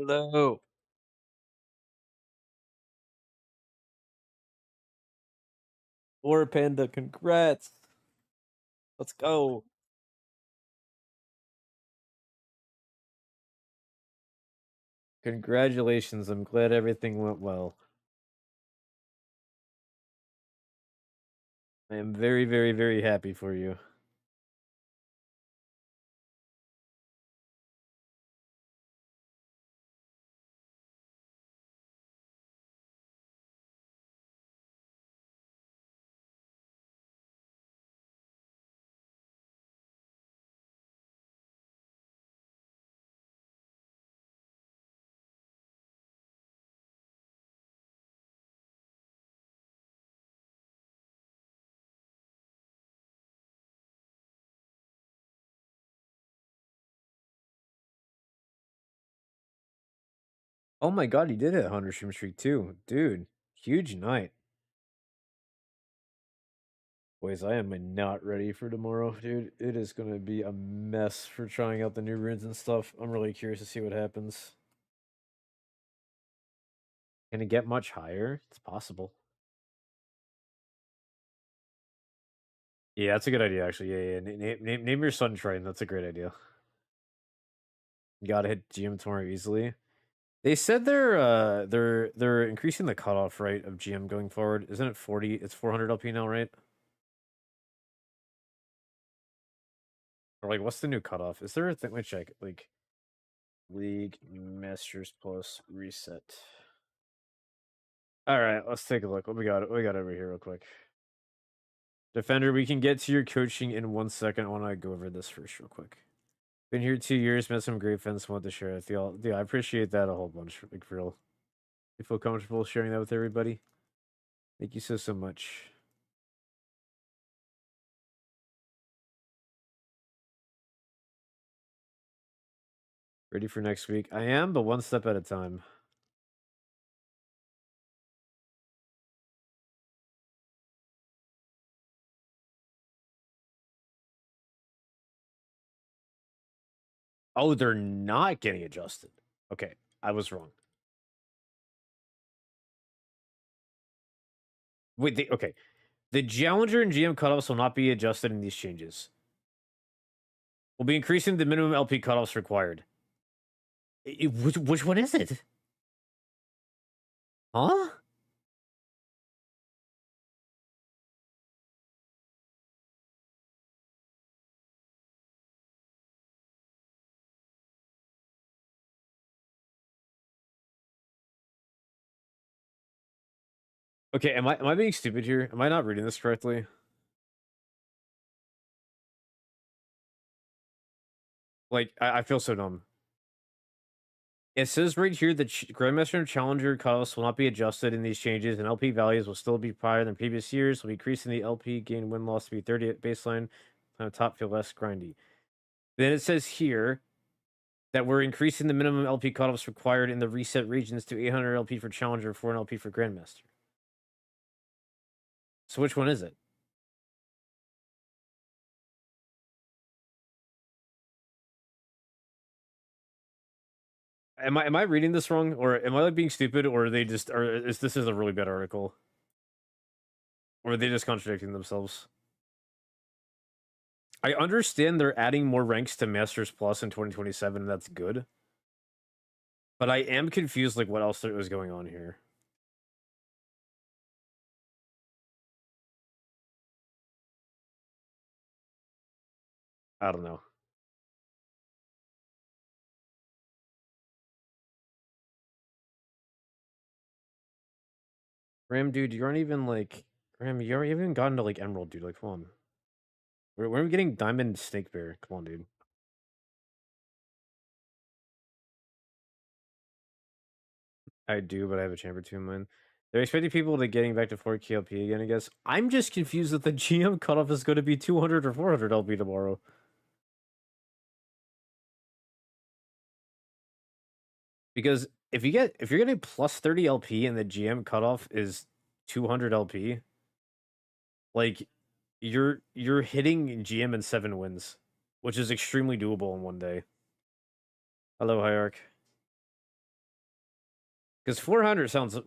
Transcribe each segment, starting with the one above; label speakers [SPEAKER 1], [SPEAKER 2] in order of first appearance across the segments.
[SPEAKER 1] Hello. War Panda, congrats. Let's go. Congratulations. I'm glad everything went well. I am very, very, very happy for you. Oh my god, you did it, 100 stream streak too. Dude, huge night. Boys, I am not ready for tomorrow, dude. It is going to be a mess for trying out the new runes and stuff. I'm really curious to see what happens. Can it get much higher? It's possible. Yeah, that's a good idea, actually. Yeah, yeah. Name your son Triton. That's a great idea. You gotta hit GM tomorrow easily. They said they're increasing the cutoff rate of GM going forward. Isn't it 40? It's 400 LP now, right? Or like, what's the new cutoff? Is there a thing? Let me check. Like, League Masters Plus reset. All right, let's take a look. What we got? What we got over here, real quick. Defender, we can get to your coaching in 1 second. I want to go over this first, real quick. Been here 2 years, met some great friends. Want to share with y'all. Yeah, I appreciate that a whole bunch. Like, for real. You feel comfortable sharing that with everybody? Thank you so much. Ready for next week? I am, but one step at a time. Oh, they're not getting adjusted. Okay, I was wrong. Wait, okay. The Challenger and GM cutoffs will not be adjusted in these changes. We'll be increasing the minimum LP cutoffs required. Which one is it? Huh? Okay, am I being stupid here? Am I not reading this correctly? Like, I feel so dumb. It says right here that Grandmaster and Challenger cutoffs will not be adjusted in these changes, and LP values will still be higher than previous years. Will be increasing the LP gain win loss to be 30 at baseline. Top feel less grindy. Then it says here that we're increasing the minimum LP cutoffs required in the reset regions to 800 LP for Challenger, 400 LP for Grandmaster. So which one is it? Am I reading this wrong, or am I like being stupid, or are they just, or is this is a really bad article, or are they just contradicting themselves? I understand they're adding more ranks to Masters Plus in 2027, and that's good. But I am confused, like, what else was going on here. I don't know. Graham, dude, you aren't even, like... Graham, you haven't even gotten to, like, Emerald, dude. Like, come on. We're getting Diamond Snake Bear. Come on, dude. I do, but I have a chamber too in mind. They're expecting people to getting back to 4K LP again, I guess. I'm just confused that the GM cutoff is going to be 200 or 400 LP tomorrow. Because if you're getting plus 30 LP and the GM cutoff is 200 LP, like you're hitting GM in 7 wins, which is extremely doable in one day. Hello, Hierarch. Because 400 sounds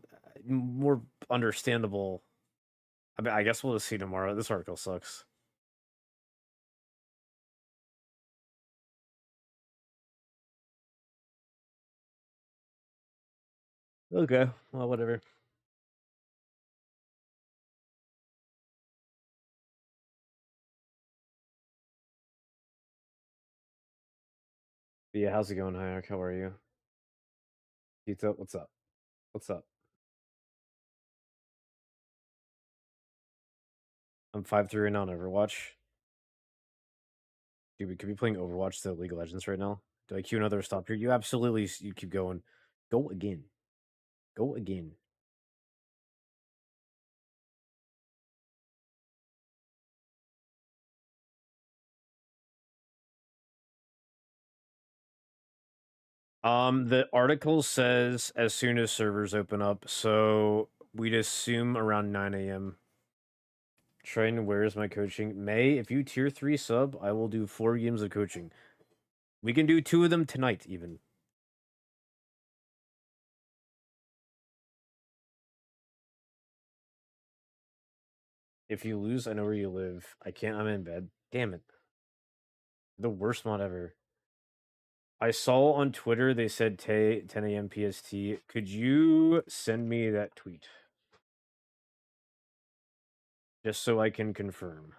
[SPEAKER 1] more understandable. I mean, I guess we'll just see tomorrow. This article sucks. Okay, well, whatever. But yeah, how's it going, Hayek? How are you? Pizza, what's up? What's up? I'm 5-3 right now on Overwatch. Dude, we could be playing Overwatch to League of Legends right now. Do I cue another stop here? You absolutely, you keep going. Go again. Go again. The article says as soon as servers open up, so we'd assume around 9 a.m. Triton, where's my coaching? May, if you tier 3 sub, I will do 4 games of coaching. We can do 2 of them tonight, even. If you lose, I know where you live. I can't, I'm in bed. Damn it. The worst mod ever. I saw on Twitter they said 10 a.m. PST. Could you send me that tweet? Just so I can confirm.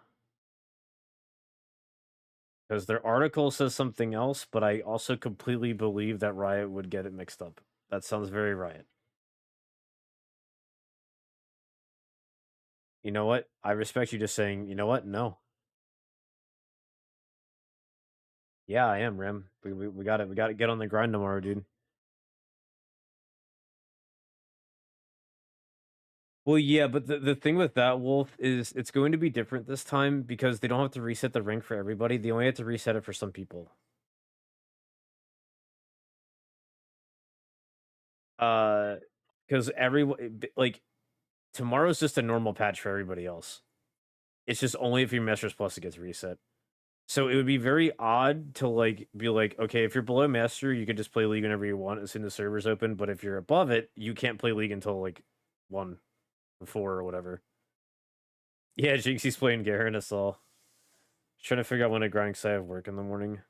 [SPEAKER 1] Because their article says something else, but I also completely believe that Riot would get it mixed up. That sounds very Riot. You know what? I respect you just saying, you know what? No. Yeah, I am, Rim. We got it. We got to get on the grind tomorrow, dude. Well, yeah, but the thing with that, Wolf, is it's going to be different this time because they don't have to reset the rank for everybody. They only have to reset it for some people. Uh, because everyone, like, tomorrow's just a normal patch for everybody else. It's just only if you're Masters Plus it gets reset. So it would be very odd to like be like, okay, if you're below Master, you can just play League whenever you want as soon as the server's open. But if you're above it, you can't play League until like 1 or 4 or whatever. Yeah, Jinxie's playing Garen. That's all. Trying to figure out when to grind because I have work in the morning.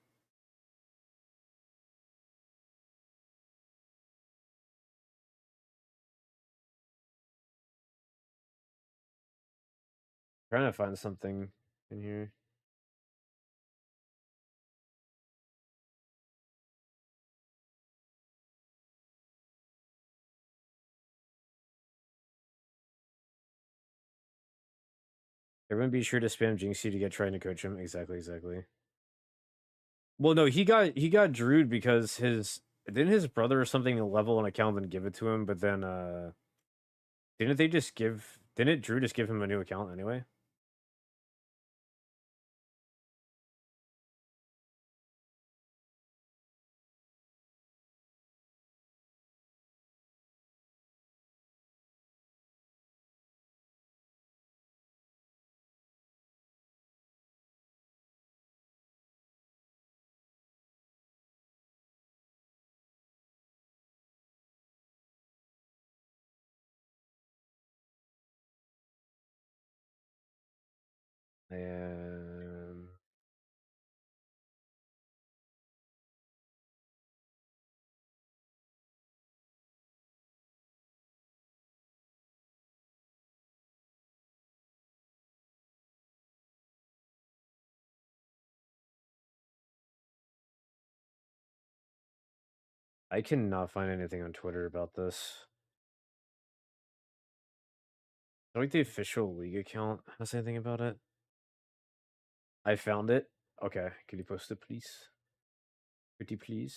[SPEAKER 1] Trying to find something in here. Everyone be sure to spam Jinxie to get trying to coach him. Exactly, exactly. Well, no, he got Druid because his brother or something level an account and give it to him, but then didn't Drew just give him a new account anyway? And I cannot find anything on Twitter about this. I don't think the official league account has anything about it. I found it. Okay, can you post it, please? Pretty please.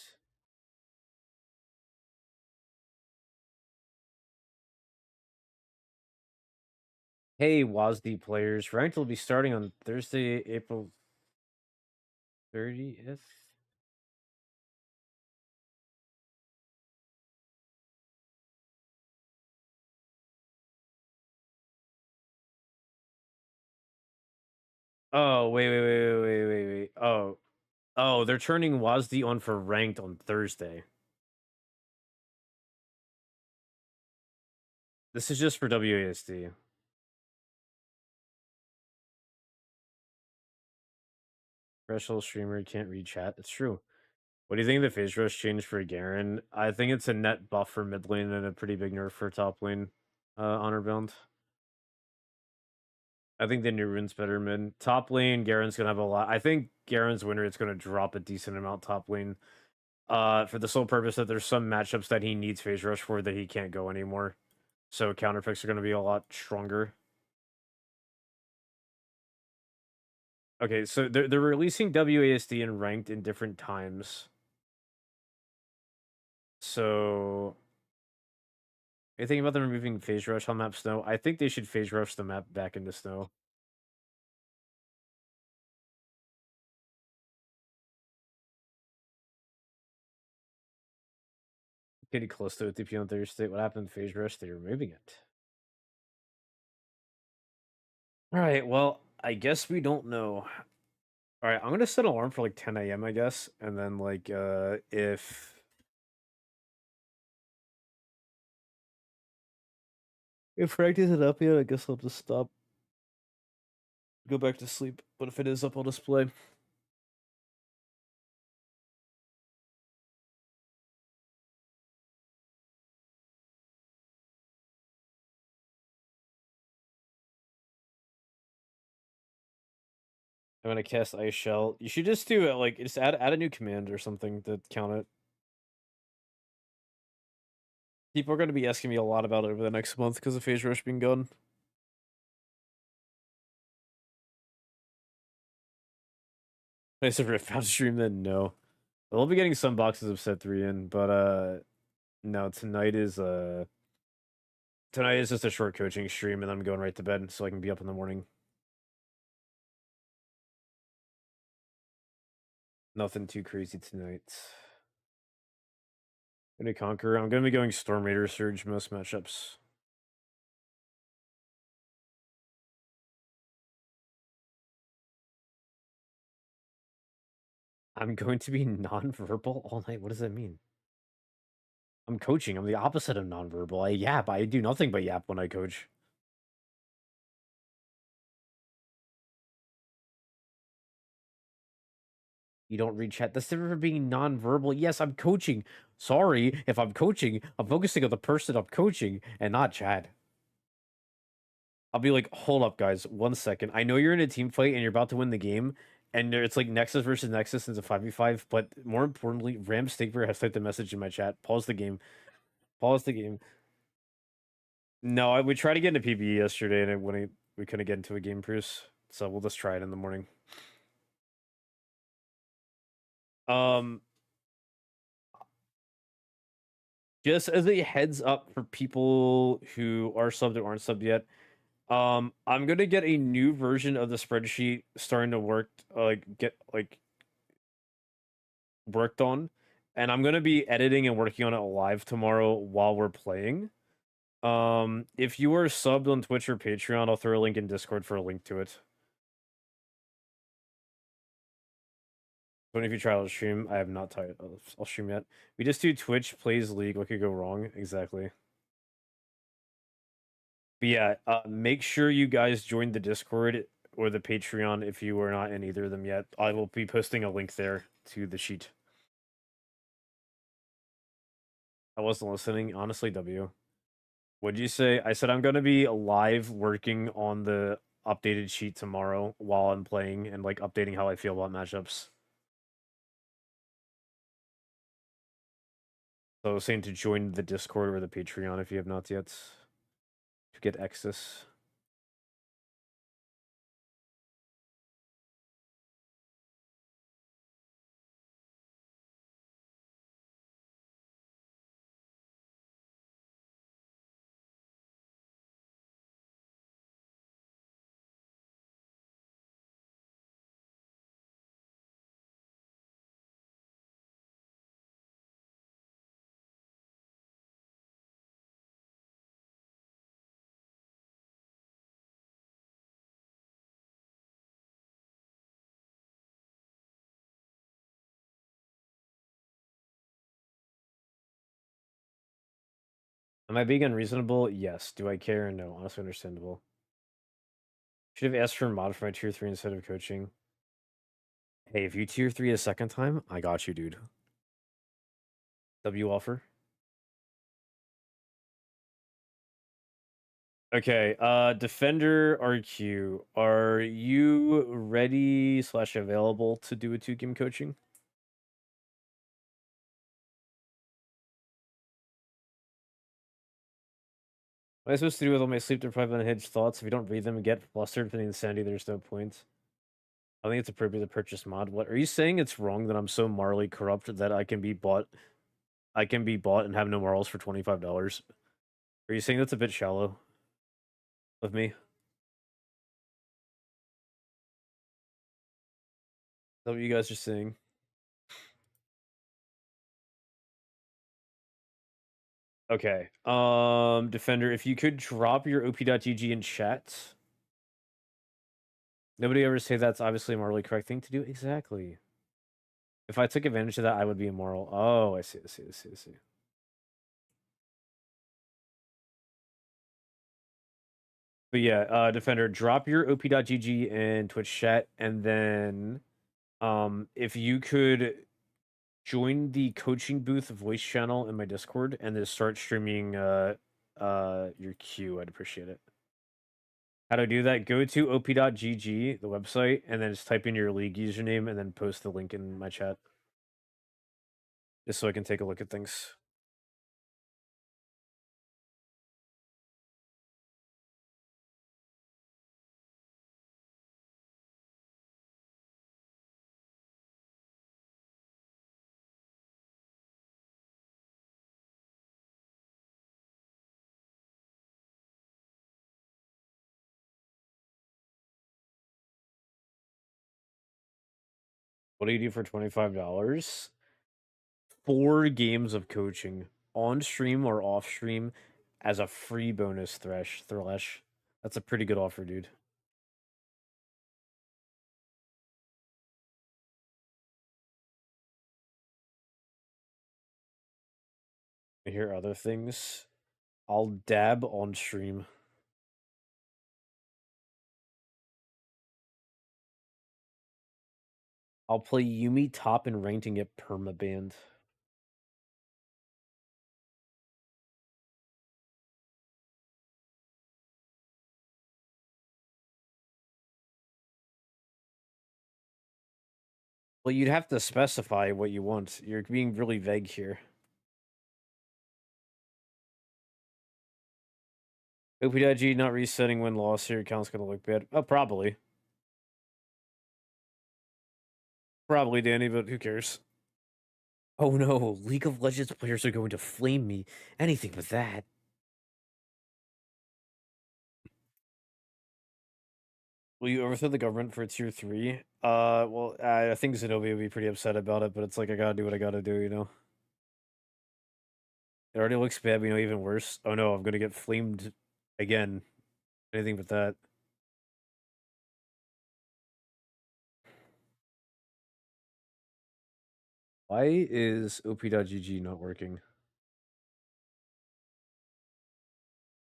[SPEAKER 1] Hey, WASD players, ranked will be starting on Thursday, April 30th. Oh, wait. Oh, they're turning WASD on for ranked on Thursday. This is just for WASD. Professional streamer can't read chat. It's true. What do you think of the phase rush change for Garen? I think it's a net buff for mid lane and a pretty big nerf for top lane. Honor bound. I think the new rune's better mid. Top lane, Garen's gonna have a lot. I think Garen's win rate's gonna drop a decent amount top lane. For the sole purpose that there's some matchups that he needs phase rush for that he can't go anymore. So counter picks are gonna be a lot stronger. Okay, so they're releasing WASD and ranked in different times. So you think about them removing phase rush on map snow? I think they should phase rush the map back into snow. Getting close to OTP on Thursday. What happened to phase rush? They're removing it. All right. Well, I guess we don't know. All right, I'm gonna set an alarm for like 10 a.m. I guess, and then like if Frank isn't up yet, I guess I'll just stop, go back to sleep. But if it is up, I'll just play. I'm gonna cast Ice Shell. You should just do it like just add a new command or something to count it. People are gonna be asking me a lot about it over the next month because of Phase Rush being gone. I said Rift out stream then no. We'll be getting some boxes of set 3 in, but no, tonight is just a short coaching stream and I'm going right to bed so I can be up in the morning. Nothing too crazy tonight. Gonna conquer. I'm gonna be going Storm Raider Surge most matchups. I'm going to be non-verbal all night. What does that mean? I'm coaching. I'm the opposite of non-verbal. I yap. I do nothing but yap when I coach. You don't read chat. That's different from being non-verbal. Yes, I'm coaching. Sorry, if I'm coaching, I'm focusing on the person I'm coaching and not chat. I'll be like, hold up, guys, 1 second. I know you're in a team fight and you're about to win the game, and it's like Nexus versus Nexus, and it's a 5v5. But more importantly, Ram Stigber has typed a message in my chat. Pause the game. Pause the game. No, we tried to get into PBE yesterday, and we couldn't get into a game, Bruce. So we'll just try it in the morning. Um, just as a heads up for people who are subbed or aren't subbed yet, I'm gonna get a new version of the spreadsheet starting to work, worked on, and I'm gonna be editing and working on it live tomorrow while we're playing. If you are subbed on Twitch or Patreon, I'll throw a link in Discord for a link to it. But if you try to stream, I have not tried. I'll stream yet. We just do Twitch plays League. What could go wrong? Exactly. But yeah, make sure you guys join the Discord or the Patreon if you are not in either of them yet. I will be posting a link there to the sheet. I wasn't listening, honestly. W. What'd you say? I said I'm gonna be live working on the updated sheet tomorrow while I'm playing and like updating how I feel about matchups. So I was saying to join the Discord or the Patreon if you have not yet to get access. Am I being unreasonable? Yes. Do I care? No. Honestly, understandable. Should have asked for a mod for my tier 3 instead of coaching. Hey, if you tier 3 a second time, I got you, dude. W offer. Okay, Defender RQ, are you ready slash available to do a 2-game coaching? What am I supposed to do with all my sleep deprived unhinged thoughts? If you don't read them and get flustered for the insanity, there's no point. I think it's appropriate to purchase mod. What are you saying? It's wrong that I'm so morally corrupt that I can be bought and have no morals for $25? Are you saying that's a bit shallow of me? Is that what you guys are saying? Okay. Defender, if you could drop your op.gg in chat. Nobody ever say that's obviously a morally correct thing to do. Exactly. If I took advantage of that, I would be immoral. Oh, I see, I see, I see, I see. But yeah, Defender, drop your op.gg in Twitch chat, and then if you could join the coaching booth voice channel in my Discord and then start streaming your queue, I'd appreciate it. How to do that? Go to op.gg, the website, and then just type in your league username and then post the link in my chat. Just so I can take a look at things. What do you do for $25? 4 games of coaching on stream or off stream as a free bonus thresh. That's a pretty good offer, dude. I hear other things. I'll dab on stream. I'll play Yumi top and ranked and get permabanned. Well, you'd have to specify what you want. You're being really vague here. OPIG not resetting when loss here account's gonna look bad. Oh, probably. Probably, Danny, but who cares? Oh no, League of Legends players are going to flame me. Anything but that. Will you overthrow the government for tier 3? Well, I think Zenobia would be pretty upset about it, but it's like I gotta do what I gotta do, you know? It already looks bad, but you know, even worse. Oh no, I'm gonna get flamed again. Anything but that. Why is op.gg not working?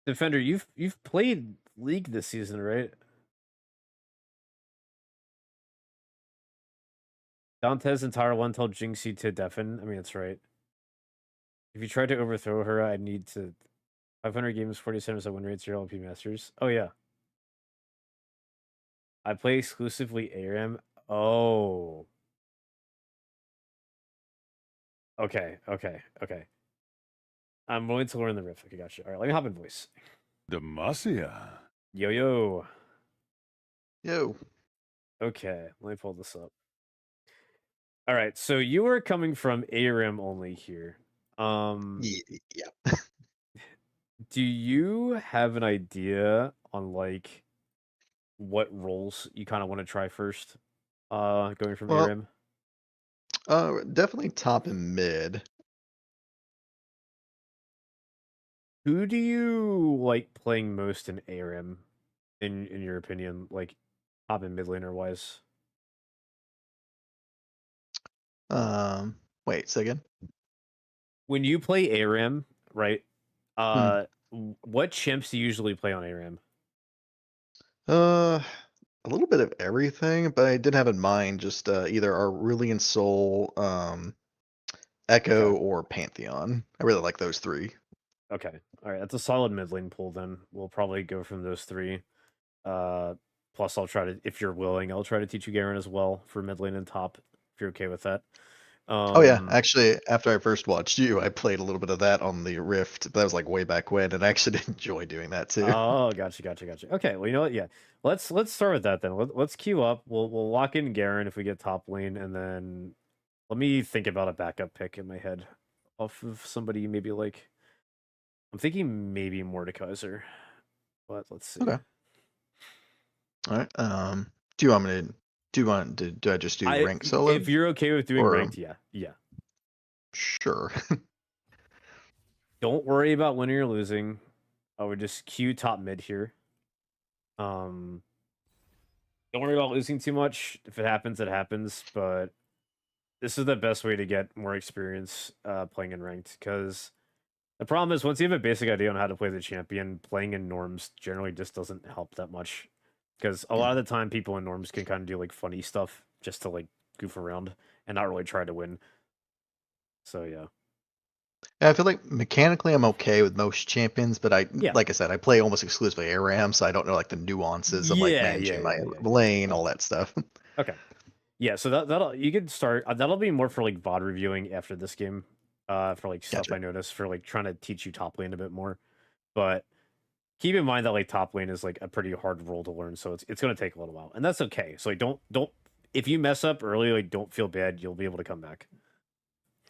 [SPEAKER 1] Defender, you've played League this season, right? Dante's entire one told Jinxie to deafen. I mean, it's right. If you tried to overthrow her, I'd need to 500 games, 47% win rates, your LP Masters. Oh yeah. I play exclusively ARAM. Oh. Okay, okay, okay. I'm willing to learn the riff. Okay, gotcha. All right, let me hop in voice.
[SPEAKER 2] Demacia.
[SPEAKER 1] Yo, yo.
[SPEAKER 3] Yo.
[SPEAKER 1] Okay, let me pull this up. All right, so you are coming from ARAM only here.
[SPEAKER 3] Yeah.
[SPEAKER 1] Do you have an idea on like what roles you kind of want to try first? Going from
[SPEAKER 3] Well,
[SPEAKER 1] ARAM?
[SPEAKER 3] definitely top and mid.
[SPEAKER 1] Who do you like playing most in ARAM, in your opinion, like top and mid laner wise?
[SPEAKER 3] Wait, second.
[SPEAKER 1] When you play ARAM, right?
[SPEAKER 3] Hmm.
[SPEAKER 1] What chimps do you usually play on ARAM?
[SPEAKER 3] Uh, a little bit of everything, but I did have in mind just either Aurelian Soul,
[SPEAKER 1] Okay.
[SPEAKER 3] Echo, or Pantheon. I really like those three.
[SPEAKER 1] Okay. All right. That's a solid mid lane pool then. We'll probably go from those three. Uh, Plus I'll try to, if you're willing, I'll try to teach you Garen as well for mid lane and top, if you're okay with that.
[SPEAKER 3] Oh yeah,
[SPEAKER 1] Um,
[SPEAKER 3] actually, after I first watched you, I played a little bit of that on the Rift, but that was like way back when, and I actually did enjoy doing that too.
[SPEAKER 1] oh, gotcha. Okay, well, you know what? Yeah, let's start with that then. Let's queue up. We'll lock in Garen if we get top lane, and then let me think about a backup pick in my head off of somebody maybe like I'm thinking maybe Mordekaiser, but let's see.
[SPEAKER 3] Okay. All right. Do you want me to? Do I just do rank
[SPEAKER 1] If
[SPEAKER 3] solos
[SPEAKER 1] you're okay with doing
[SPEAKER 3] or
[SPEAKER 1] ranked, yeah.
[SPEAKER 3] sure?
[SPEAKER 1] Don't worry about winning or losing. I would just queue top mid here. Um, don't worry about losing too much. If it happens, it happens. But this is the best way to get more experience playing in ranked. Because the problem is, once you have a basic idea on how to play the champion, playing in norms generally just doesn't help that much. Because a lot of the time, people in norms can kind of do like funny stuff just to like goof around and not really try to win. So yeah,
[SPEAKER 3] Yeah, I feel like mechanically I'm okay with most champions, but
[SPEAKER 1] yeah,
[SPEAKER 3] like I said, I play almost exclusively ARAM, so I don't know like the nuances of like managing my
[SPEAKER 1] yeah.
[SPEAKER 3] lane, all that stuff.
[SPEAKER 1] Okay. Yeah, so that'll you can start. That'll be more for like VOD reviewing after this game, for like stuff
[SPEAKER 3] Gotcha.
[SPEAKER 1] I noticed for like trying to teach you top lane a bit more. But keep in mind that like top lane is like a pretty hard role to learn, so it's gonna take a little while, and that's okay. So like don't if you mess up early, like don't feel bad. You'll be able to come back.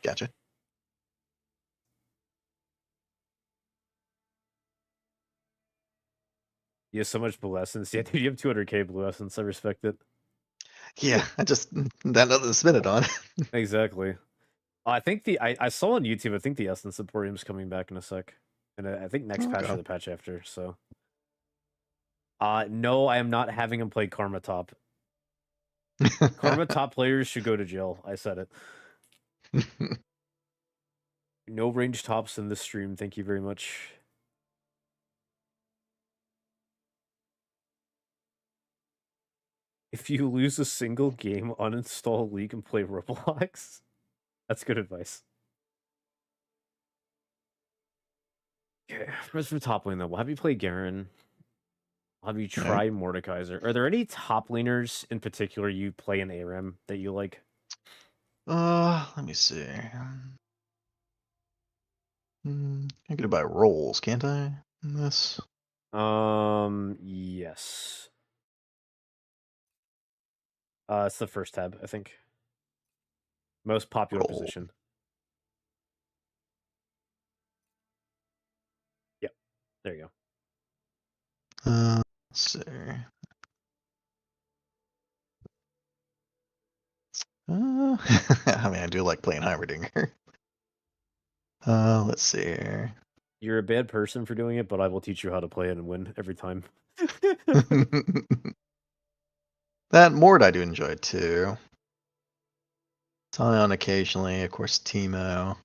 [SPEAKER 3] Gotcha.
[SPEAKER 1] You have so much blue essence. Yeah, dude, you have 200k blue essence. I respect it.
[SPEAKER 3] Yeah, I just that nothing to spin it on.
[SPEAKER 1] Exactly. I think I saw on YouTube. I think the Essence Emporium's coming back in a sec, and I think next patch or
[SPEAKER 3] Okay.
[SPEAKER 1] the patch after. So, no, I am not having him play Karma top. Karma top players should go to jail. I said it. No range tops in this stream. Thank you very much. If you lose a single game, uninstall League and play Roblox. That's good advice. Okay, first for top lane though, we'll have you play Garen. I'll have you
[SPEAKER 3] Right.
[SPEAKER 1] try Mordekaiser. Are there any top laners in particular you play in ARAM that you like?
[SPEAKER 3] Let me see. I can do by roles, can't I? In this
[SPEAKER 1] Yes. It's the first tab, I think. Most popular
[SPEAKER 3] role.
[SPEAKER 1] position. Yep. There you go.
[SPEAKER 3] Let's see. I mean, I do like playing Heimerdinger. Let's see here.
[SPEAKER 1] You're a bad person for doing it, but I will teach you how to play it and win every time.
[SPEAKER 3] That Mord I do enjoy too. Sion occasionally, of course, Teemo.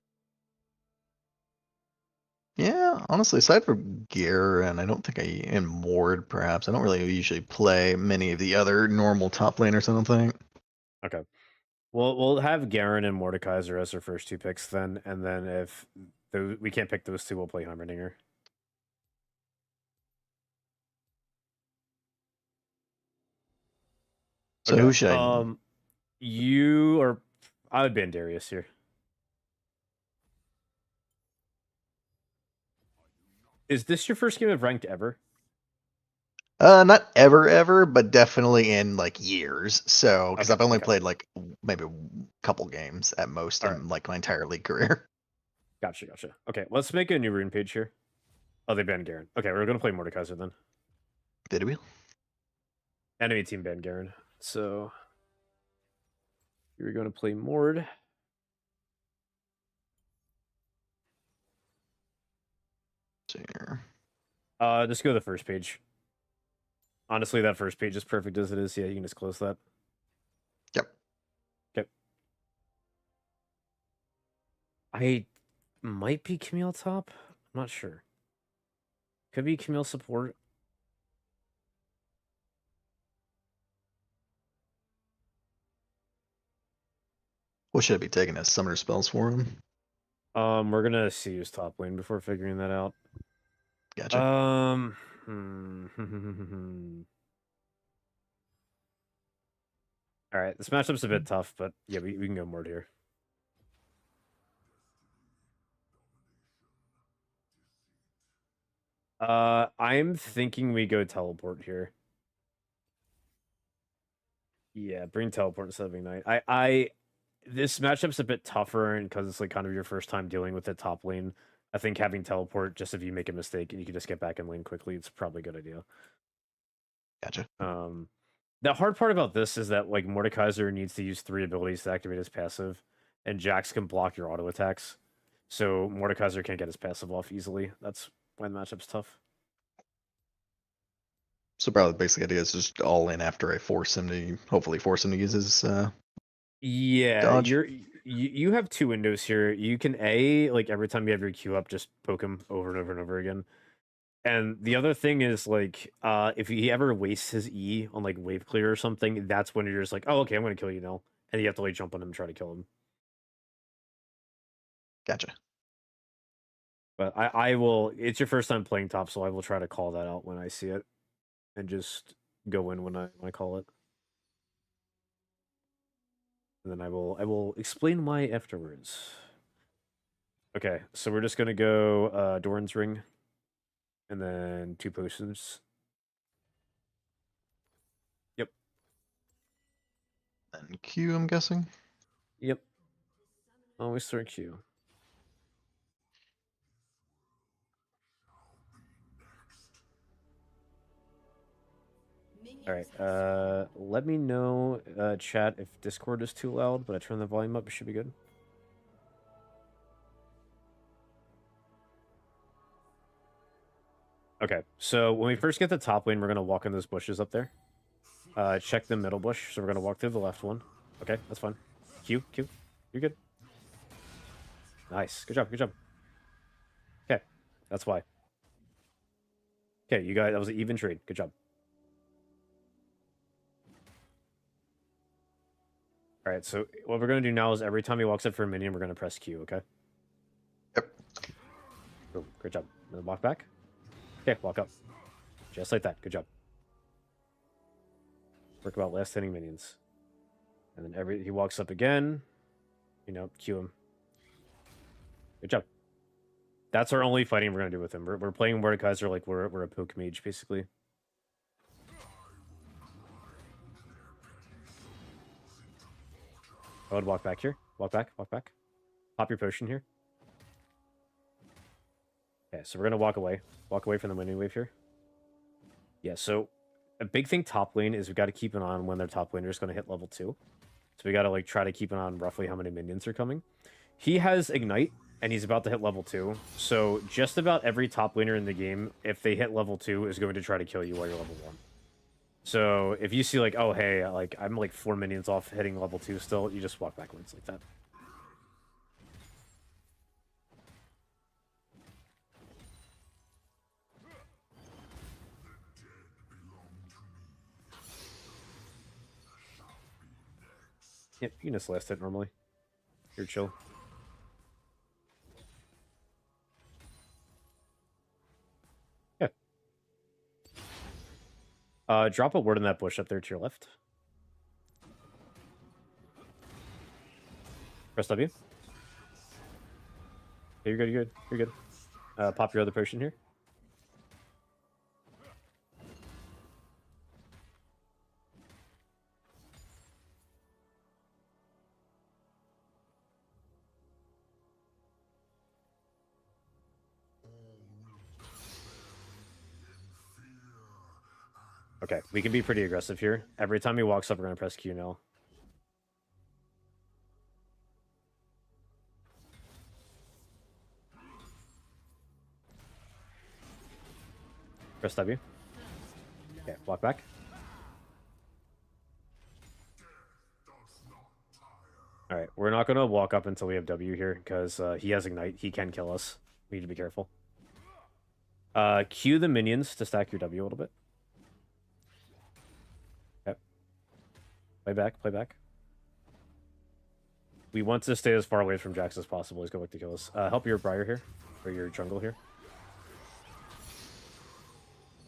[SPEAKER 3] Yeah, honestly, aside from Garen, I don't think and Mord perhaps. I don't really usually play many of the other normal top laners, I don't think.
[SPEAKER 1] Okay. Well, we'll have Garen and Mordekaiser as our first two picks then, and then if we can't pick those two, we'll play Heimerdinger.
[SPEAKER 3] So
[SPEAKER 1] Okay.
[SPEAKER 3] who should I
[SPEAKER 1] You are. I would ban Darius here. Is this your first game of ranked ever?
[SPEAKER 3] not ever, but definitely in like years. So, because
[SPEAKER 1] Okay.
[SPEAKER 3] I've only
[SPEAKER 1] Okay.
[SPEAKER 3] played like maybe a couple games at most
[SPEAKER 1] All right.
[SPEAKER 3] in like my entire league career.
[SPEAKER 1] Gotcha. Okay, let's make a new rune page here. Oh, they banned Garen. Okay, we're gonna play Mordekaiser then.
[SPEAKER 3] Did we?
[SPEAKER 1] Enemy team banned Garen. So you're gonna play Mord.
[SPEAKER 3] See here.
[SPEAKER 1] Just go to the first page. Honestly, that first page is perfect as it is. Yeah, you can just close that.
[SPEAKER 3] Yep.
[SPEAKER 1] Okay. I might be Camille top. I'm not sure. Could be Camille support.
[SPEAKER 3] What should I be taking as summoner spells for him?
[SPEAKER 1] We're gonna see his top lane before figuring that out.
[SPEAKER 3] Gotcha.
[SPEAKER 1] All right, this matchup's a bit tough, but yeah, we can go more here. I'm thinking we go teleport here. Yeah, bring teleport instead of ignite. This matchup's a bit tougher, and because it's like kind of your first time dealing with the top lane, I think having teleport, just if you make a mistake and you can just get back in lane quickly, it's probably a good idea.
[SPEAKER 3] Gotcha.
[SPEAKER 1] The hard part about this is that like Mordekaiser needs to use 3 abilities to activate his passive, and Jax can block your auto attacks. So Mordekaiser can't get his passive off easily. That's why the matchup's tough.
[SPEAKER 3] So probably the basic idea is just all in after I hopefully force him to use his
[SPEAKER 1] Yeah,
[SPEAKER 3] dodge.
[SPEAKER 1] you have 2 windows here. You can like every time you have your Q up, just poke him over and over and over again. And the other thing is like if he ever wastes his E on like wave clear or something, that's when you're just like, oh okay, I'm gonna kill you now. And you have to like jump on him and try to kill him.
[SPEAKER 3] Gotcha.
[SPEAKER 1] But I will it's your first time playing top, so I will try to call that out when I see it. And just go in when I call it. And then I will explain why afterwards. Okay, so we're just gonna go Doran's ring. And then 2 potions. Yep.
[SPEAKER 3] And Q, I'm guessing.
[SPEAKER 1] Yep. Always throw Q. All right. Let me know, chat, if Discord is too loud, but I turn the volume up. It should be good. Okay. So when we first get to top lane, we're gonna walk in those bushes up there. Check the middle bush. So we're gonna walk through the left one. Okay, that's fine. Q. You're good. Nice. Good job. Good job. Okay, that's why. Okay, you guys. That was an even trade. Good job. All right, so what we're going to do now is every time he walks up for a minion, we're going to press Q, okay?
[SPEAKER 3] Yep.
[SPEAKER 1] Boom, great job. And then walk back. Okay, walk up. Just like that. Good job. Work about last hitting minions. And then he walks up again. You know, Q him. Good job. That's our only fighting we're going to do with him. We're playing Mordekaiser like we're a poke mage, basically. I would walk back here. Walk back. Pop your potion here. Okay, so we're gonna walk away. Walk away from the winning wave here. Yeah, so a big thing top lane is we got to keep an eye on when their top laner is going to hit level 2. So we got to like try to keep an eye on roughly how many minions are coming. He has Ignite, and he's about to hit level 2. So just about every top laner in the game, if they hit level 2, is going to try to kill you while you're level 1. So if you see like, oh hey, like I'm like 4 minions off hitting level 2 still, you just walk backwards like that. Yep, you can just last hit normally. You're chill. Yeah. Drop a word in that bush up there to your left. Press W. Okay, you're good, you're good. Pop your other potion here. Okay, we can be pretty aggressive here. Every time he walks up, we're going to press Q now. Press W. Okay, walk back. Alright, we're not going to walk up until we have W here, because he has Ignite. He can kill us. We need to be careful. Cue the minions to stack your W a little bit. Okay. Play back, play back. We want to stay as far away from Jax as possible. He's going to kill us. Help your Briar here, or your jungle here.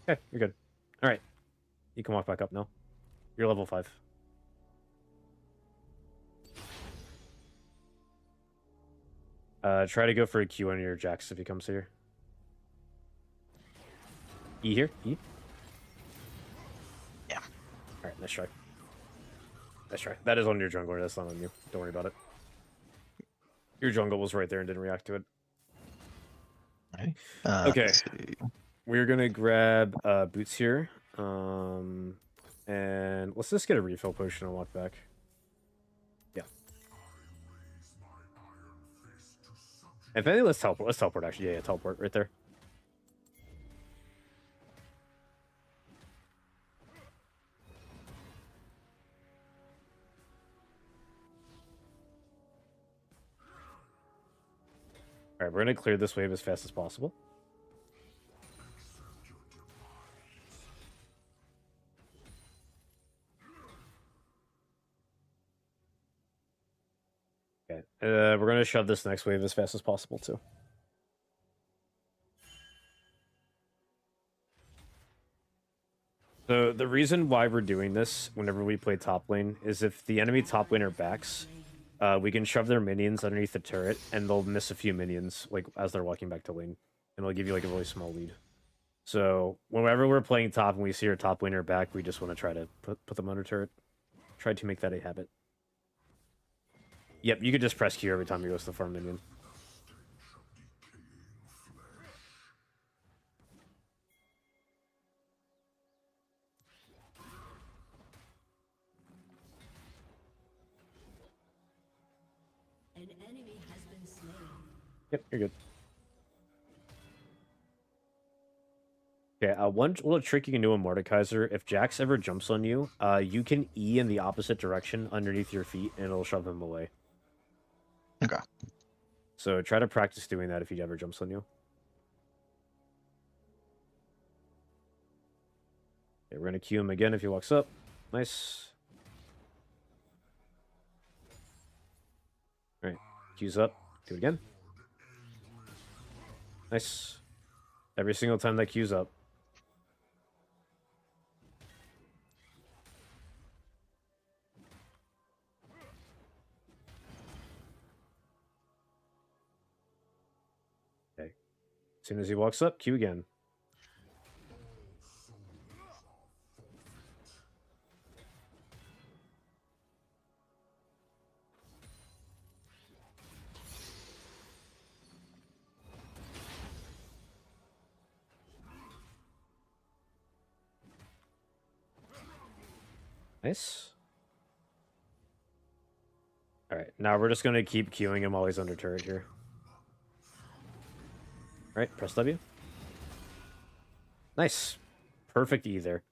[SPEAKER 1] Okay, you're good. All right. You can walk back up now. You're level 5. Try to go for a Q on your Jax if he comes here. E here? E?
[SPEAKER 3] Yeah.
[SPEAKER 1] Alright, nice try. Nice try. That is on your jungler, that's not on you. Don't worry about it. Your jungle was right there and didn't react to it.
[SPEAKER 3] Right.
[SPEAKER 1] Okay.
[SPEAKER 3] Let's see.
[SPEAKER 1] We're gonna grab boots here. And let's just get a refill potion and walk back. Yeah. If anything, let's teleport. Let's teleport actually. Yeah, teleport right there. Alright, we're gonna clear this wave as fast as possible. Okay, we're gonna shove this next wave as fast as possible too. So the reason why we're doing this whenever we play top lane is if the enemy top laner backs, we can shove their minions underneath the turret and they'll miss a few minions like as they're walking back to lane, and it'll give you like a really small lead. So whenever we're playing top and we see our top laner back, we just want to try to put them under turret. Try to make that a habit. Yep, you could just press Q every time you go to the farm minion.
[SPEAKER 4] An enemy has been slain.
[SPEAKER 1] Yep, you're good. Okay, one little trick you can do on Mordekaiser, if Jax ever jumps on you, you can E in the opposite direction underneath your feet, and it'll shove him away.
[SPEAKER 3] Okay.
[SPEAKER 1] So try to practice doing that if he ever jumps on you. Okay, we're going to Q him again if he walks up. Nice. Alright, Q's up. Do it again. Nice. Every single time that Q's up. Okay. As soon as he walks up, Q again. Nice. Alright, now we're just going to keep queuing him while he's under turret here. Alright, press W. Nice. Perfect E there.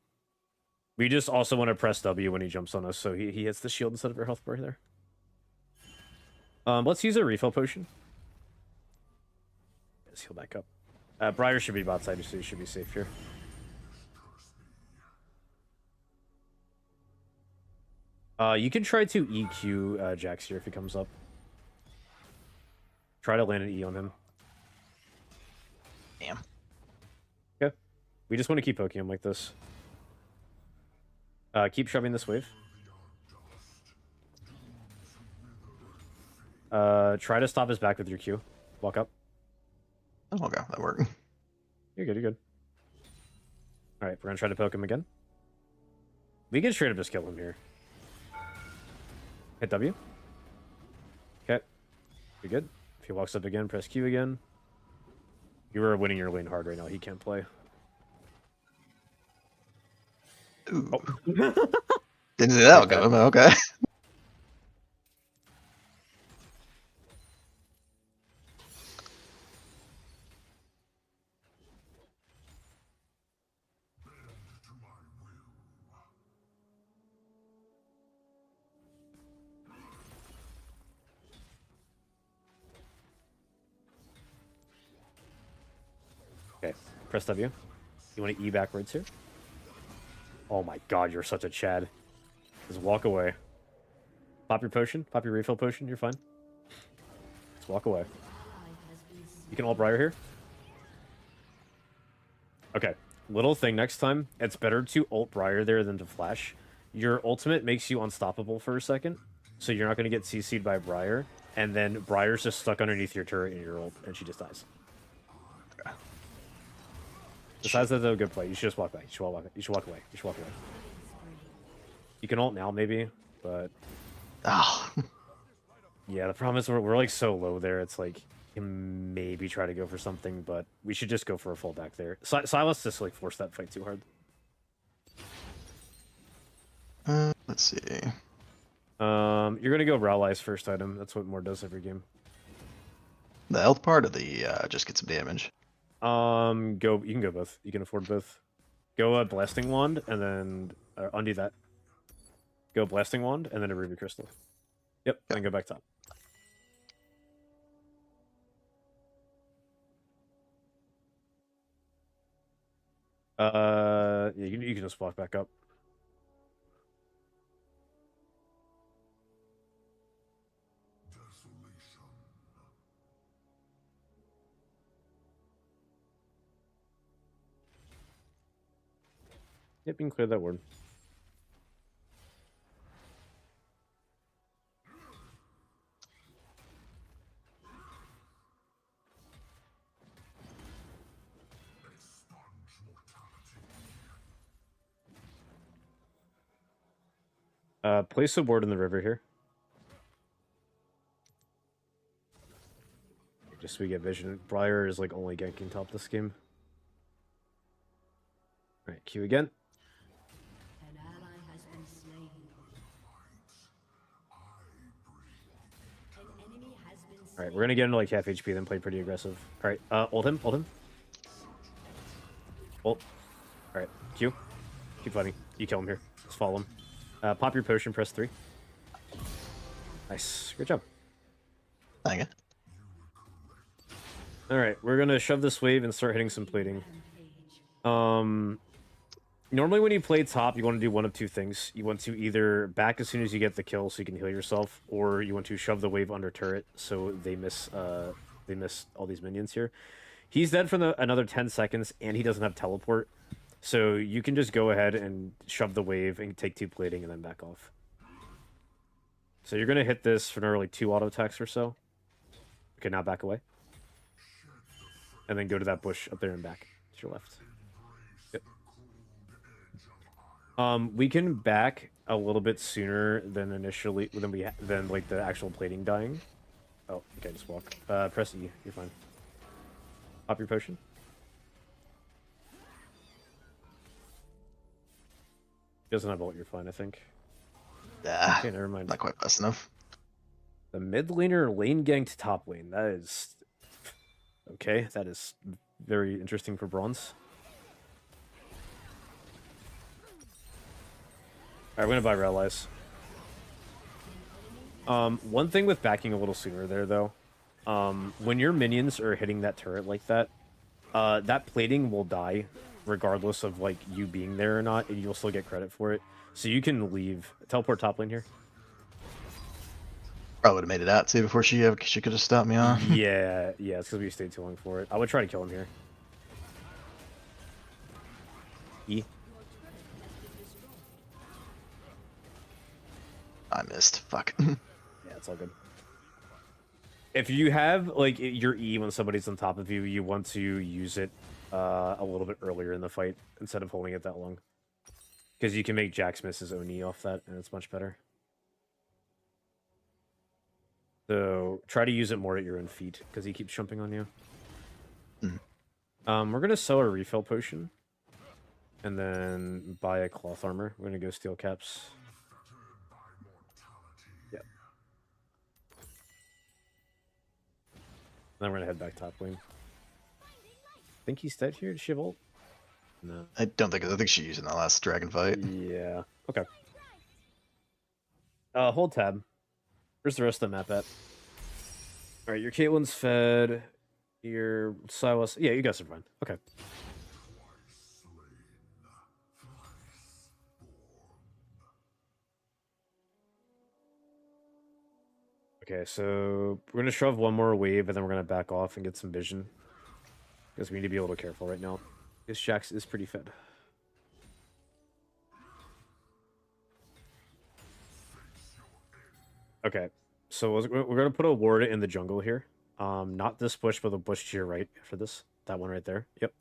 [SPEAKER 1] We just also want to press W when he jumps on us, so he hits the shield instead of our health bar there. Let's use a refill potion. Let's heal back up. Briar should be bot side, so he should be safe here. You can try to EQ Jax here if he comes up. Try to land an E on him.
[SPEAKER 3] Damn.
[SPEAKER 1] Okay. We just want to keep poking him like this. Keep shoving this wave. Try to stop his back with your Q. Walk up.
[SPEAKER 3] Oh, okay, that worked.
[SPEAKER 1] You're good, you're good. Alright, we're gonna try to poke him again. We can straight up just kill him here. Hit W. Okay. You're good. If he walks up again, press Q again. You are winning your lane hard right now. He can't play.
[SPEAKER 3] Ooh.
[SPEAKER 1] Oh.
[SPEAKER 3] Didn't see that coming, but okay.
[SPEAKER 1] Okay, press W. You want to E backwards here? Oh my god, you're such a Chad. Just walk away. Pop your potion. Pop your refill potion. You're fine. Just walk away. You can ult Briar here. Okay. Little thing next time. It's better to ult Briar there than to flash. Your ultimate makes you unstoppable for a second. So you're not going to get CC'd by Briar. And then Briar's just stuck underneath your turret in your ult. And she just dies. Besides that, though, good play. You should just walk back. You should walk away. You should walk away. You should walk away. You can ult now, maybe. But...
[SPEAKER 3] Oh.
[SPEAKER 1] yeah, the problem is we're like so low there. It's like you can maybe try to go for something, but we should just go for a full back there. Silas just like force that fight too hard.
[SPEAKER 3] Let's see.
[SPEAKER 1] You're gonna go Rowley's first item. That's what Moore does every game.
[SPEAKER 3] The health part of the just get some damage.
[SPEAKER 1] Go. You can go both. You can afford both. Go Blasting Wand and then undo that. Go Blasting Wand and then a Ruby Crystal. Yep. And then go back top. Yeah, you can just walk back up. Yep, you can clear that ward. Place a ward in the river here. Just so we get vision. Briar is like only ganking top this game. Alright, Q again.
[SPEAKER 4] An ally has been slain. An enemy has been slain.
[SPEAKER 1] Alright, we're gonna get into like half HP, then play pretty aggressive. Alright, ult him, ult him. Ult. Alright, Q. Keep fighting. You kill him here. Just follow him. Pop your potion, press 3. Nice. Good job.
[SPEAKER 3] Thank you.
[SPEAKER 1] Alright, we're gonna shove this wave and start hitting some plating. Normally when you play top, you want to do one of two things. You want to either back as soon as you get the kill so you can heal yourself, or you want to shove the wave under turret so they miss all these minions here. He's dead for another 10 seconds, and he doesn't have teleport. So you can just go ahead and shove the wave and take 2 plating and then back off. So you're going to hit this for nearly 2 auto attacks or so. Okay, now back away. And then go to that bush up there and back to your left. Yep. We can back a little bit sooner than initially, than like the actual plating dying. Oh, okay, just walk. Press E, you're fine. Pop your potion. Doesn't have ult, you're fine, I think.
[SPEAKER 3] Yeah.
[SPEAKER 1] Okay, never mind.
[SPEAKER 3] Not quite fast enough.
[SPEAKER 1] The mid laner lane ganked top lane. That is... okay, that is very interesting for bronze. Alright, we're gonna buy Rallies. One thing with backing a little sooner there, though. When your minions are hitting that turret like that, that plating will die regardless of like you being there or not, and you'll still get credit for it. So you can leave. Teleport top lane here.
[SPEAKER 3] Probably would have made it out too before she could have stopped me off.
[SPEAKER 1] Yeah, it's because we stayed too long for it. I would try to kill him here. E.
[SPEAKER 3] I missed. Fuck.
[SPEAKER 1] Yeah, it's all good. If you have like your E when somebody's on top of you, you want to use it a little bit earlier in the fight instead of holding it that long. Because you can make Jax miss his own E off that, and it's much better. So try to use it more at your own feet, because he keeps jumping on you. We're going to sell a refill potion. And then buy a cloth armor. We're going to go steel caps. Yep. Then we're going to head back top lane. I think he's dead here. Does she have ult? No.
[SPEAKER 3] I don't think. I think she's using that last dragon fight.
[SPEAKER 1] Yeah. Okay. Hold tab. Where's the rest of the map at? Alright, your Caitlyn's fed. Your Silas. Yeah, you guys are fine. Okay. Okay, so we're gonna shove one more wave and then we're gonna back off and get some vision. Because we need to be a little careful right now. This Jax is pretty fed. Okay, so we're gonna put a ward in the jungle here. Not this bush, but the bush to your right for this. That one right there. Yep.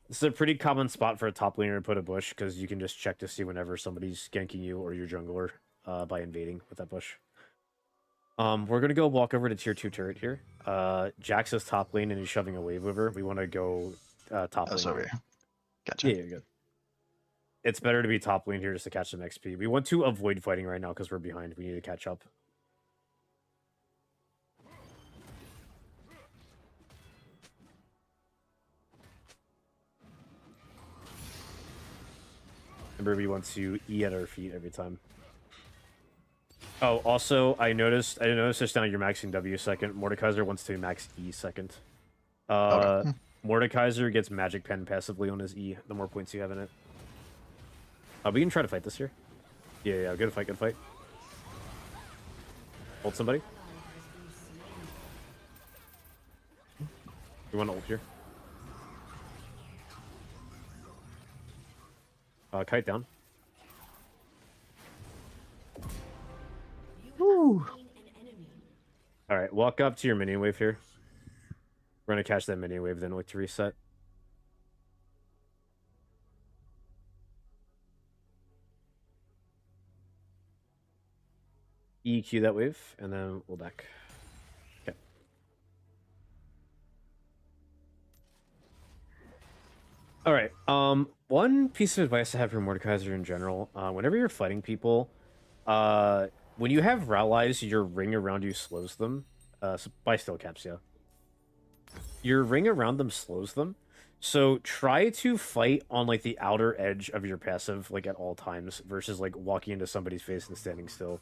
[SPEAKER 1] This is a pretty common spot for a top laner to put a bush because you can just check to see whenever somebody's ganking you or your jungler by invading with that bush. We're gonna go walk over to tier 2 turret here. Jax is top lane and he's shoving a wave over. We want to go top
[SPEAKER 3] That's
[SPEAKER 1] lane.
[SPEAKER 3] over here. Gotcha.
[SPEAKER 1] Yeah, you're good. It's better to be top lane here just to catch some XP. We want to avoid fighting right now because we're behind. We need to catch up. Remember, we want to E at our feet every time. Oh, also, I noticed this down you're maxing W second. Mordekaiser wants to max E second.
[SPEAKER 3] Okay.
[SPEAKER 1] Mordekaiser gets magic pen passively on his E, the more points you have in it. We can try to fight this here. Yeah, good fight, good fight. Ult somebody. We want to ult here. Kite down.
[SPEAKER 3] Woo.
[SPEAKER 1] Alright, walk up to your minion wave here. We're gonna catch that minion wave, then wait to reset. EQ that wave, and then we'll back. Okay. Alright, one piece of advice I have for Mordekaiser in general, whenever you're fighting people, when you have rallies, your ring around you slows them. By still caps, yeah. Your ring around them slows them. So try to fight on like the outer edge of your passive like at all times versus like walking into somebody's face and standing still.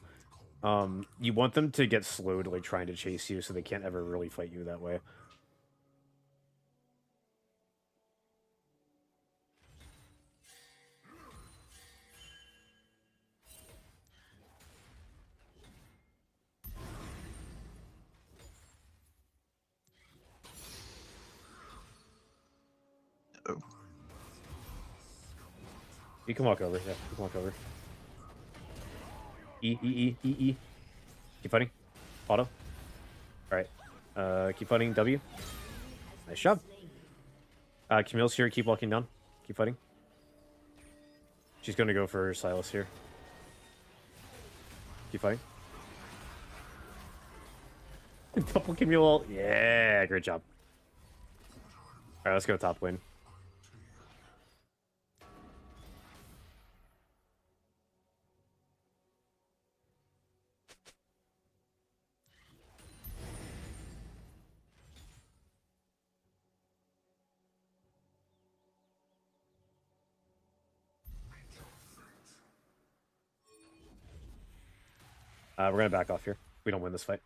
[SPEAKER 1] You want them to get slowed like trying to chase you so they can't ever really fight you that way.
[SPEAKER 3] Oh.
[SPEAKER 1] You can walk over, yeah, you can walk over. E. Keep fighting. Auto. Alright. Keep fighting. W. Nice job. Camille's here. Keep walking down. Keep fighting. She's gonna go for Silas here. Keep fighting. Double Camille. Yeah, great job. Alright, let's go top lane. We're gonna back off here. We don't win this fight.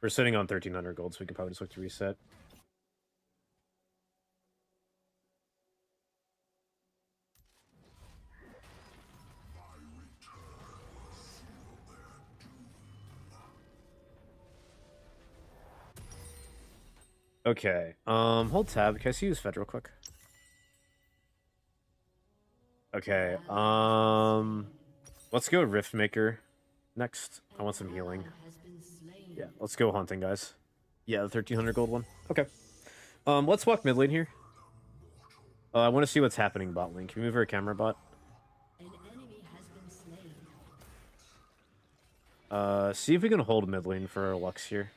[SPEAKER 1] We're sitting on 1,300 gold, so we can probably just look to reset. Okay. Hold tab. Can I see who's fed real quick? Okay. Let's go Riftmaker next. I want some healing. Yeah, let's go hunting, guys. Yeah, the 1,300 gold one. Okay. Let's walk mid lane here. I want to see what's happening bot lane. Can we move our camera bot?
[SPEAKER 4] An enemy has been slain.
[SPEAKER 1] See if we can hold mid lane for our Lux here.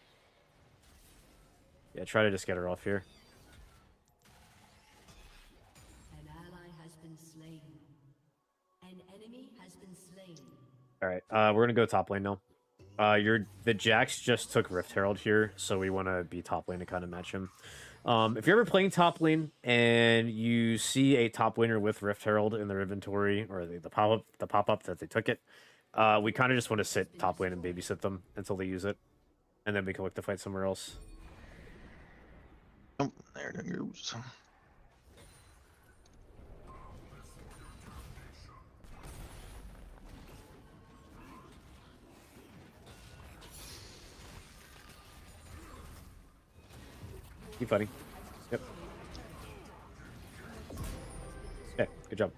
[SPEAKER 1] Yeah, try to just get her off here.
[SPEAKER 4] An ally has been slain. An enemy has been slain.
[SPEAKER 1] Alright, we're gonna go top lane now. The Jax just took Rift Herald here, so we want to be top lane to kind of match him. If you're ever playing top lane and you see a top laner with Rift Herald in their inventory or the pop-up that they took it, we kind of just want to sit top lane and babysit them until they use it, and then we can look to fight somewhere else.
[SPEAKER 3] Oh, there it goes.
[SPEAKER 1] Keep fighting. Yep. Okay, good job.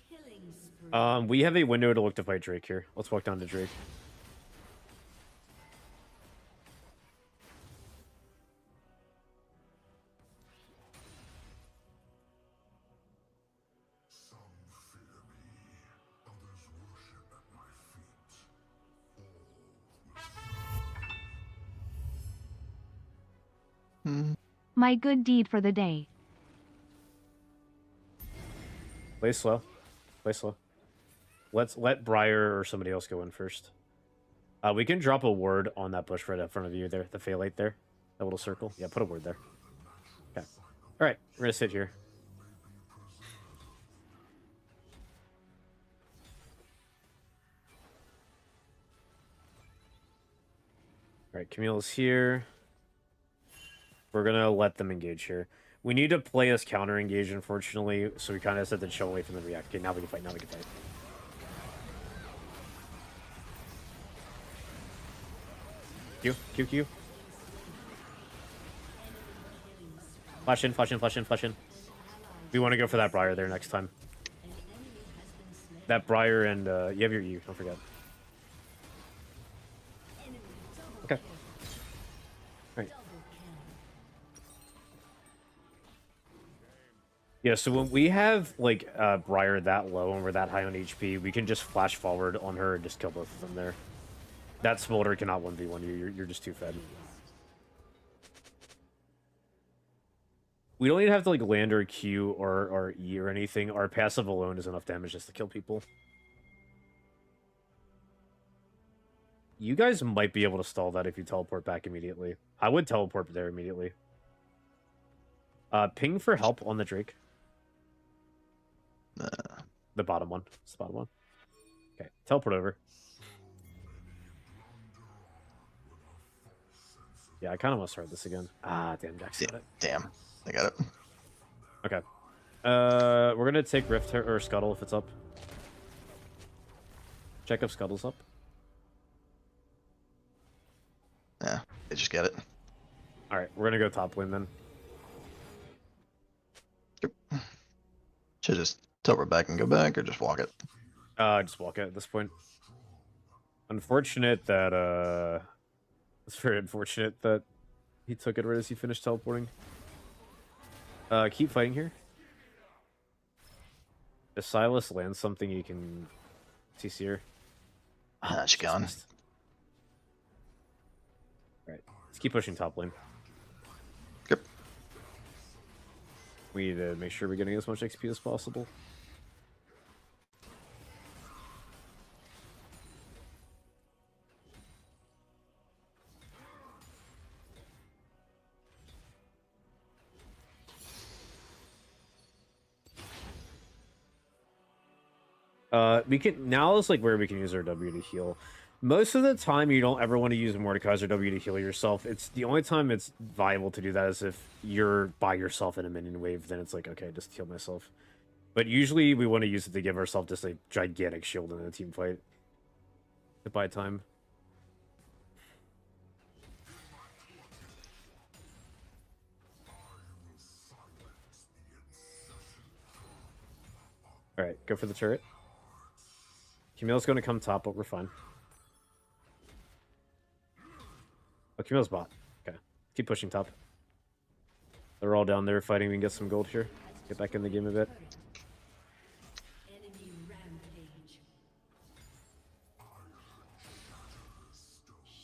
[SPEAKER 4] Killing spree.
[SPEAKER 1] We have a window to look to fight Drake here. Let's walk down to Drake.
[SPEAKER 5] My good deed for the day.
[SPEAKER 1] Play slow. Play slow. Let Briar or somebody else go in first. We can drop a ward on that bush right in front of you there, the phalate there. That little circle. Yeah, put a word there. Okay. Alright, we're gonna sit here. Alright, Camille's here. We're gonna let them engage here. We need to play as counter engage, unfortunately, so we kind of set the chill away from the react. Okay, now we can fight, now we can fight. Q, Q, Q. Flash in, flash in, flash in, flash in. We want to go for that Briar there next time. That Briar and, you have your E, don't forget. Okay. Alright. Yeah, so when we have, like, Briar that low and we're that high on HP, we can just flash forward on her and just kill both of them there. That Smolder cannot 1v1 you, you're just too fed. We don't even have to, like, land or Q or E or anything. Our passive alone is enough damage just to kill people. You guys might be able to stall that if you teleport back immediately. I would teleport there immediately. Ping for help on the Drake. The bottom one. It's the bottom one. Okay, teleport over. Yeah, I kind of want to start this again. Ah, damn, Jack's got it.
[SPEAKER 3] Damn, I got it.
[SPEAKER 1] Okay. We're gonna take Rift or Scuttle if it's up. Check if Scuttle's up.
[SPEAKER 3] Yeah, they just get it.
[SPEAKER 1] Alright, we're gonna go top lane then.
[SPEAKER 3] Should just teleport back and go back, or just walk it.
[SPEAKER 1] Just walk it at this point. Unfortunate that, it's very unfortunate that he took it right as he finished teleporting. Keep fighting here. If Silas lands something, you can CC her.
[SPEAKER 3] Ah, she's gone.
[SPEAKER 1] Alright, let's keep pushing top lane.
[SPEAKER 3] Yep.
[SPEAKER 1] We need to make sure we're getting as much XP as possible. We can now is like where we can use our W to heal. Most of the time, you don't ever want to use Mordekaiser W to heal yourself. It's the only time it's viable to do that is if you're by yourself in a minion wave. Then it's like, okay, just heal myself. But usually, we want to use it to give ourselves just a gigantic shield in a team fight to buy time. All right, go for the turret. Camille's going to come top, but we're fine. Oh, Camille's bot. Okay. Keep pushing top. They're all down there fighting. We can get some gold here. Get back in the game a bit.
[SPEAKER 4] Enemy rampage.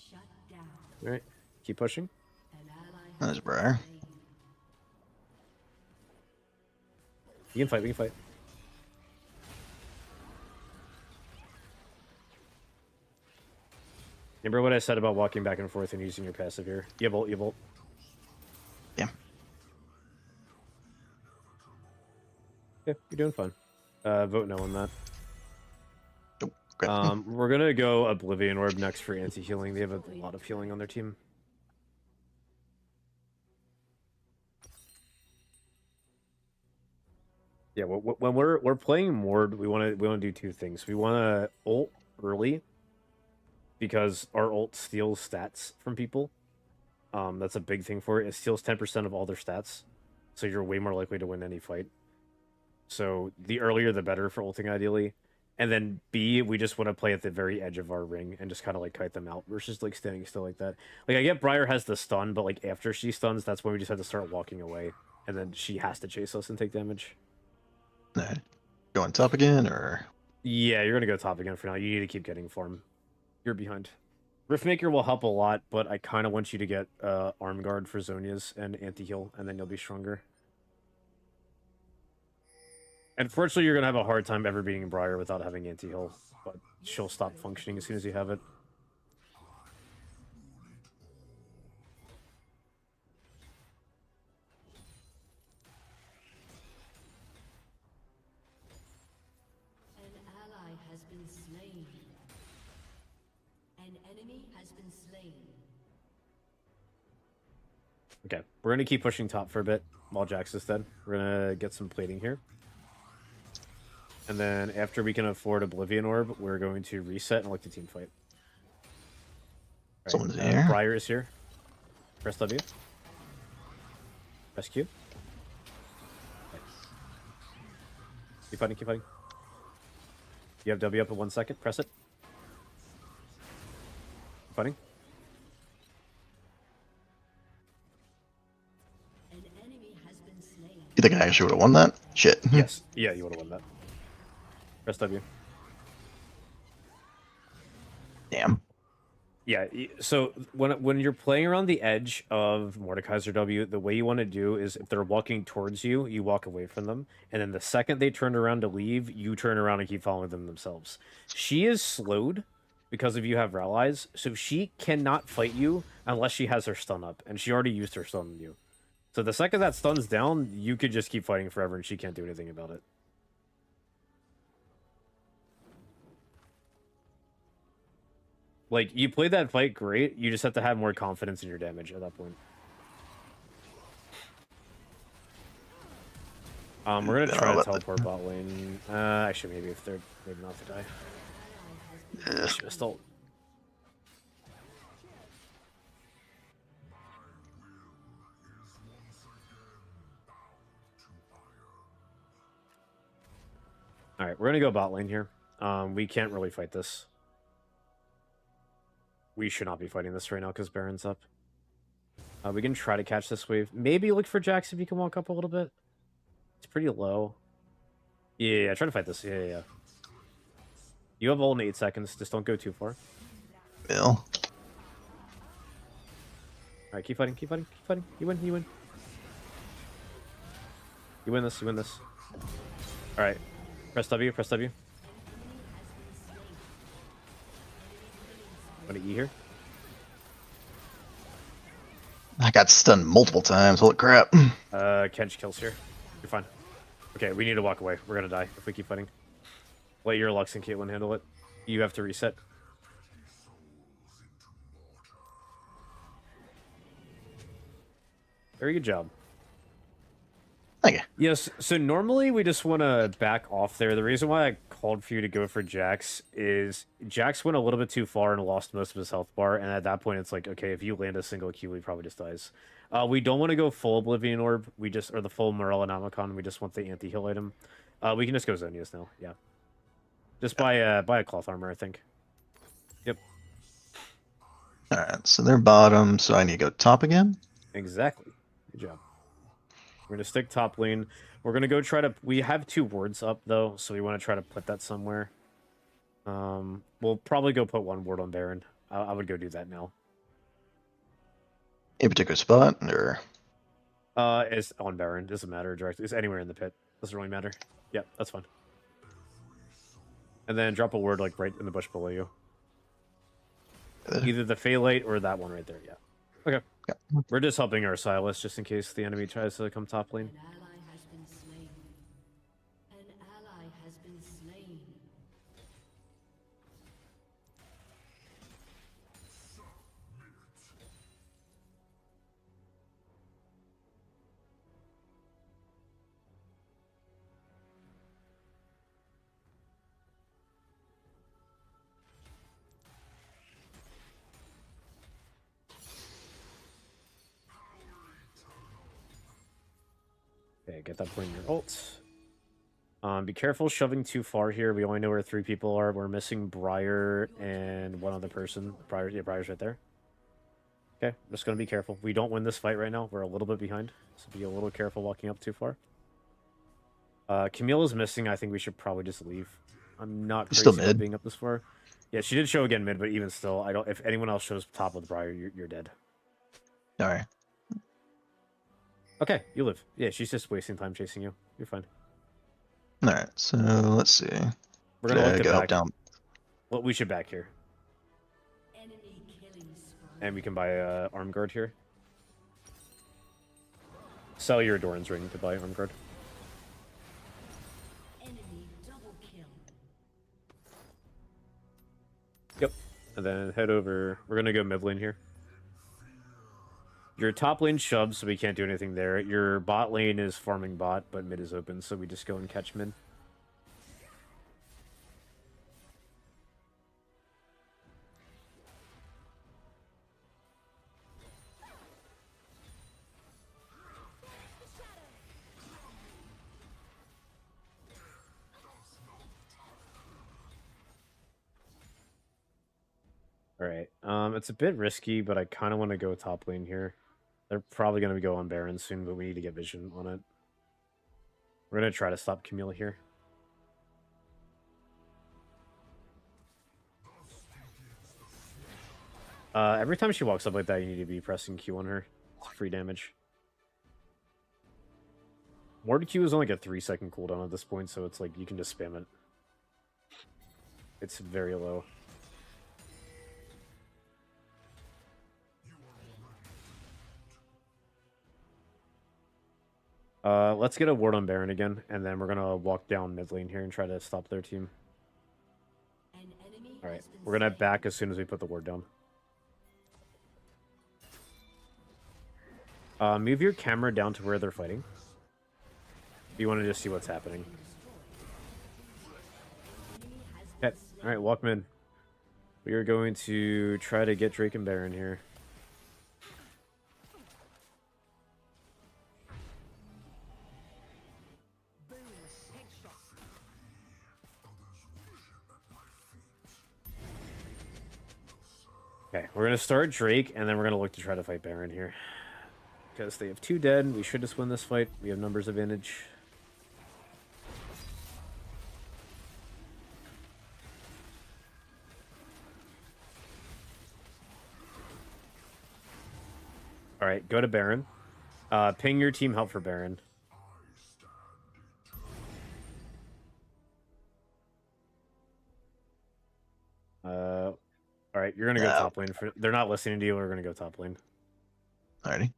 [SPEAKER 4] Shut down.
[SPEAKER 1] Alright. Keep pushing.
[SPEAKER 4] An ally
[SPEAKER 3] There's
[SPEAKER 4] has
[SPEAKER 3] Briar.
[SPEAKER 4] been slain.
[SPEAKER 1] We can fight. We can fight. Remember what I said about walking back and forth and using your passive here? You bolt, you bolt.
[SPEAKER 3] Yeah.
[SPEAKER 1] Yeah, you're doing fine. Vote no on that.
[SPEAKER 3] Oh, okay.
[SPEAKER 1] We're gonna go Oblivion Orb next for anti-healing. They have a lot of healing on their team. Yeah, when we're playing Mord, we want to do two things. We want to ult early because our ult steals stats from people. That's a big thing for it. It steals 10% of all their stats, so you're way more likely to win any fight. So the earlier the better for ulting, ideally. And then B, we just want to play at the very edge of our ring and just kind of like kite them out versus like standing still like that. Like I get Briar has the stun, but like after she stuns, that's when we just have to start walking away, and then she has to chase us and take damage.
[SPEAKER 3] Going top again, or
[SPEAKER 1] Yeah, you're gonna go top again for now. You need to keep getting form. You're behind. Riftmaker will help a lot, but I kind of want you to get Arm Guard for Zonia's and Anti-Heal, and then you'll be stronger. Unfortunately, you're going to have a hard time ever beating Briar without having Anti-Heal, but she'll stop functioning as soon as you have it.
[SPEAKER 4] An ally has been slain. An enemy has been slain.
[SPEAKER 1] Okay, we're going to keep pushing top for a bit while Jax is dead. We're going to get some plating here. And then after we can afford Oblivion Orb, we're going to reset and look to team fight. Right,
[SPEAKER 3] someone's here.
[SPEAKER 1] Briar is here. Press W. Press Q. Okay. Keep fighting, keep fighting. You have W up in 1 second. Press it. Keep fighting.
[SPEAKER 4] An enemy has been slain.
[SPEAKER 3] You think I actually would have won that? Shit.
[SPEAKER 1] Yes. Yeah, you would have won that. Press W.
[SPEAKER 3] Damn.
[SPEAKER 1] Yeah, so when you're playing around the edge of Mordekaiser W, the way you want to do is if they're walking towards you, you walk away from them. And then the second they turn around to leave, you turn around and keep following them themselves. She is slowed because of you have allies, so she cannot fight you unless she has her stun up. And she already used her stun on you. So the second that stun's down, you could just keep fighting forever and she can't do anything about it. Like, you played that fight great, you just have to have more confidence in your damage at that point. We're gonna try to teleport bot lane. Actually, maybe if they're maybe not to die. She missed ult. Alright, we're gonna go bot lane here. We can't really fight this. We should not be fighting this right now because Baron's up. We can try to catch this wave. Maybe look for Jax if you can walk up a little bit. It's pretty low. Yeah, try to fight this. Yeah. You have ult in 8 seconds. Just don't go too far.
[SPEAKER 3] Bill.
[SPEAKER 1] Alright, keep fighting, keep fighting, keep fighting. You win, you win. You win this, you win this. Alright. Press W, press W. Want to E here?
[SPEAKER 3] I got stunned multiple times. Holy crap.
[SPEAKER 1] Kench kills here. You're fine. Okay, we need to walk away. We're gonna die if we keep fighting. Let your Lux and Caitlyn handle it. You have to reset. Very good job.
[SPEAKER 3] Thank you.
[SPEAKER 1] Yes, so normally we just want to back off there. The reason why I called for you to go for Jax is Jax went a little bit too far and lost most of his health bar, and at that point it's like, okay, if you land a single Q, he probably just dies. We don't want to go full Oblivion Orb, or the full Morellonomicon, we just want the anti-heal item. We can just go Zonia's now, yeah. Just buy a cloth armor, I think. Yep.
[SPEAKER 3] Alright, so they're bottom, so I need to go top again?
[SPEAKER 1] Exactly. Good job. We're going to stick top lane. We're going to go try to... We have 2 wards up, though, so we want to try to put that somewhere. We'll probably go put 1 ward on Garen. I would go do that now.
[SPEAKER 3] A particular spot, or...
[SPEAKER 1] It's on Garen. Doesn't matter directly. It's anywhere in the pit. Doesn't really matter. Yeah, that's fine. And then drop a ward, like, right in the bush below you. Either the Phalite or that one right there, yeah. Okay.
[SPEAKER 3] Yeah.
[SPEAKER 1] We're just helping our Silas just in case the enemy tries to come top lane.
[SPEAKER 4] An ally has been slain. An ally has been slain.
[SPEAKER 1] Okay, get that point in your ult. Be careful shoving too far here. We only know where 3 people are. We're missing Briar and one other person. Briar, yeah, Briar's right there. Okay, just gonna be careful. We don't win this fight right now. We're a little bit behind, so be a little careful walking up too far. Camille is missing. I think we should probably just leave. I'm not crazy
[SPEAKER 3] Still
[SPEAKER 1] about
[SPEAKER 3] mid.
[SPEAKER 1] being up this far. Yeah, she did show again mid, but even still, I don't. If anyone else shows top with Briar, you're dead.
[SPEAKER 3] All right.
[SPEAKER 1] Okay, you live. Yeah, she's just wasting time chasing you. You're fine.
[SPEAKER 3] All right. So let's see.
[SPEAKER 1] We're gonna look to
[SPEAKER 3] go
[SPEAKER 1] back.
[SPEAKER 3] up down.
[SPEAKER 1] Well, we should back here,
[SPEAKER 4] Enemy killing spree.
[SPEAKER 1] and we can buy a arm guard here. Sell your Doran's ring to buy arm guard.
[SPEAKER 4] Enemy double kill.
[SPEAKER 1] Yep. And then head over. We're gonna go mid lane here. Your top lane shoves, so we can't do anything there. Your bot lane is farming bot, but mid is open, so we just go and catch mid. Alright, it's a bit risky, but I kind of want to go top lane here. They're probably going to go on Baron soon, but we need to get vision on it. We're going to try to stop Camille here. Every time she walks up like that, you need to be pressing Q on her. It's free damage. Ward Q is only like a 3-second cooldown at this point, so it's like you can just spam it. It's very low. Let's get a ward on Baron again, and then we're gonna walk down mid lane here and try to stop their team. Alright, we're gonna back as soon as we put the ward down. Move your camera down to where they're fighting. If you want to just see what's happening. Okay, alright, walk mid. We are going to try to get Drake and Baron here. Okay, we're going to start Drake, and then we're going to look to try to fight Baron here. Because they have 2 dead, we should just win this fight. We have numbers advantage. Alright, go to Baron. Ping your team help for Baron. Alright, you're gonna go top lane. They're not listening to you, we're gonna go top lane.
[SPEAKER 3] Alrighty.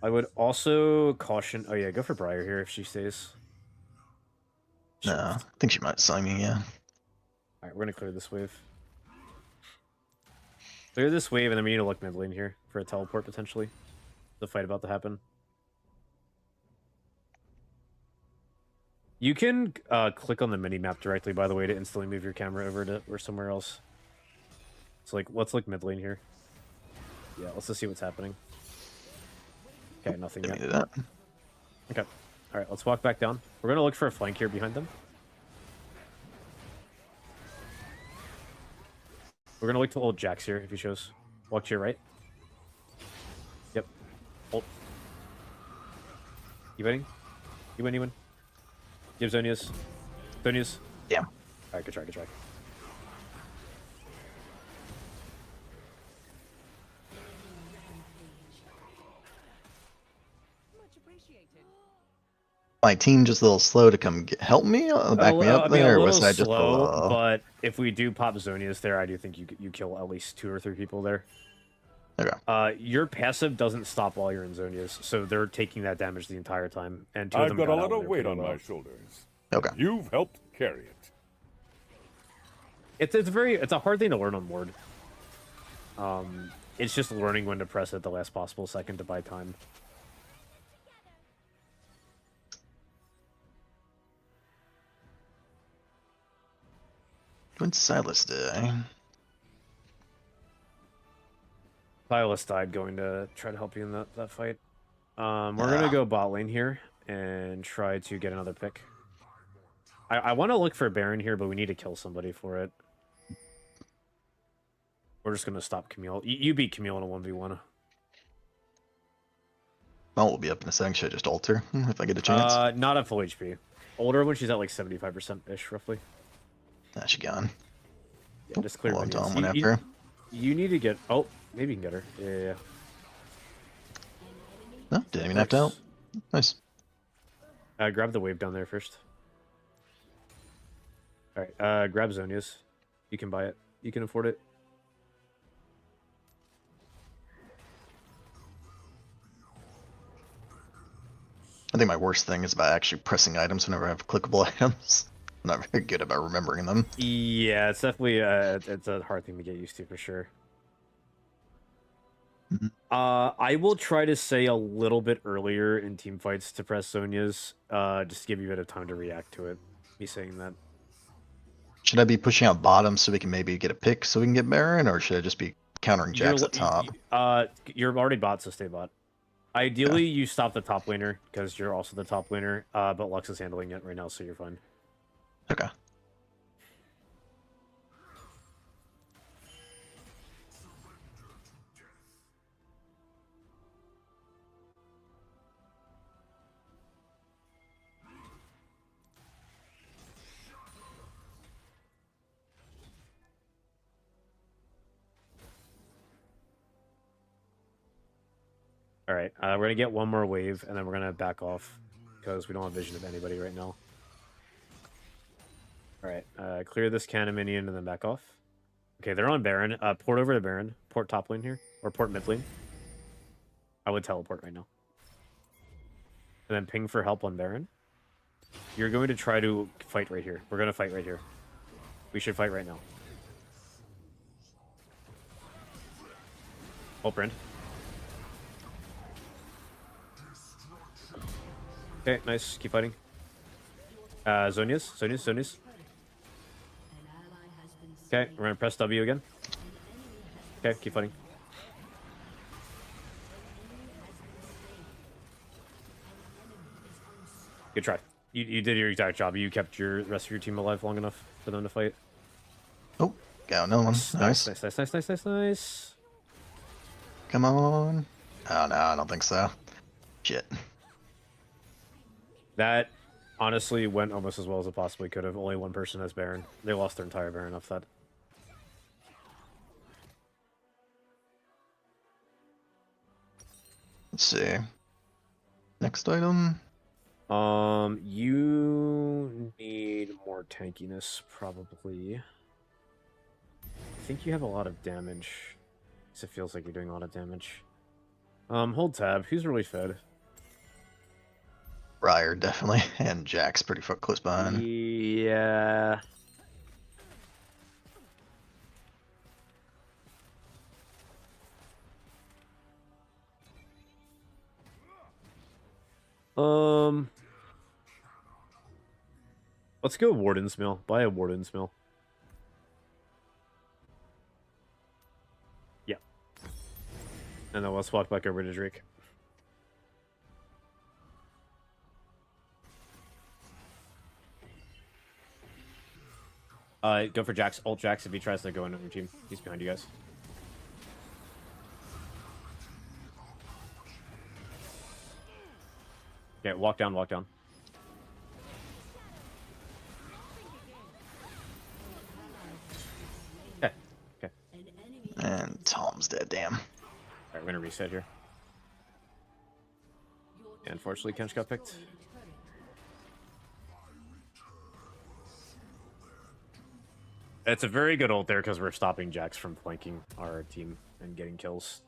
[SPEAKER 1] I would also caution... Oh yeah, go for Briar here if she stays.
[SPEAKER 3] No, I think she might sign me, yeah.
[SPEAKER 1] Alright, we're gonna clear this wave. Clear this wave, and then we need to look mid lane here for a teleport, potentially. The fight about to happen. You can click on the mini-map directly, by the way, to instantly move your camera over to or somewhere else. So, like, let's look mid lane here. Yeah, let's just see what's happening. Okay, nothing
[SPEAKER 3] Didn't
[SPEAKER 1] yet.
[SPEAKER 3] do that.
[SPEAKER 1] Okay. Alright, let's walk back down. We're gonna look for a flank here behind them. We're gonna look to old Jax here, if he shows. Walk to your right. Yep. Ult. You winning? You win, you win. Give Zonia's. Zonia's.
[SPEAKER 3] Damn.
[SPEAKER 1] Alright, good try, good try.
[SPEAKER 3] My team just a little slow to come help me, back me up there, or was I just
[SPEAKER 1] slow? But if we do pop Zonia's there, I do think you kill at least 2 or 3 people there.
[SPEAKER 3] Okay.
[SPEAKER 1] Your passive doesn't stop while you're in Zonia's, so they're taking that damage the entire time. And 2 of
[SPEAKER 2] I've
[SPEAKER 1] them
[SPEAKER 2] got a
[SPEAKER 1] got
[SPEAKER 2] lot
[SPEAKER 1] out
[SPEAKER 2] of
[SPEAKER 1] there
[SPEAKER 2] weight
[SPEAKER 1] pretty
[SPEAKER 2] on
[SPEAKER 1] well.
[SPEAKER 2] my shoulders.
[SPEAKER 3] Okay.
[SPEAKER 2] You've helped carry it.
[SPEAKER 1] It's a hard thing to learn on Ward. It's just learning when to press at the last possible second to buy time.
[SPEAKER 3] When's Silas die?
[SPEAKER 1] Silas died going to try to help you in that fight. We're gonna
[SPEAKER 3] Ah.
[SPEAKER 1] go bot lane here and try to get another pick. I want to look for Baron here, but we need to kill somebody for it. We're just gonna stop Camille. You beat Camille in a 1v1.
[SPEAKER 3] Well, we'll be up in a second. Should I just alter if I get a chance?
[SPEAKER 1] Not at full HP. Older when she's at like 75%-ish, roughly.
[SPEAKER 3] Nah, she gone.
[SPEAKER 1] Yeah, just clear
[SPEAKER 3] Hold
[SPEAKER 1] minions.
[SPEAKER 3] on, went after her.
[SPEAKER 1] You need to get... Oh, maybe you can get her. Yeah.
[SPEAKER 3] No, didn't even have to help. Nice.
[SPEAKER 1] Grab the wave down there first. Alright, grab Zonia's. You can buy it. You can afford it.
[SPEAKER 3] I think my worst thing is about actually pressing items whenever I have clickable items. I'm not very good about remembering them.
[SPEAKER 1] Yeah, it's definitely it's a hard thing to get used to for sure.
[SPEAKER 3] Mhm.
[SPEAKER 1] I will try to say a little bit earlier in team fights to press Sonya's, just to give you a bit of time to react to it. Me saying that.
[SPEAKER 3] Should I be pushing out bottom so we can maybe get a pick so we can get Baron, or should I just be countering Jax at top?
[SPEAKER 1] You're already bot, so stay bot. Ideally, you stop the top laner because you're also the top laner, but Lux is handling it right now, so you're fine.
[SPEAKER 3] Okay.
[SPEAKER 1] All right, we're gonna get one more wave, and then we're gonna back off because we don't have vision of anybody right now. All right, clear this cannon minion and then back off. Okay, they're on Baron. Port over to Baron. Port top lane here, or port mid lane. I would teleport right now. And then ping for help on Baron. You're going to try to fight right here. We're gonna fight right here. We should fight right now. Oh, Brand. Okay, nice. Keep fighting. Zonia's. Okay, we're gonna press W again. Okay, keep fighting. Good try. You did your exact job. You kept your rest of your team alive long enough for them to fight.
[SPEAKER 3] Oh, got another one. Nice.
[SPEAKER 1] Nice.
[SPEAKER 3] Come on. Oh, no, I don't think so. Shit.
[SPEAKER 1] That honestly went almost as well as it possibly could have. Only one person has Baron. They lost their entire Baron off that.
[SPEAKER 3] Let's see. Next item.
[SPEAKER 1] You need more tankiness, probably. I think you have a lot of damage. Because it feels like you're doing a lot of damage. Hold tab. Who's really fed?
[SPEAKER 3] Briar, definitely. And Jack's pretty close behind.
[SPEAKER 1] Yeah. Let's go Warden's Mill. Buy a Warden's Mill. Yeah. And then let's walk back over to Drake. Go for Jax. Ult Jax if he tries to go into your team. He's behind you guys. Okay, walk down.
[SPEAKER 3] Okay. And Tom's dead, damn.
[SPEAKER 1] Alright, we're gonna reset here. Yeah, unfortunately, Kench got picked. It's a very good ult there because we're stopping Jax from flanking our team and getting kills.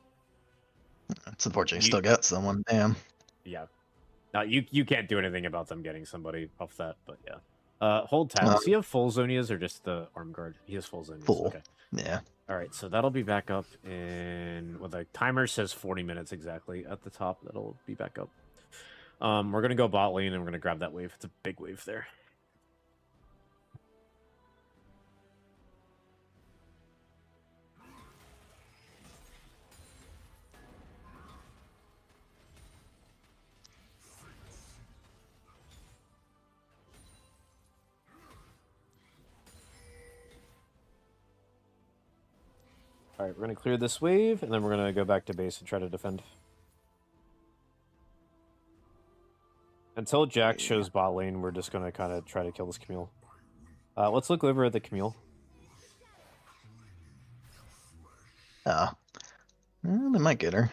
[SPEAKER 3] It's unfortunate you still got someone, damn.
[SPEAKER 1] Yeah. Now, you can't do anything about them getting somebody off that, but yeah. Hold tab. Does he have full Zonias or just the arm guard? He has full Zonias.
[SPEAKER 3] Full.
[SPEAKER 1] Okay.
[SPEAKER 3] Yeah.
[SPEAKER 1] Alright, so that'll be back up in... Well, the timer says 40 minutes exactly at the top. That'll be back up. We're going to go bot lane and we're going to grab that wave. It's a big wave there. Alright, we're gonna clear this wave, and then we're gonna go back to base and try to defend. Until Jack shows bot lane, we're just gonna kind of try to kill this Camille. Let's look over at the Camille.
[SPEAKER 3] They might get her.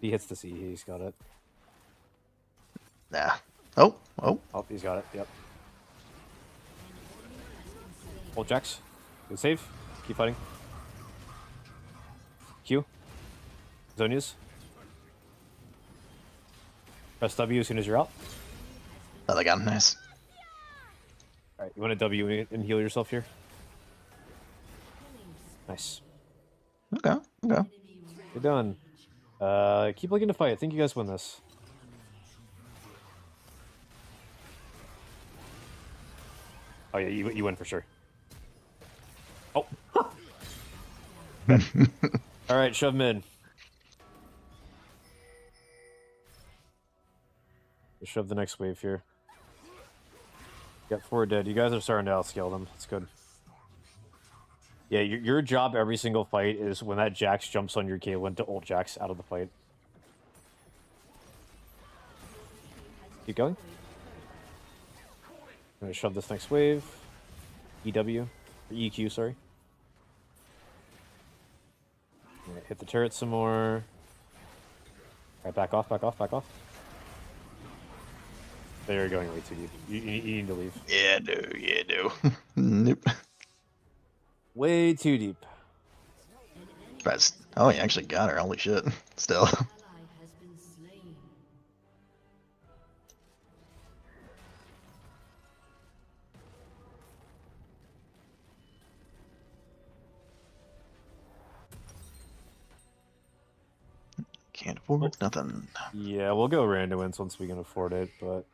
[SPEAKER 1] He hits the C, he's got it.
[SPEAKER 3] Nah. Oh.
[SPEAKER 1] Oh, he's got it, yep. Hold Jax. Good save. Keep fighting. Q. Zonias. Press W as soon as you're out.
[SPEAKER 3] Oh, they got him. Nice.
[SPEAKER 1] Alright, you want to W and heal yourself here? Nice.
[SPEAKER 3] Okay.
[SPEAKER 1] Good done. Keep looking to fight. I think you guys win this. Oh yeah, you win for sure. Oh. Alright, shove mid. Shove the next wave here. Got 4 dead. You guys are starting to outscale them. That's good. Yeah, your job every single fight is when that Jax jumps on your Caitlyn to ult Jax out of the fight. Keep going. I'm gonna shove this next wave. EW. Or EQ, sorry. I'm gonna hit the turret some more. Alright, back off. They're going way too deep. You need to leave.
[SPEAKER 3] Yeah, do. Nope.
[SPEAKER 1] Way too deep.
[SPEAKER 3] Oh, he actually got her. Holy shit. Still. Can't afford nothing.
[SPEAKER 1] Yeah, we'll go random wins once we can afford it, but...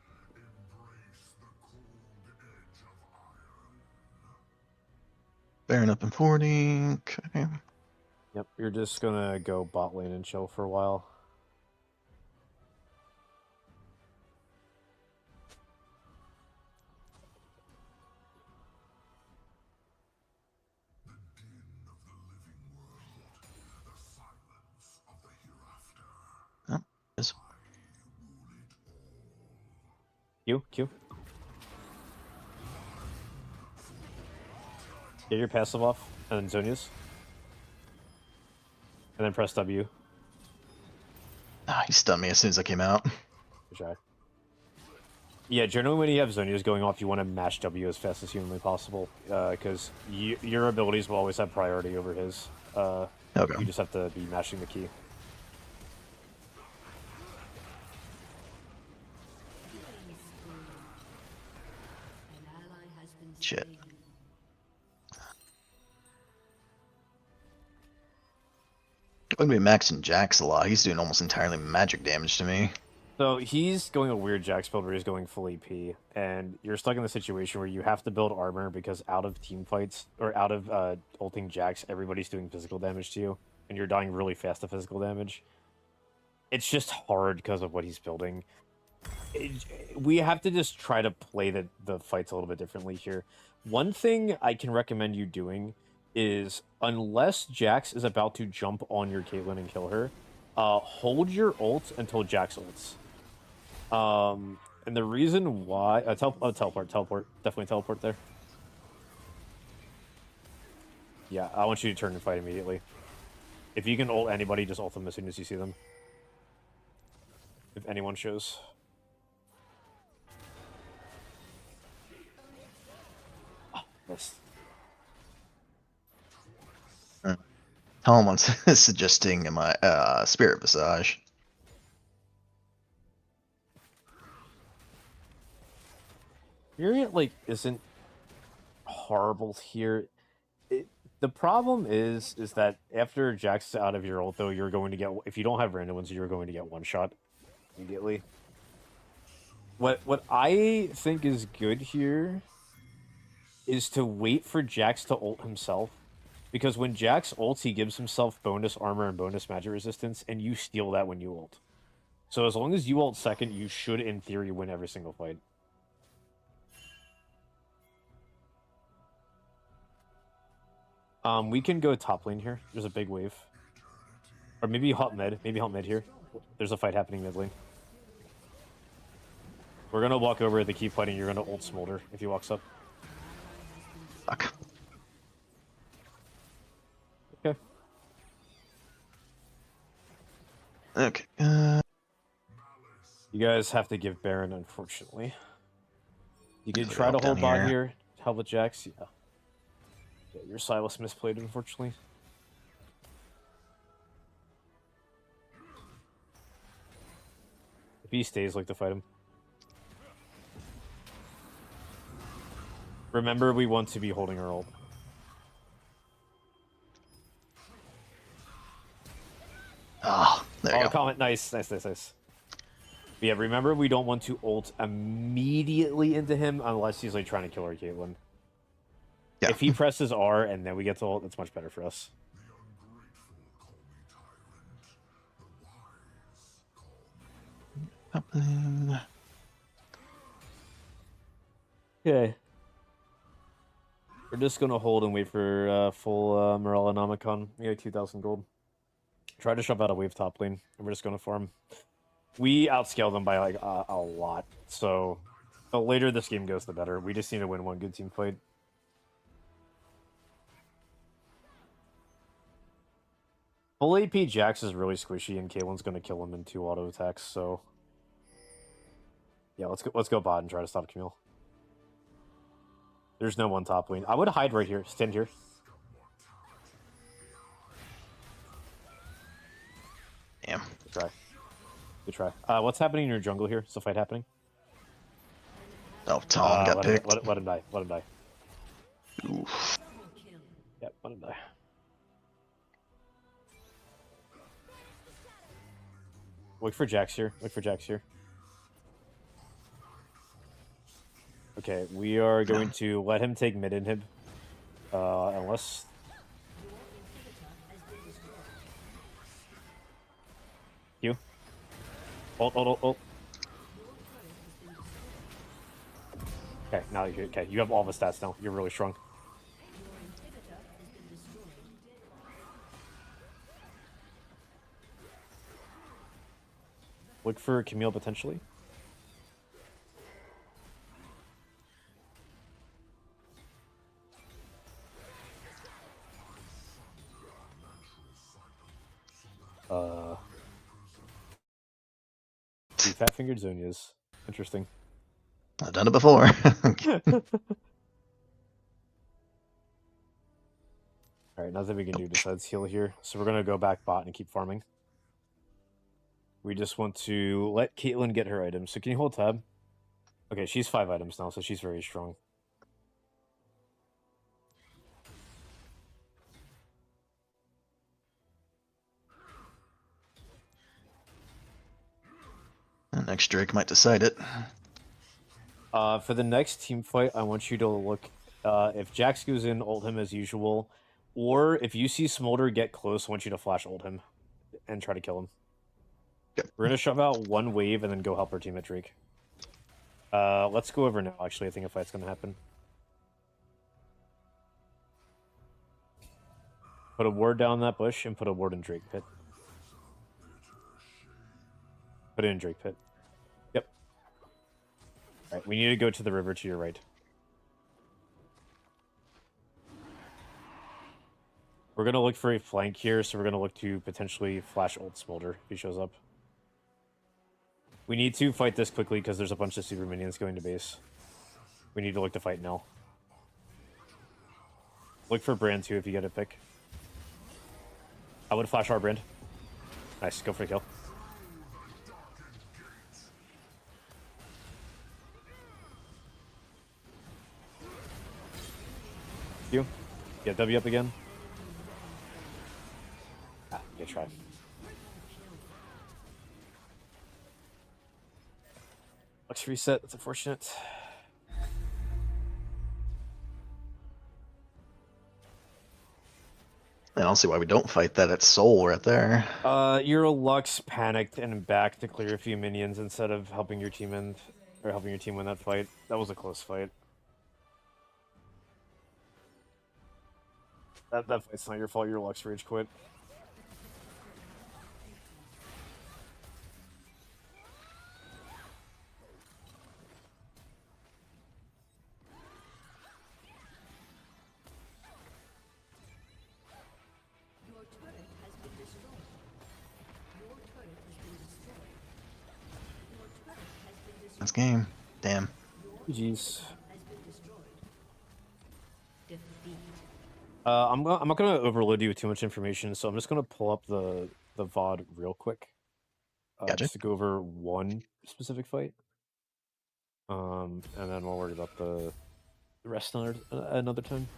[SPEAKER 3] Bearing up in 40. Okay.
[SPEAKER 1] Yep, you're just gonna go bot lane and chill for a while.
[SPEAKER 3] Oh, yes.
[SPEAKER 1] Q. Get your passive off, and then Zonia's. And then press W.
[SPEAKER 3] Ah, he stunned me as soon as I came out.
[SPEAKER 1] Good try. Yeah, generally when you have Zonia's going off, you want to mash W as fast as humanly possible, because your abilities will always have priority over his.
[SPEAKER 3] Okay.
[SPEAKER 1] You just have to be mashing the key.
[SPEAKER 3] Shit. I'm gonna be maxing Jax a lot. He's doing almost entirely magic damage to me.
[SPEAKER 1] So he's going a weird Jax build where he's going full EP, and you're stuck in the situation where you have to build armor because out of team fights, or out of ulting Jax, everybody's doing physical damage to you, and you're dying really fast to physical damage. It's just hard because of what he's building. We have to just try to play the fights a little bit differently here. One thing I can recommend you doing is, unless Jax is about to jump on your Caitlyn and kill her, hold your ult until Jax ults. And the reason why... teleport. Definitely teleport there. Yeah, I want you to turn and fight immediately. If you can ult anybody, just ult them as soon as you see them. If anyone shows. Oh, missed.
[SPEAKER 3] Talmon's suggesting my Spirit Visage.
[SPEAKER 1] Myriad, isn't horrible here. The problem is that after Jax out of your ult, though, you're going to get... If you don't have random ones, you're going to get one shot immediately. What I think is good here is to wait for Jax to ult himself. Because when Jax ults, he gives himself bonus armor and bonus magic resistance, and you steal that when you ult. So as long as you ult second, you should, in theory, win every single fight. We can go top lane here. There's a big wave. Or maybe hot mid. Maybe hot mid here. There's a fight happening mid lane. We're gonna walk over, they keep fighting, you're gonna ult Smolder if he walks up.
[SPEAKER 3] Fuck.
[SPEAKER 1] Okay.
[SPEAKER 3] Okay.
[SPEAKER 1] You guys have to give Baron, unfortunately. You can
[SPEAKER 3] So
[SPEAKER 1] try to
[SPEAKER 3] up down
[SPEAKER 1] hold bot
[SPEAKER 3] here.
[SPEAKER 1] here. Help with Jax, yeah. Yeah, your Silas misplayed, unfortunately. If he stays, like to fight him. Remember, we want to be holding our ult.
[SPEAKER 3] Oh, there you go.
[SPEAKER 1] Comment. Nice. But yeah, remember, we don't want to ult immediately into him unless he's like trying to kill our Caitlyn.
[SPEAKER 3] Yeah.
[SPEAKER 1] If he presses R and then we get to ult, that's much better for us. Okay. We're just gonna hold and wait for full Morellonomicon. We got 2,000 gold. Try to shove out a wave top lane, and we're just gonna farm. We outscale them by like a lot, so the later this game goes, the better. We just need to win one good team fight. Full AP Jax is really squishy, and Caitlyn's gonna kill him in 2 auto attacks. So yeah, let's go bot and try to stop Camille. There's no one top lane. I would hide right here. Stand here.
[SPEAKER 3] Damn.
[SPEAKER 1] Good try. Good try. What's happening in your jungle here? Is the fight happening?
[SPEAKER 3] Oh, Tom got picked.
[SPEAKER 1] Let him die. Let him die.
[SPEAKER 3] Oof.
[SPEAKER 1] Yep, let him die. Wait for Jax here. Wait for Jax here. Okay, we are going to let him take mid inhib. Unless... You. Ult. Okay, now you're okay. You have all the stats now. You're really strong. Look for Camille potentially. Fat-fingered Zonias. Interesting.
[SPEAKER 3] I've done it before.
[SPEAKER 1] Alright, nothing we can do besides heal here. So we're gonna go back bot and keep farming. We just want to let Caitlyn get her items. So can you hold tab? Okay, she's 5 items now, so she's very strong.
[SPEAKER 3] Next Drake might decide it.
[SPEAKER 1] For the next team fight, I want you to look... if Jax goes in, ult him as usual. Or if you see Smolder get close, I want you to flash ult him. And try to kill him.
[SPEAKER 3] Yep.
[SPEAKER 1] We're gonna shove out one wave and then go help our team at Drake. Let's go over now, actually. I think a fight's gonna happen. Put a ward down that bush and put a ward in Drake pit. Put it in Drake pit. Yep. Alright, we need to go to the river to your right. We're gonna look for a flank here, so we're gonna look to potentially flash ult Smolder if he shows up. We need to fight this quickly because there's a bunch of super minions going to base. We need to look to fight now. Look for Brand too if you get a pick. I would flash our Brand. Nice, go for the kill. You. Get W up again. Ah, good try. Looks reset, that's unfortunate.
[SPEAKER 3] I don't see why we don't fight that at Soul right there.
[SPEAKER 1] Your Lux panicked and back to clear a few minions instead of helping your team end, or helping your team win that fight. That was a close fight. That fight's not your fault. Your Lux Rage quit.
[SPEAKER 4] Your turret has been destroyed. Your turret has been destroyed. Your turret has been destroyed.
[SPEAKER 3] This game. Damn.
[SPEAKER 1] GG's.
[SPEAKER 4] Has been destroyed. Defeat.
[SPEAKER 1] I'm not gonna overload you with too much information, so I'm just gonna pull up the VOD real quick,
[SPEAKER 3] Gotcha.
[SPEAKER 1] just to go over one specific fight. And then we'll worry about the rest another time.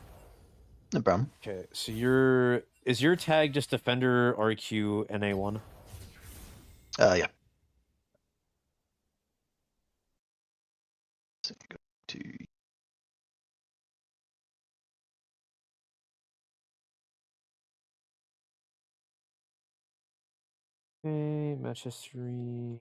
[SPEAKER 3] No problem.
[SPEAKER 1] Okay, so is your tag just Defender RQ NA1?
[SPEAKER 3] Yeah. So go to
[SPEAKER 1] Okay, match history.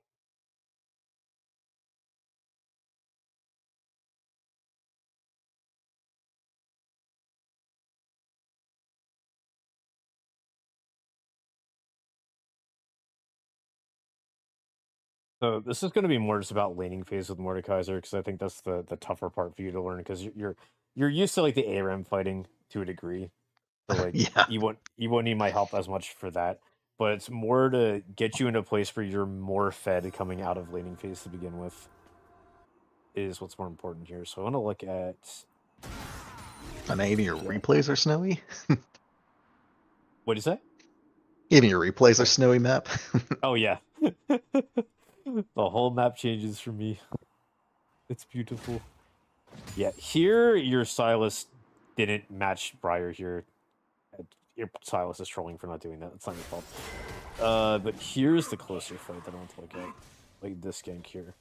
[SPEAKER 1] So this is going to be more just about laning phase with Mordekaiser, because I think that's the tougher part for you to learn, because you're used to like the ARAM fighting to a degree. So like
[SPEAKER 3] yeah.
[SPEAKER 1] you won't need my help as much for that. But it's more to get you into a place where you're more fed coming out of laning phase to begin with, is what's more important here. So I want to look at
[SPEAKER 3] And even your replays are snowy.
[SPEAKER 1] what is that?
[SPEAKER 3] Even your replays are snowy map.
[SPEAKER 1] Oh yeah. The whole map changes for me. It's beautiful. Yeah, here your Silas didn't match Briar here. Your Silas is trolling for not doing that. It's not your fault. But here's the closer fight that I want to look at. Like this gank here.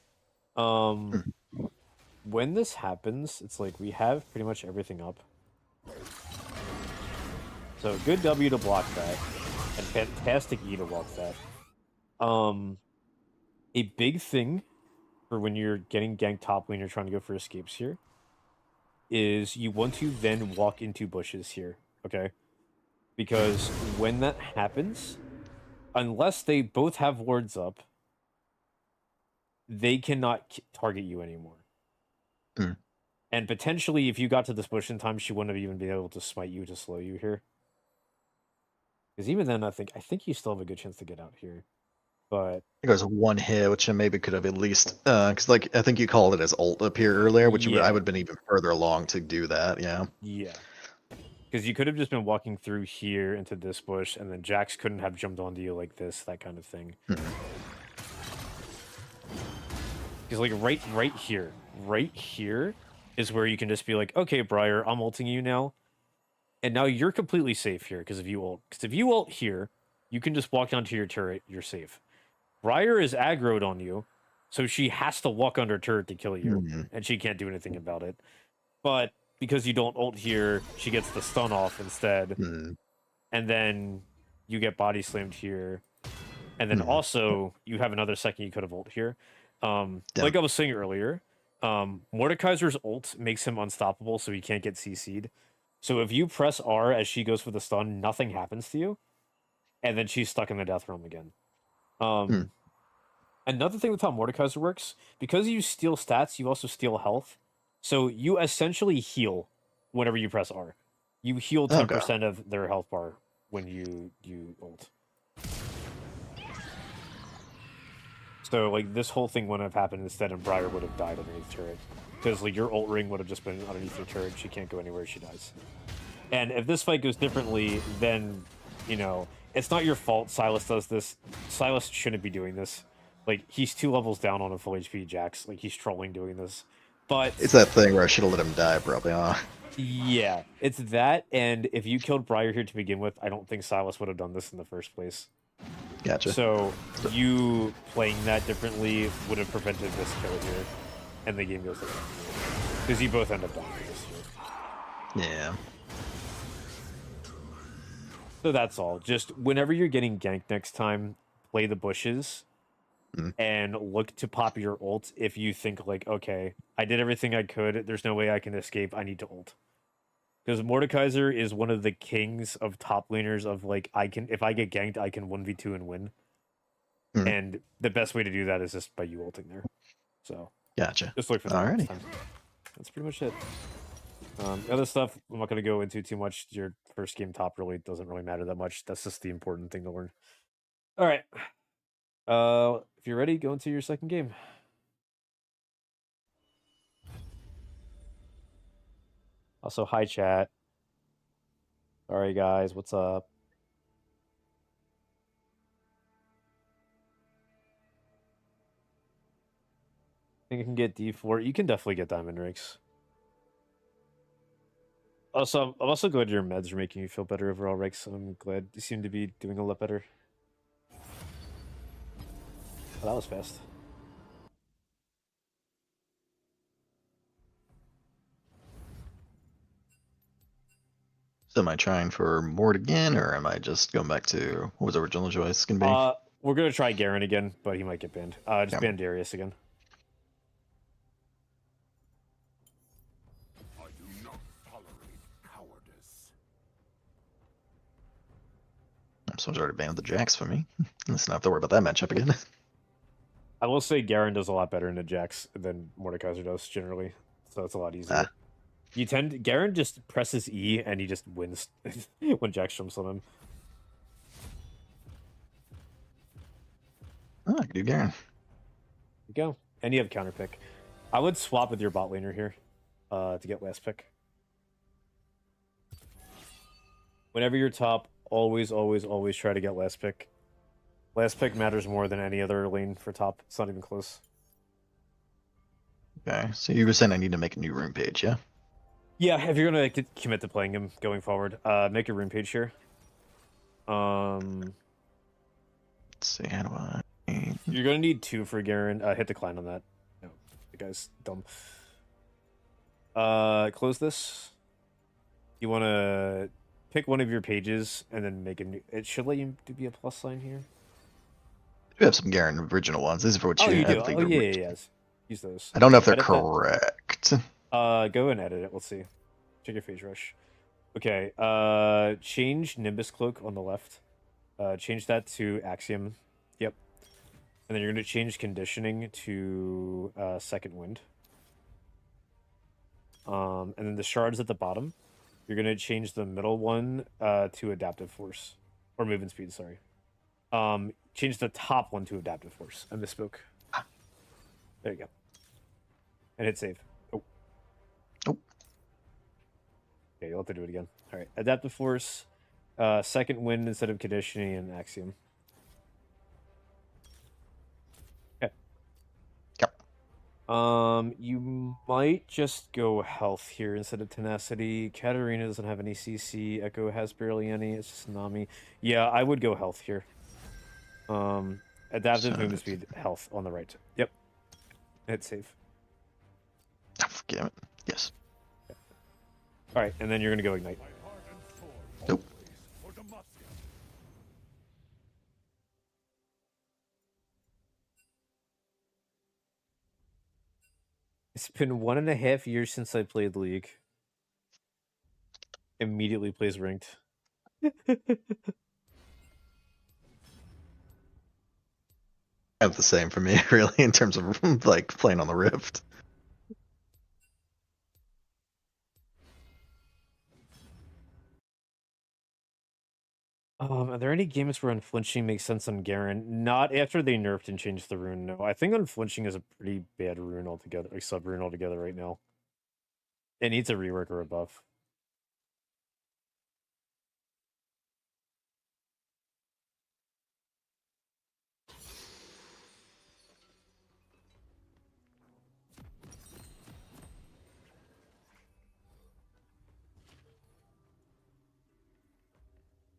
[SPEAKER 1] When this happens, it's like we have pretty much everything up. So good W to block that. And fantastic E to block that. A big thing for when you're getting ganked top lane, you're trying to go for escapes here, is you want to then walk into bushes here, okay? Because when that happens, unless they both have wards up, they cannot target you anymore.
[SPEAKER 3] Mm.
[SPEAKER 1] And potentially, if you got to this bush in time, she wouldn't have even been able to smite you to slow you here. Because even then, I think you still have a good chance to get out here. But
[SPEAKER 3] I think it was one hit, which I maybe could have at least, because like I think you called it as ult up here earlier, which
[SPEAKER 1] yeah.
[SPEAKER 3] I would have been even further along to do that. Yeah.
[SPEAKER 1] Yeah. Because you could have just been walking through here into this bush, and then Jax couldn't have jumped onto you like this, that kind of thing. Because like right here is where you can just be like, okay, Briar, I'm ulting you now. And now you're completely safe here because if you ult. Because if you ult here, you can just walk onto your turret, you're safe. Briar is aggroed on you, so she has to walk under turret to kill you, and she can't do anything about it. But because you don't ult here, she gets the stun off instead. And then you get body slammed here. And then also, you have another second you could have ult here. Like I was saying earlier, Mordekaiser's ult makes him unstoppable, so he can't get CC'd. So if you press R as she goes for the stun, nothing happens to you. And then she's stuck in the death realm again. Another thing with how Mordekaiser works, because you steal stats, you also steal health. So you essentially heal whenever you press R. You heal 10% of their health bar when you ult. So like this whole thing wouldn't have happened instead, and Briar would have died underneath the turret. Because like your ult ring would have just been underneath the turret. She can't go anywhere. She dies. And if this fight goes differently, then it's not your fault. Silas does this. Silas shouldn't be doing this. Like he's 2 levels down on a full HP Jax. Like he's trolling doing this. But
[SPEAKER 3] it's that thing where I should have let him die, probably.
[SPEAKER 1] Yeah, it's that. And if you killed Briar here to begin with, I don't think Silas would have done this in the first place.
[SPEAKER 3] Gotcha.
[SPEAKER 1] So you playing that differently would have prevented this kill here, and the game goes like that. Because you both end up dying for this here.
[SPEAKER 3] Yeah.
[SPEAKER 1] So that's all. Just whenever you're getting ganked next time, play the bushes and look to pop your ult if you think like, okay, I did everything I could. There's no way I can escape. I need to ult. Because Mordekaiser is one of the kings of top laners of like if I get ganked, I can 1v2 and win.
[SPEAKER 3] Hmm.
[SPEAKER 1] And the best way to do that is just by you ulting there. So
[SPEAKER 3] Gotcha.
[SPEAKER 1] just look for that next
[SPEAKER 3] Alrighty.
[SPEAKER 1] time. That's pretty much it. Other stuff I'm not going to go into too much. Your first game top really doesn't really matter that much. That's just the important thing to learn. All right. If you're ready, go into your second game. Also, hi chat. Sorry guys, what's up? I think I can get D4. You can definitely get diamond ranks. Also, I'm also glad your meds are making you feel better overall, Rex. I'm glad you seem to be doing a lot better. Oh, that was fast.
[SPEAKER 3] So am I trying for Mort again, or am I just going back to what was the original choice gonna be?
[SPEAKER 1] We're gonna try Garen again, but he might get banned. Just
[SPEAKER 3] Yeah.
[SPEAKER 1] ban Darius again.
[SPEAKER 2] I do not tolerate cowardice.
[SPEAKER 3] Someone's already banned the Jax for me. Let's not have to worry about that matchup again.
[SPEAKER 1] I will say Garen does a lot better in the Jax than Mordekaiser does generally, so it's a lot easier. Garen just presses E and he just wins when Jax jumps on him.
[SPEAKER 3] Oh, I can do Garen.
[SPEAKER 1] There you go. And you have counter pick. I would swap with your bot laner here to get last pick. Whenever you're top, always try to get last pick. Last pick matters more than any other lane for top. It's not even close.
[SPEAKER 3] Okay, so you were saying I need to make a new room page, yeah?
[SPEAKER 1] Yeah, if you're gonna commit to playing him going forward, make a room page here.
[SPEAKER 3] Let's see, how do I...
[SPEAKER 1] You're gonna need 2 for Garen. Hit decline on that. No, the guy's dumb. Close this. You wanna pick one of your pages and then make a new. It should let you be a plus sign here.
[SPEAKER 3] We have some Garen original ones. This is for what
[SPEAKER 1] Oh, you
[SPEAKER 3] I
[SPEAKER 1] do.
[SPEAKER 3] think
[SPEAKER 1] Oh,
[SPEAKER 3] they're-
[SPEAKER 1] yeah. Use those.
[SPEAKER 3] I don't know if they're
[SPEAKER 1] Edit that.
[SPEAKER 3] correct.
[SPEAKER 1] Go and edit it. Let's see. Check your phase rush. Okay. Change Nimbus Cloak on the left. Change that to Axiom. Yep. And then you're gonna change conditioning to Second Wind. And then the shards at the bottom, you're gonna change the middle one to Adaptive Force or Movement Speed. Sorry. Change the top one to Adaptive Force. I misspoke. There you go. And hit save. Oh.
[SPEAKER 3] Oh.
[SPEAKER 1] Okay, you'll have to do it again. All right. Adaptive Force, Second Wind instead of conditioning, and Axiom. Okay.
[SPEAKER 3] Yep.
[SPEAKER 1] You might just go health here instead of tenacity. Katarina doesn't have any CC. Echo has barely any. It's just Nami. Yeah, I would go health here. Adaptive movement speed, health on the right. Yep. Hit save.
[SPEAKER 3] Oh, damn it. Yes.
[SPEAKER 1] All right, and then you're gonna go ignite.
[SPEAKER 2] My heart and soul
[SPEAKER 3] Nope.
[SPEAKER 2] always for Demacia.
[SPEAKER 1] It's been 1.5 years since I played League. Immediately plays ranked.
[SPEAKER 3] Kind of the same for me, really, in terms of like playing on the Rift.
[SPEAKER 1] Are there any games where unflinching makes sense on Garen? Not after they nerfed and changed the rune, no. I think unflinching is a pretty bad rune altogether, like sub rune altogether right now. It needs a rework or a buff.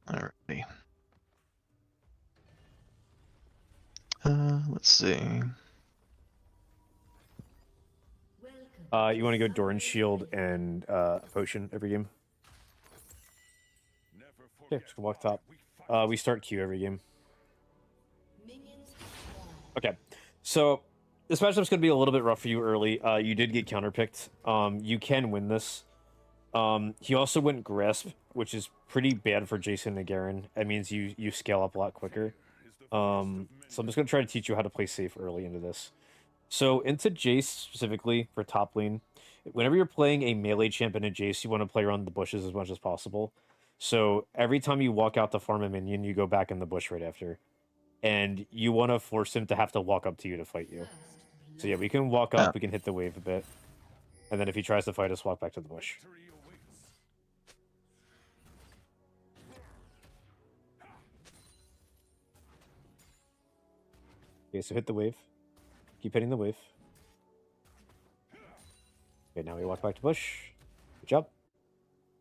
[SPEAKER 3] Alrighty. Let's see.
[SPEAKER 1] You want to go Doran Shield and Potion every game?
[SPEAKER 2] Never
[SPEAKER 1] Okay,
[SPEAKER 2] forget
[SPEAKER 1] just walk
[SPEAKER 2] why
[SPEAKER 1] top.
[SPEAKER 2] we fight.
[SPEAKER 1] We start Q every game.
[SPEAKER 4] Minions spawn.
[SPEAKER 1] Okay, so this matchup's going to be a little bit rough for you early. You did get counterpicked. You can win this. He also went Grasp, which is pretty bad for Jason and Garen. That means you scale up a lot quicker. So I'm just gonna try to teach you how to play safe early into this. So into Jace specifically for top lane, whenever you're playing a melee champ in a Jace, you want to play around the bushes as much as possible. So every time you walk out to farm a minion, you go back in the bush right after. And you want to force him to have to walk up to you to fight you. So yeah, we can walk
[SPEAKER 3] Oh,
[SPEAKER 1] up, we can hit the wave a bit. And then if he tries to fight us, walk back to the bush.
[SPEAKER 2] Victory awaits.
[SPEAKER 1] Okay, so hit the wave. Keep hitting the wave. Okay, now we walk back to bush. Good job.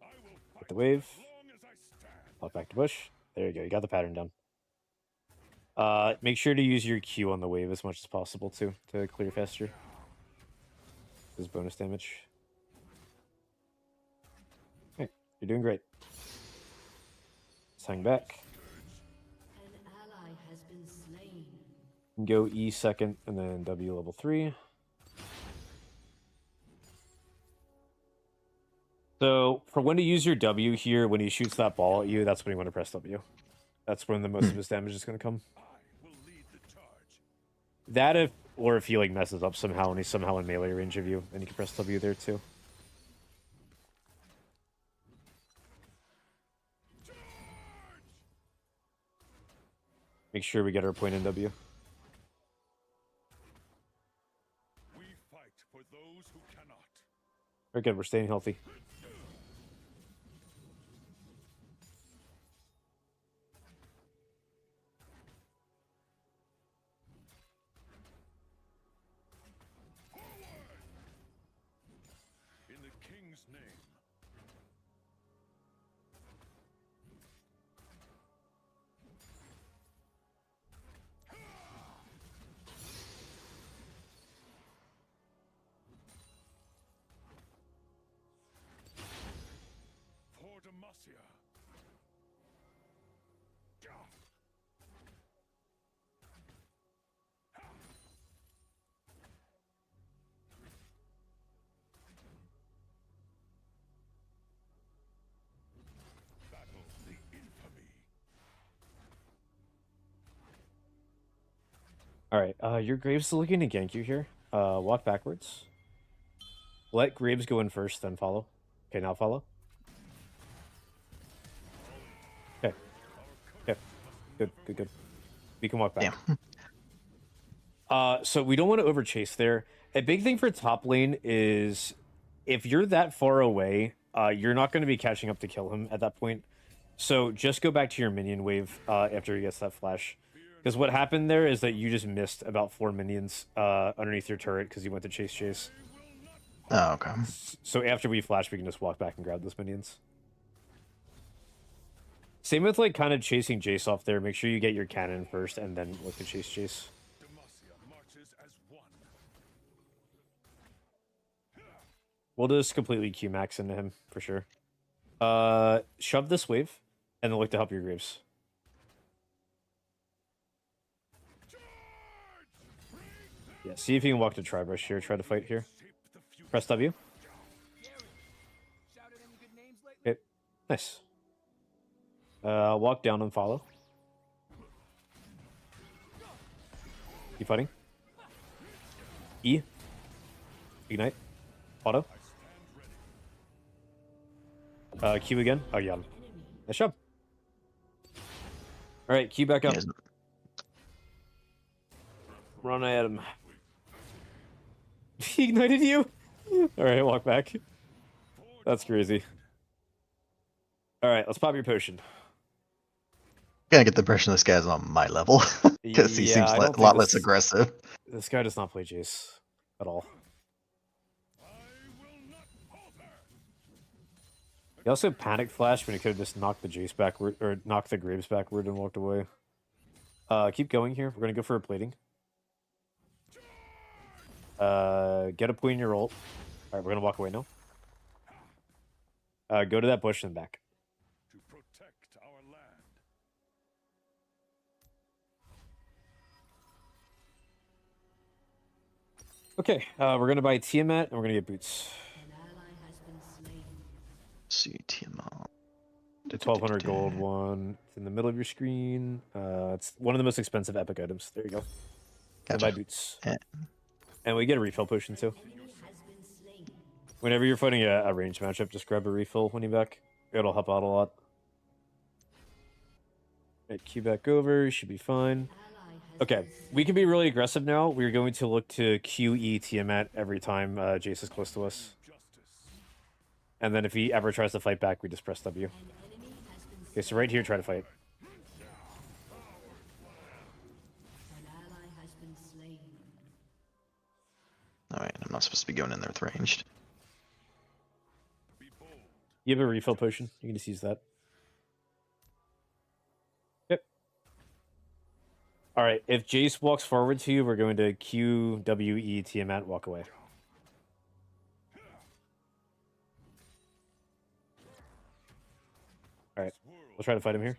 [SPEAKER 2] I will
[SPEAKER 1] Hit
[SPEAKER 2] fight
[SPEAKER 1] the wave.
[SPEAKER 2] as long as I stand.
[SPEAKER 1] Walk back to bush. There you go. You got the pattern down. Make sure to use your Q on the wave as much as possible too to clear faster. This is bonus damage. Okay, you're doing great. Let's hang back.
[SPEAKER 4] An ally has been slain.
[SPEAKER 1] Go E second and then W level 3. So for when to use your W here, when he shoots that ball at you, that's when you want to press W. That's when the most of his damage is going to come.
[SPEAKER 2] I will lead the charge.
[SPEAKER 1] That if he like messes up somehow and he's somehow in melee range of you, then you can press W there too. Make sure we get our point in W.
[SPEAKER 2] We fight for those who cannot.
[SPEAKER 1] Very good, we're staying healthy.
[SPEAKER 2] In the king's name. For Demacia. Battle the infamy.
[SPEAKER 1] Alright, your Graves is looking to gank you here. Walk backwards. Let Graves go in first, then follow. Okay, now follow. Okay. Okay. Good. We can walk back.
[SPEAKER 3] damn.
[SPEAKER 1] So we don't want to overchase there. A big thing for top lane is if you're that far away, you're not going to be catching up to kill him at that point. So just go back to your minion wave after he gets that flash. Because what happened there is that you just missed about 4 minions underneath your turret because you went to chase.
[SPEAKER 3] Oh, okay.
[SPEAKER 1] So after we flash, we can just walk back and grab those minions. Same with like kind of chasing Jace off there. Make sure you get your cannon first and then look to chase Jace.
[SPEAKER 2] Demacia marches as one.
[SPEAKER 1] We'll just completely Q max into him for sure. Shove this wave and then look to help your Graves. Yeah, see if you can walk to Tribrush here. Try to fight here.
[SPEAKER 2] Shape the future.
[SPEAKER 1] Press W. Okay, nice. Walk down and follow. Keep fighting. E. Ignite. Auto. Q again. Oh, yeah. Nice job. Alright, Q back up.
[SPEAKER 3] Yes.
[SPEAKER 1] Run at him. He ignited you? Alright, walk back. That's crazy. Alright, let's pop your potion.
[SPEAKER 3] Gonna get the impression this guy's on my level because he
[SPEAKER 1] Yeah,
[SPEAKER 3] seems
[SPEAKER 1] I
[SPEAKER 3] a
[SPEAKER 1] don't
[SPEAKER 3] lot
[SPEAKER 1] think
[SPEAKER 3] less
[SPEAKER 1] this-
[SPEAKER 3] aggressive.
[SPEAKER 1] This guy does not play Jace at all.
[SPEAKER 2] I will not falter.
[SPEAKER 1] He also panic flashed when he could have just knocked the Jace backward or knocked the Graves backward and walked away. Keep going here. We're gonna go for a plating. Get a point in your ult. Alright, we're gonna walk away now. Go to that bush and back.
[SPEAKER 2] To protect our land.
[SPEAKER 1] Okay, we're gonna buy Tiamat and we're gonna get boots.
[SPEAKER 4] An ally has been slain.
[SPEAKER 3] see Tiamat.
[SPEAKER 1] The 1200 gold one. It's in the middle of your screen. It's one of the most expensive epic items. There you go. Gonna buy
[SPEAKER 3] Gotcha.
[SPEAKER 1] boots.
[SPEAKER 3] Eh.
[SPEAKER 1] And we get a refill potion too. Whenever you're fighting a ranged matchup, just grab a refill when you're back. It'll help out a lot. Right, Q back over. Should be fine. Okay, we can be really aggressive now. We're going to look to QE Tiamat every time Jace is close to us. And then if he ever tries to fight back, we just press W. Okay, so right here, try to fight.
[SPEAKER 3] Alright, I'm not supposed to be going in there with ranged.
[SPEAKER 1] You have a refill potion. You can just use that. Yep. Alright, if Jace walks forward to you, we're going to QWE Tiamat, walk away. Alright, we'll try to fight him here.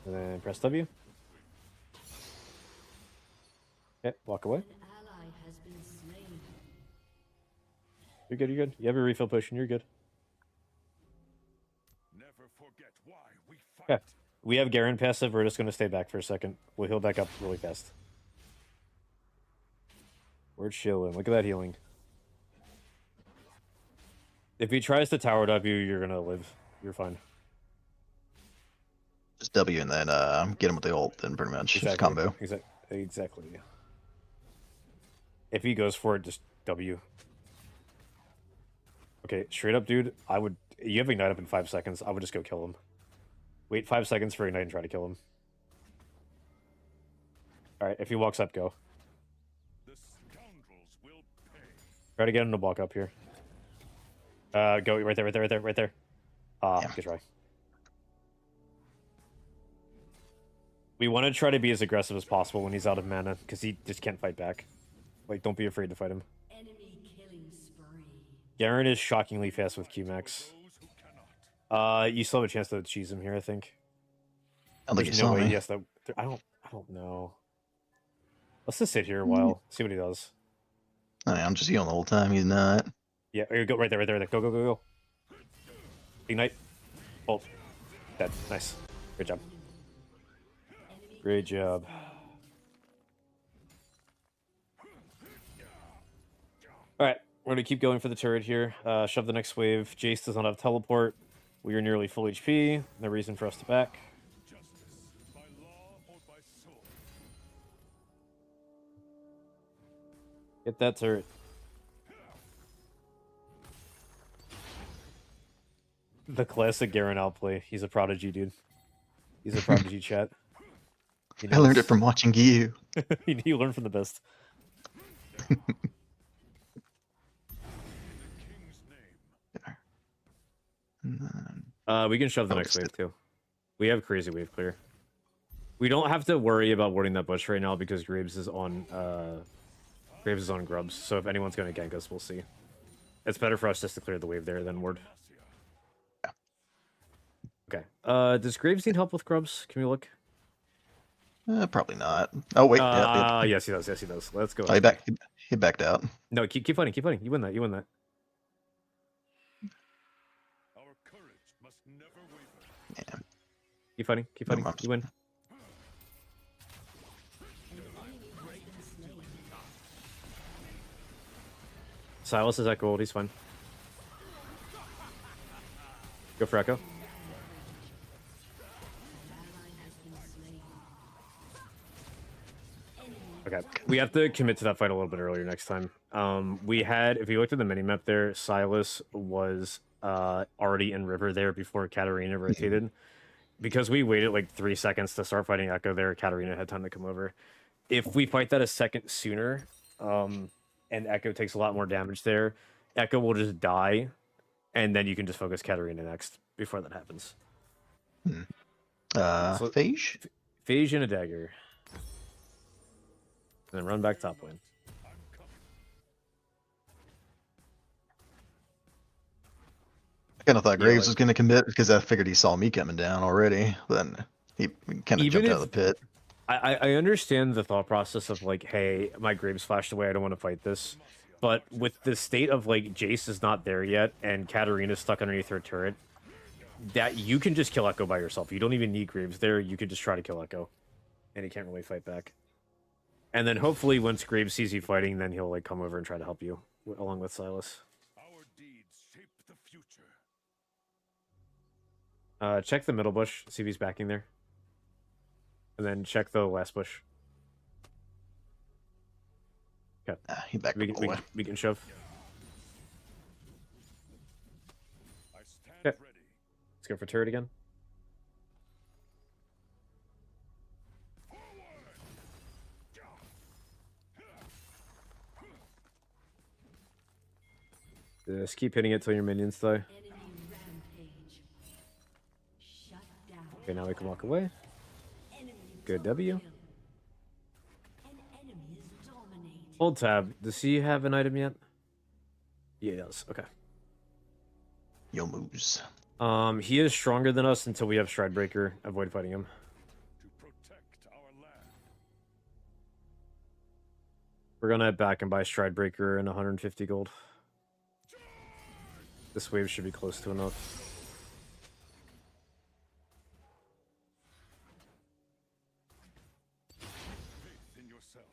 [SPEAKER 1] And then press W. Okay, walk away. You're good, you're good. You have a refill potion, you're good.
[SPEAKER 2] Never forget why we fight.
[SPEAKER 1] Okay. We have Garen passive, we're just going to stay back for a second. We'll heal back up really fast. We're chilling. Look at that healing. If he tries to tower W, you're going to live. You're fine.
[SPEAKER 3] Just W and then get him with the ult, then pretty much. Just combo.
[SPEAKER 1] Exactly. If he goes for it, just W. Okay, straight up, dude. You have Ignite up in 5 seconds. I would just go kill him. Wait 5 seconds for Ignite and try to kill him. Alright, if he walks up, go.
[SPEAKER 2] The scoundrels will pay.
[SPEAKER 1] Try to get him to block up here. Go right there, right there, right there, right there.
[SPEAKER 3] Yeah.
[SPEAKER 1] Good try. We want to try to be as aggressive as possible when he's out of mana, because he just can't fight back. Like, don't be afraid to fight him.
[SPEAKER 4] Enemy killing spree.
[SPEAKER 1] Garen is shockingly fast with Qmax.
[SPEAKER 2] Those who cannot.
[SPEAKER 1] You still have a chance to cheese him here, I think.
[SPEAKER 3] I don't think he
[SPEAKER 1] There's
[SPEAKER 3] saw
[SPEAKER 1] no way.
[SPEAKER 3] me.
[SPEAKER 1] Yes, I don't know. Let's just sit here a while, see what he does.
[SPEAKER 3] I mean, I'm just healing the whole time. He's not.
[SPEAKER 1] Yeah, go right there, right there, right there. Go, go, go, go. Ignite. Ult. Dead. Nice. Good job. Great job. Alright, we're gonna keep going for the turret here. Shove the next wave. Jace does not have teleport. We are nearly full HP. No reason for us to back.
[SPEAKER 2] Justice, by law or by sword.
[SPEAKER 1] Get that turret. The classic Garen outplay. He's a prodigy, dude. He's a prodigy, chat. He
[SPEAKER 3] I learned
[SPEAKER 1] knows.
[SPEAKER 3] it from watching you.
[SPEAKER 1] He learned from the best.
[SPEAKER 2] In the king's name.
[SPEAKER 3] And then-
[SPEAKER 1] We can shove the
[SPEAKER 3] Oh,
[SPEAKER 1] next
[SPEAKER 3] it's
[SPEAKER 1] wave too. We have crazy wave clear. We don't have to worry about warding that bush right now because Graves is on grubs. So if anyone's gonna gank us, we'll see. It's better for us just to clear the wave there than ward. Okay. Does Graves need help with grubs? Can we look?
[SPEAKER 3] Probably not. Oh wait, yeah.
[SPEAKER 1] Yes, he does. Yes, he does. Let's go.
[SPEAKER 3] Oh, he backed out.
[SPEAKER 1] No, keep fighting. Keep fighting. You win that. You win that.
[SPEAKER 2] Our courage must never waver.
[SPEAKER 3] Yeah.
[SPEAKER 1] Keep fighting. Keep fighting.
[SPEAKER 3] I'm
[SPEAKER 1] You win. Silas is at gold. He's fine. Go for Echo. Okay, we have to commit to that fight a little bit earlier next time. We had, if you looked at the minimap there, Silas was already in river there before Katarina rotated. Because we waited like 3 seconds to start fighting Echo there, Katarina had time to come over. If we fight that a second sooner, and Echo takes a lot more damage there, Echo will just die, and then you can just focus Katarina next before that happens.
[SPEAKER 3] Phage?
[SPEAKER 1] Phage and a dagger. And then run back top lane.
[SPEAKER 3] I kind of thought Graves
[SPEAKER 1] like-
[SPEAKER 3] was going to commit because I figured he saw me coming down already. Then he kind of
[SPEAKER 1] Even
[SPEAKER 3] jumped out
[SPEAKER 1] if-
[SPEAKER 3] of the pit.
[SPEAKER 1] I understand the thought process of like, hey, my Graves flashed away, I don't want to fight this. but with the state of like Jace is not there yet and Katarina's stuck underneath her turret, that you can just kill Echo by yourself. You don't even need Graves there. You could just try to kill Echo, and he can't really fight back. And then hopefully once Graves sees you fighting, then he'll like come over and try to help you along with Silas.
[SPEAKER 2] Our deeds shape the future.
[SPEAKER 1] Check the middle bush, see if he's backing there, and then check the last bush. Okay,
[SPEAKER 3] He backed
[SPEAKER 1] we
[SPEAKER 3] up
[SPEAKER 1] can,
[SPEAKER 3] away.
[SPEAKER 1] we can shove.
[SPEAKER 2] I stand
[SPEAKER 1] Okay.
[SPEAKER 2] ready.
[SPEAKER 1] Let's go for turret again. Just keep hitting it till your minions die.
[SPEAKER 4] Enemy rampage. Shut down.
[SPEAKER 1] Okay, now we can walk away.
[SPEAKER 4] Enemy
[SPEAKER 1] Good
[SPEAKER 4] double
[SPEAKER 1] W.
[SPEAKER 4] kill. An enemy is dominating.
[SPEAKER 1] Hold tab. Does he have an item yet? Yeah, he does. Okay.
[SPEAKER 3] Yo moves.
[SPEAKER 1] He is stronger than us until we have Stridebreaker. Avoid fighting him.
[SPEAKER 2] To protect our land.
[SPEAKER 1] We're gonna head back and buy Stridebreaker and 150 gold. This wave should be close to enough.
[SPEAKER 2] Faith in yourself.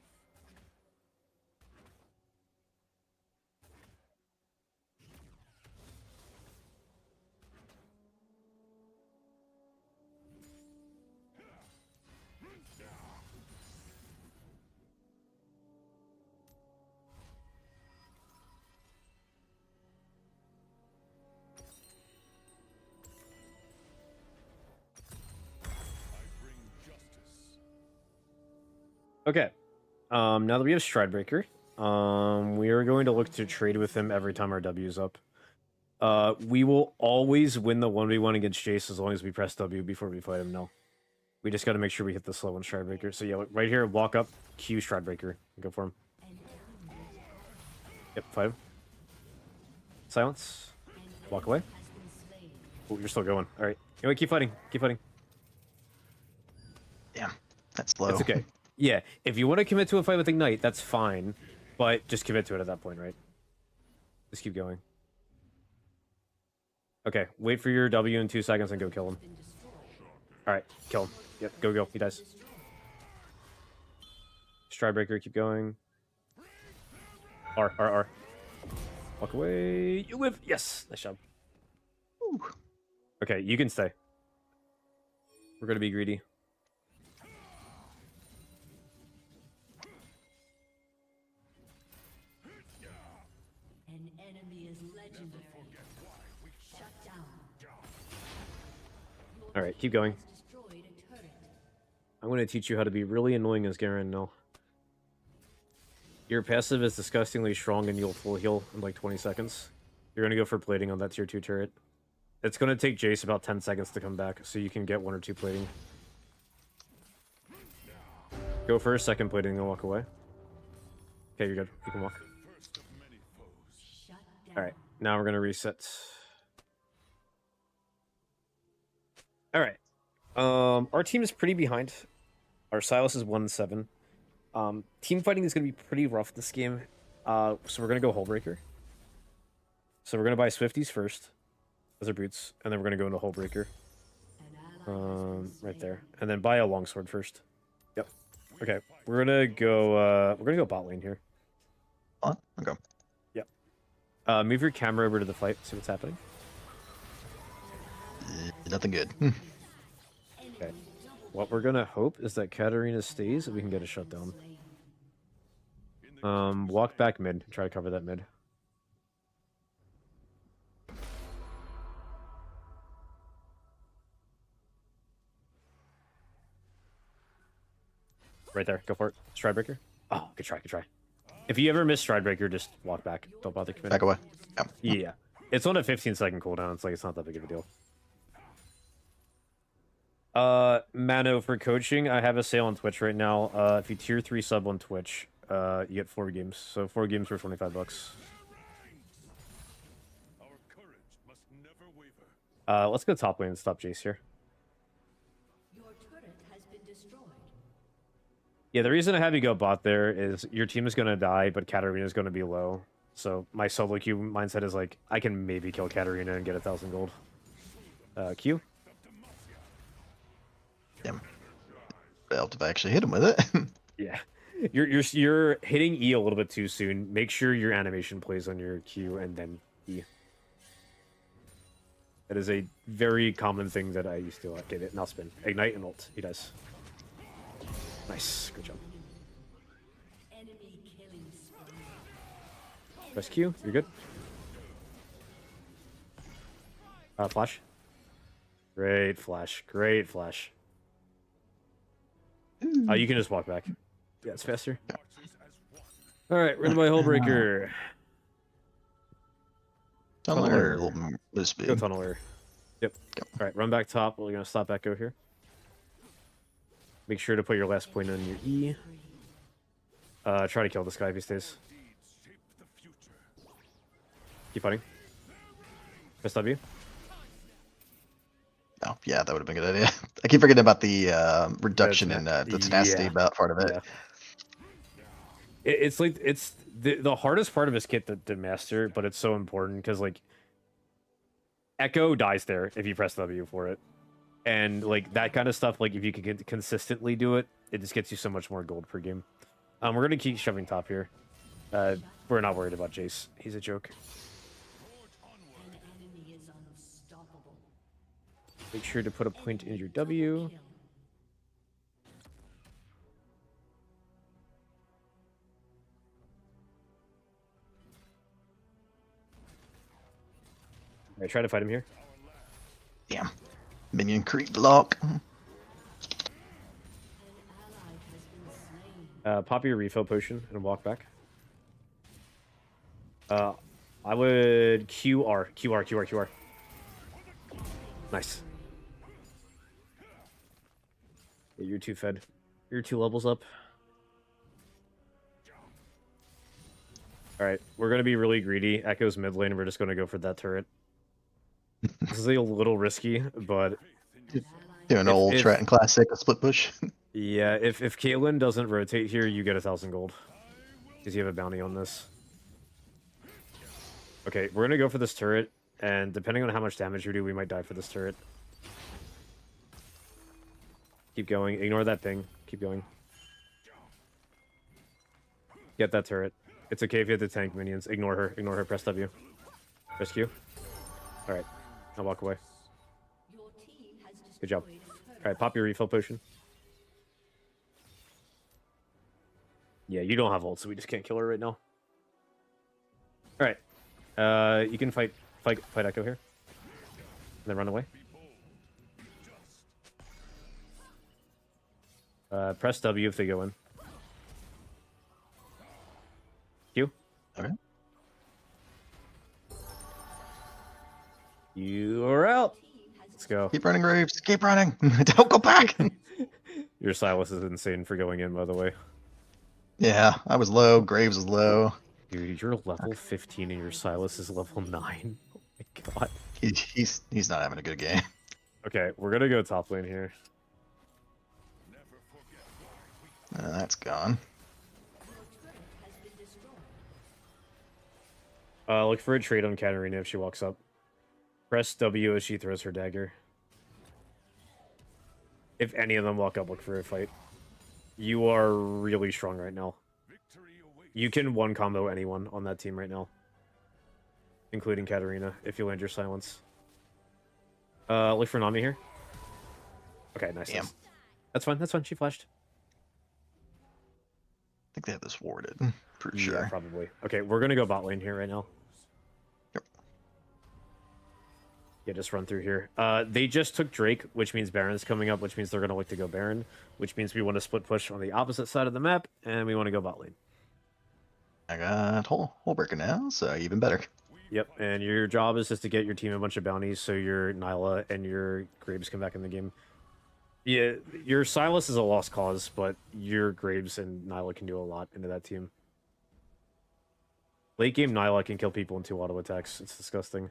[SPEAKER 2] I bring justice.
[SPEAKER 1] Okay. Now that we have Stridebreaker, we are going to look to trade with him every time our W is up. We will always win the 1v1 against Jace as long as we press W before we fight him. No. We just got to make sure we hit the slow one Stridebreaker. So yeah, right here, walk up, Q Stridebreaker. Go for him. Yep, fight him. Silence. Walk away. Oh, you're still going. All right. Anyway, keep fighting. Keep fighting.
[SPEAKER 3] Damn, that's slow.
[SPEAKER 1] It's okay. Yeah, if you want to commit to a fight with Ignite, that's fine. But just commit to it at that point, right? Just keep going. Okay, wait for your W in 2 seconds and go kill him. Alright, kill him. Yep, go. He dies. Stridebreaker, keep going. R. Walk away. You live. Yes, nice job.
[SPEAKER 3] Ooh.
[SPEAKER 1] Okay, you can stay. We're gonna be greedy.
[SPEAKER 4] An enemy is legendary. Shut down.
[SPEAKER 1] All right, keep going.
[SPEAKER 4] Destroyed a turret.
[SPEAKER 1] I'm going to teach you how to be really annoying as Garen now. Your passive is disgustingly strong and you'll full heal in like 20 seconds. You're going to go for plating on that tier 2 turret. It's going to take Jace about 10 seconds to come back, so you can get 1 or 2 plating. Go for a second plating and walk away. Okay, you're good. You can walk.
[SPEAKER 2] First of many foes.
[SPEAKER 4] Shut down.
[SPEAKER 1] Alright, now we're going to reset. Alright. Our team is pretty behind. Our Silas is 1-7. Team fighting is going to be pretty rough this game. So we're going to go Hullbreaker. So we're going to buy Swifties first. Those are boots. And then we're going to go into Hullbreaker.
[SPEAKER 4] An ally has been
[SPEAKER 1] Right
[SPEAKER 4] slain.
[SPEAKER 1] there. And then buy a longsword first. Yep. Okay, we're going to go bot lane here.
[SPEAKER 3] On? Okay.
[SPEAKER 1] Move your camera over to the fight, see what's happening.
[SPEAKER 3] Nothing good.
[SPEAKER 1] Okay. What we're gonna hope is that Katarina stays and we can get a shutdown. Walk back mid. Try to cover that mid. Right there. Go for it. Stridebreaker. Oh, good try. If you ever miss Stridebreaker, just walk back. Don't bother committing.
[SPEAKER 3] Back away. Yeah.
[SPEAKER 1] Yeah. It's on a 15-second cooldown. It's not that big of a deal. Mano, for coaching, I have a sale on Twitch right now. If you tier 3 sub on Twitch, you get 4 games. So 4 games for 25 bucks.
[SPEAKER 2] Our courage must never waver.
[SPEAKER 1] Let's go top lane and stop Jace here.
[SPEAKER 4] Your turret has been destroyed.
[SPEAKER 1] Yeah, the reason I have you go bot there is your team is going to die, but Katarina is going to be low. So my solo queue mindset is like, I can maybe kill Katarina and get 1,000 gold. Q?
[SPEAKER 3] Damn. Helped if I actually hit him with it.
[SPEAKER 1] Yeah. You're hitting E a little bit too soon. Make sure your animation plays on your Q and then E. That is a very common thing that I used to get it. Now spin. Ignite and ult. He does. Nice. Good job.
[SPEAKER 4] Enemy killing spree.
[SPEAKER 1] Press Q. You're good. Flash. Great flash. Great flash. You can just walk back. Yeah, it's faster. Alright, rid by Hullbreaker.
[SPEAKER 3] Tunneler, a little bit of speed.
[SPEAKER 1] Go Tunneler. Yep. Alright, run back top. We're going to stop Echo here. Make sure to put your last point on your E. Try to kill this guy if he stays. Keep fighting. Press W.
[SPEAKER 3] Oh, yeah, that would have been a good idea. I keep forgetting about the reduction in the tenacity about part of it.
[SPEAKER 1] Yeah. It's like it's the hardest part of his kit to master, but it's so important because like Echo dies there if you press W for it, and like that kind of stuff. Like if you can consistently do it, it just gets you so much more gold per game. We're gonna keep shoving top here. We're not worried about Jace. He's a joke.
[SPEAKER 4] An enemy is unstoppable.
[SPEAKER 1] Make sure to put a point in your W.
[SPEAKER 4] Kill.
[SPEAKER 1] I try to fight him here.
[SPEAKER 3] Damn. Minion creep block.
[SPEAKER 4] An ally has been slain.
[SPEAKER 1] Pop your refill potion and walk back. I would QR. Nice. Yeah, you're too fed. You're 2 levels up. Alright, we're gonna be really greedy. Echo's mid lane, we're just gonna go for that turret. This is a little risky, but
[SPEAKER 3] Do an old
[SPEAKER 1] if-
[SPEAKER 3] Triton classic, a split push.
[SPEAKER 1] yeah, if Caitlyn doesn't rotate here, you get 1,000 gold. Because you have a bounty on this. Okay, we're gonna go for this turret, and depending on how much damage you do, we might die for this turret. Keep going. Ignore that ping. Keep going. Get that turret. It's okay if you have to tank minions. Ignore her. Ignore her. Press W. Press Q. Alright. I'll walk away.
[SPEAKER 4] Your team has
[SPEAKER 1] Good job.
[SPEAKER 4] destroyed a turret.
[SPEAKER 1] Alright, pop your refill potion. Yeah, you don't have ult, so we just can't kill her right now. Alright. You can fight Echo here. And then run away. Press W if they go in. Q.
[SPEAKER 3] Okay.
[SPEAKER 1] You are out. Let's go.
[SPEAKER 3] Keep running, Graves. Keep running. Don't go back.
[SPEAKER 1] Your Silas is insane for going in, by the way.
[SPEAKER 3] Yeah, I was low. Graves was low.
[SPEAKER 1] Dude, you're level 15 and your Silas is level 9. Oh my god.
[SPEAKER 3] He's not having a good game.
[SPEAKER 1] Okay, we're gonna go top lane here.
[SPEAKER 3] That's gone.
[SPEAKER 1] Look for a trade on Katarina if she walks up. Press W as she throws her dagger. If any of them walk up, look for a fight. You are really strong right now. You can one combo anyone on that team right now. Including Katarina, if you land your silence. Look for Nami here. Okay, nice.
[SPEAKER 3] Damn.
[SPEAKER 1] Nice. That's fine, that's fine. She flashed.
[SPEAKER 3] I think they have this warded. For
[SPEAKER 1] Yeah,
[SPEAKER 3] sure.
[SPEAKER 1] probably. Okay, we're gonna go bot lane here right now.
[SPEAKER 3] Yep.
[SPEAKER 1] Yeah, just run through here. They just took Drake, which means Baron's coming up, which means they're gonna look to go Baron, which means we want to split push on the opposite side of the map, and we want to go bot lane.
[SPEAKER 3] I got Hullbreaker now, so even better.
[SPEAKER 1] Yep, and your job is just to get your team a bunch of bounties so your Nyla and your Graves come back in the game. Yeah, your Silas is a lost cause, but your Graves and Nyla can do a lot into that team. Late game Nyla can kill people in 2 auto attacks. It's disgusting.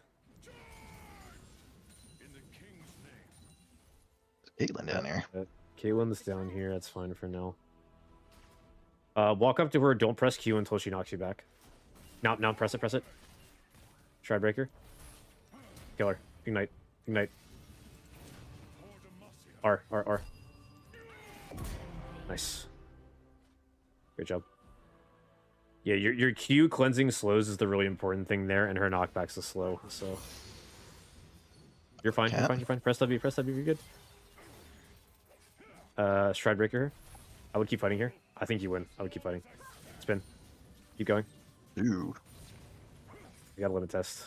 [SPEAKER 3] Caitlyn down here.
[SPEAKER 1] Caitlyn's down here. That's fine for now. Walk up to her. Don't press Q until she knocks you back. Now, press it, press it. Shroud Breaker. Killer. Ignite. Ignite. R. Nice. Great job. Yeah, your Q cleansing slows is the really important thing there, and her knockback's a slow, so... You're fine, you're fine, you're fine. Press W, you're good. Stride Breaker here. I would keep fighting here. I think you win. I would keep fighting. Spin. Keep going.
[SPEAKER 3] Ooh.
[SPEAKER 1] You gotta let it test.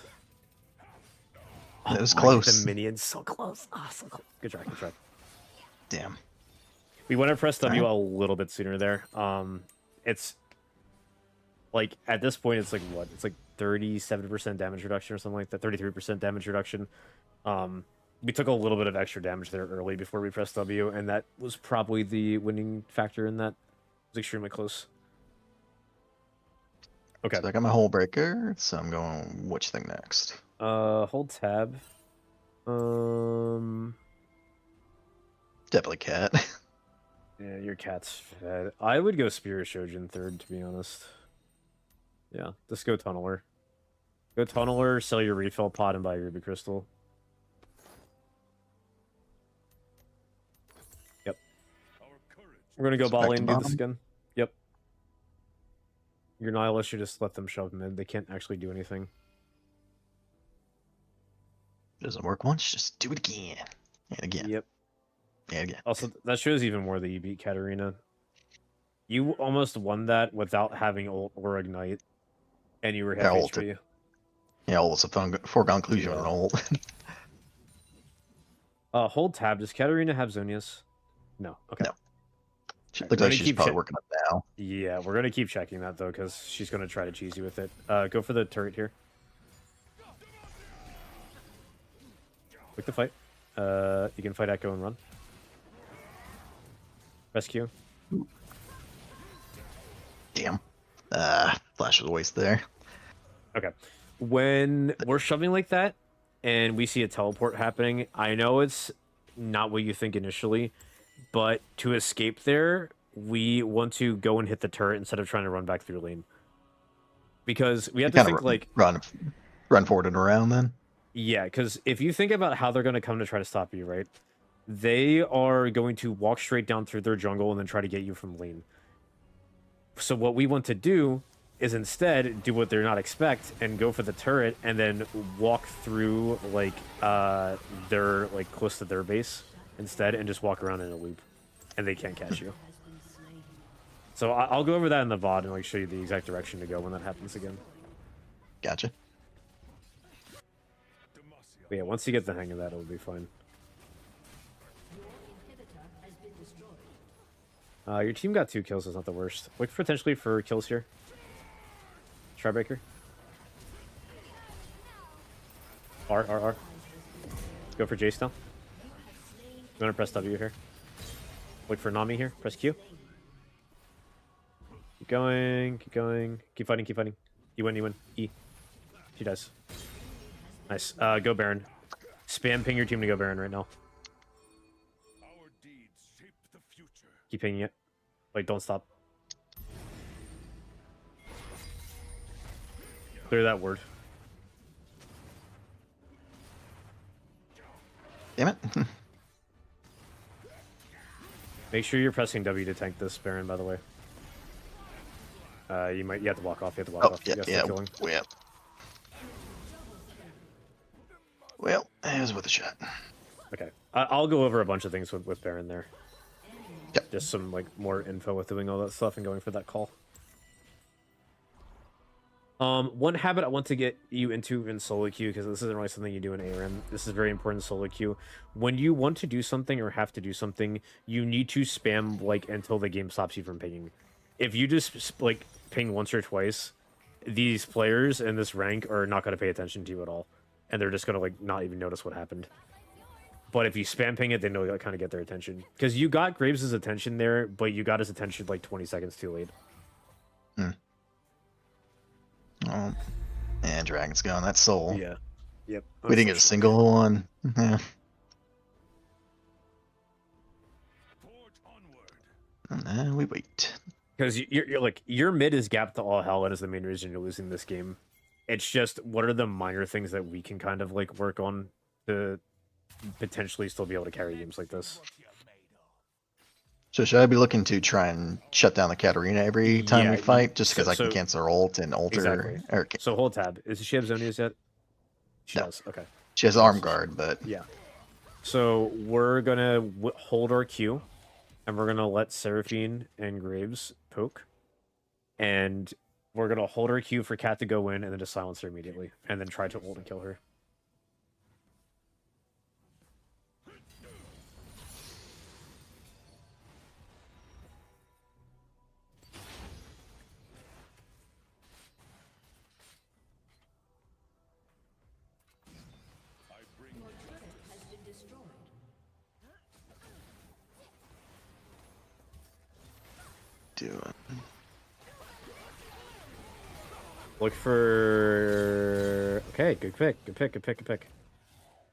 [SPEAKER 3] That was
[SPEAKER 1] my,
[SPEAKER 3] close.
[SPEAKER 1] The minions, so close. Ah, so close. Good try, good try.
[SPEAKER 3] Damn.
[SPEAKER 1] We want to press W
[SPEAKER 3] Alright.
[SPEAKER 1] a little bit sooner there. It's... Like, at this point, it's like, what? It's like 37% damage reduction or something like that. 33% damage reduction. We took a little bit of extra damage there early before we pressed W, and that was probably the winning factor in that. It was extremely close. Okay.
[SPEAKER 3] So I got my Hull Breaker, so I'm going which thing next?
[SPEAKER 1] Hold tab.
[SPEAKER 3] Definitely cat.
[SPEAKER 1] Yeah, your cat's fed. I would go Spirit Shojin third, to be honest. Yeah, just go Tunneler. Go Tunneler, sell your refill pod, and buy your Ruby Crystal. Yep. We're gonna go
[SPEAKER 3] So back
[SPEAKER 1] ball
[SPEAKER 3] to
[SPEAKER 1] in and do this
[SPEAKER 3] bottom?
[SPEAKER 1] again. Yep. Your Nihilist should just let them shove mid. They can't actually do anything.
[SPEAKER 3] Doesn't work once, just do it again. And again.
[SPEAKER 1] Yep.
[SPEAKER 3] And again.
[SPEAKER 1] Also, that shows even more that you beat Katarina. You almost won that without having ult or ignite, and you were half
[SPEAKER 3] ult
[SPEAKER 1] HP.
[SPEAKER 3] Yeah, ult was a foregone conclusion with an
[SPEAKER 1] Yeah.
[SPEAKER 3] ult.
[SPEAKER 1] Hold tab. Does Katarina have Zonius? No. Okay.
[SPEAKER 3] No. She
[SPEAKER 1] Alright,
[SPEAKER 3] looks
[SPEAKER 1] we're
[SPEAKER 3] like
[SPEAKER 1] gonna
[SPEAKER 3] she's
[SPEAKER 1] keep
[SPEAKER 3] probably
[SPEAKER 1] check-
[SPEAKER 3] working up now.
[SPEAKER 1] Yeah, we're gonna keep checking that though, because she's gonna try to cheese you with it. Go for the turret here. Quick to fight. You can fight Echo and run. Rescue.
[SPEAKER 3] Damn. Flash was a waste there.
[SPEAKER 1] Okay. When we're shoving like that, and we see a teleport happening, I know it's not what you think initially, but to escape there, we want to go and hit the turret instead of trying to run back through lane. Because we have to
[SPEAKER 3] Kind
[SPEAKER 1] think
[SPEAKER 3] of
[SPEAKER 1] like,
[SPEAKER 3] run forward and around then.
[SPEAKER 1] yeah, because if you think about how they're going to come to try to stop you, right? They are going to walk straight down through their jungle and then try to get you from lane. So what we want to do is instead do what they're not expect and go for the turret and then walk through like they're like close to their base instead and just walk around in a loop and they can't catch you. So I'll go over that in the VOD and like show you the exact direction to go when that happens again.
[SPEAKER 3] Gotcha.
[SPEAKER 1] But yeah, once you get the hang of that, it'll be fine. Your team got 2 kills, is not the worst. Look potentially for kills here. Starbreaker. R. Go for Jace now. You want to press W here. Look for Nami here. Press Q. Keep going, keep going. Keep fighting, keep fighting. You win. E. She does. Nice. Go Baron. Spam ping your team to go Baron right now.
[SPEAKER 2] Our deeds shape the future.
[SPEAKER 1] Keep pinging it. Wait, don't stop. Clear that word.
[SPEAKER 3] Damn it.
[SPEAKER 1] Make sure you're pressing W to tank this Baron, by the way. You have to walk off. You have to walk
[SPEAKER 3] Oh,
[SPEAKER 1] off.
[SPEAKER 3] yeah,
[SPEAKER 1] You gotta
[SPEAKER 3] yeah.
[SPEAKER 1] start killing.
[SPEAKER 3] Well, it was worth a shot.
[SPEAKER 1] Okay. I'll go over a bunch of things with Baron there.
[SPEAKER 3] Yep.
[SPEAKER 1] Just some like more info with doing all that stuff and going for that call. One habit I want to get you into in solo queue, because this isn't really something you do in ARM. This is very important in solo queue. When you want to do something or have to do something, you need to spam like until the game stops you from pinging. If you just like ping once or twice, these players in this rank are not going to pay attention to you at all, and they're just going to like not even notice what happened. But if you spam ping it, then they'll kind of get their attention. Because you got Graves' attention there, but you got his attention like 20 seconds too late.
[SPEAKER 3] Oh, and Dragon's gone. That's soul.
[SPEAKER 1] Yeah. Yep.
[SPEAKER 3] We didn't get a single one. Yeah.
[SPEAKER 2] Forge onward.
[SPEAKER 3] And then we wait.
[SPEAKER 1] Because you're like your mid is gapped to all hell, and is the main reason you're losing this game. It's just what are the minor things that we can kind of like work on to potentially still be able to carry games like this.
[SPEAKER 3] So should I be looking to try and shut down the Katarina every time
[SPEAKER 1] Yeah,
[SPEAKER 3] we fight, just
[SPEAKER 1] so-
[SPEAKER 3] because I can
[SPEAKER 1] so-
[SPEAKER 3] cancel her ult and alter?
[SPEAKER 1] Exactly.
[SPEAKER 3] Or,
[SPEAKER 1] So hold tab. Is she have Zonias yet? She
[SPEAKER 3] No.
[SPEAKER 1] does. Okay.
[SPEAKER 3] she has arm guard, but
[SPEAKER 1] Yeah. So we're gonna hold our Q, and we're gonna let Seraphine and Graves poke, and we're gonna hold our Q for Cat to go in, and then just silence her immediately, and then try to ult and kill her.
[SPEAKER 2] I bring
[SPEAKER 4] Your turret has been destroyed.
[SPEAKER 3] doing.
[SPEAKER 1] Look for. Okay, good pick. Good pick. Good pick. Good pick.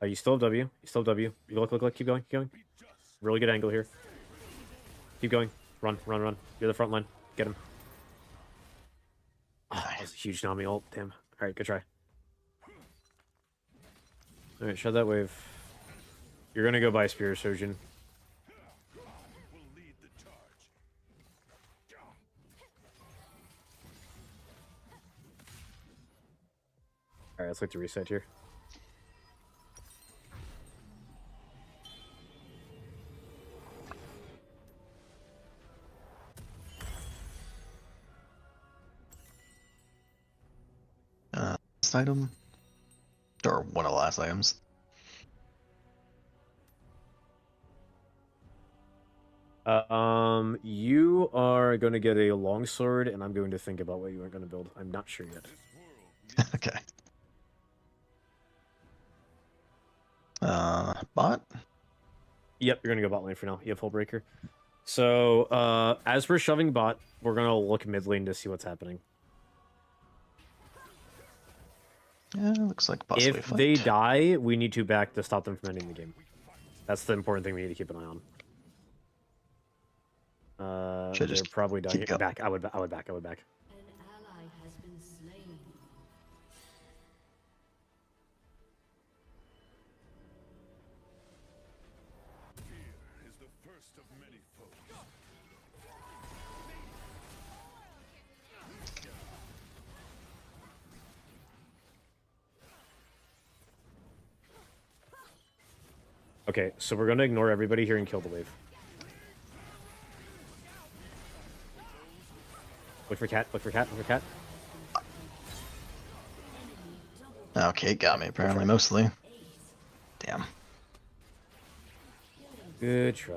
[SPEAKER 1] You still have W. You still have W. You look. Keep going. Keep going. Really good angle here. Keep going. Run. Run. Run. You're the front line. Get him. Oh, that was a huge Nami ult. Damn. All right, good try. All right, shut that wave. You're gonna go buy Spear Surgeon.
[SPEAKER 2] will lead the charge.
[SPEAKER 1] All right, let's look to reset here.
[SPEAKER 3] Last item, or one of the last items.
[SPEAKER 1] You are going to get a longsword, and I'm going to think about what you are going to build. I'm not sure yet.
[SPEAKER 3] Okay. Bot.
[SPEAKER 1] Yep, you're going to go bot lane for now. You have full breaker. So, as we're shoving bot, we're going to look mid lane to see what's happening.
[SPEAKER 3] Yeah, looks like possibly a
[SPEAKER 1] If
[SPEAKER 3] fight.
[SPEAKER 1] they die, we need to back to stop them from ending the game. That's the important thing we need to keep an eye on.
[SPEAKER 3] Should I
[SPEAKER 1] They're
[SPEAKER 3] just
[SPEAKER 1] probably dying.
[SPEAKER 3] keep going?
[SPEAKER 1] Back. I would back.
[SPEAKER 4] An ally has been slain.
[SPEAKER 2] Fear is the first of many foes.
[SPEAKER 1] Okay, so we're going to ignore everybody here and kill the wave. Look for cat. Look for cat. Look for cat.
[SPEAKER 3] Okay, got me apparently mostly. Damn.
[SPEAKER 1] Good try.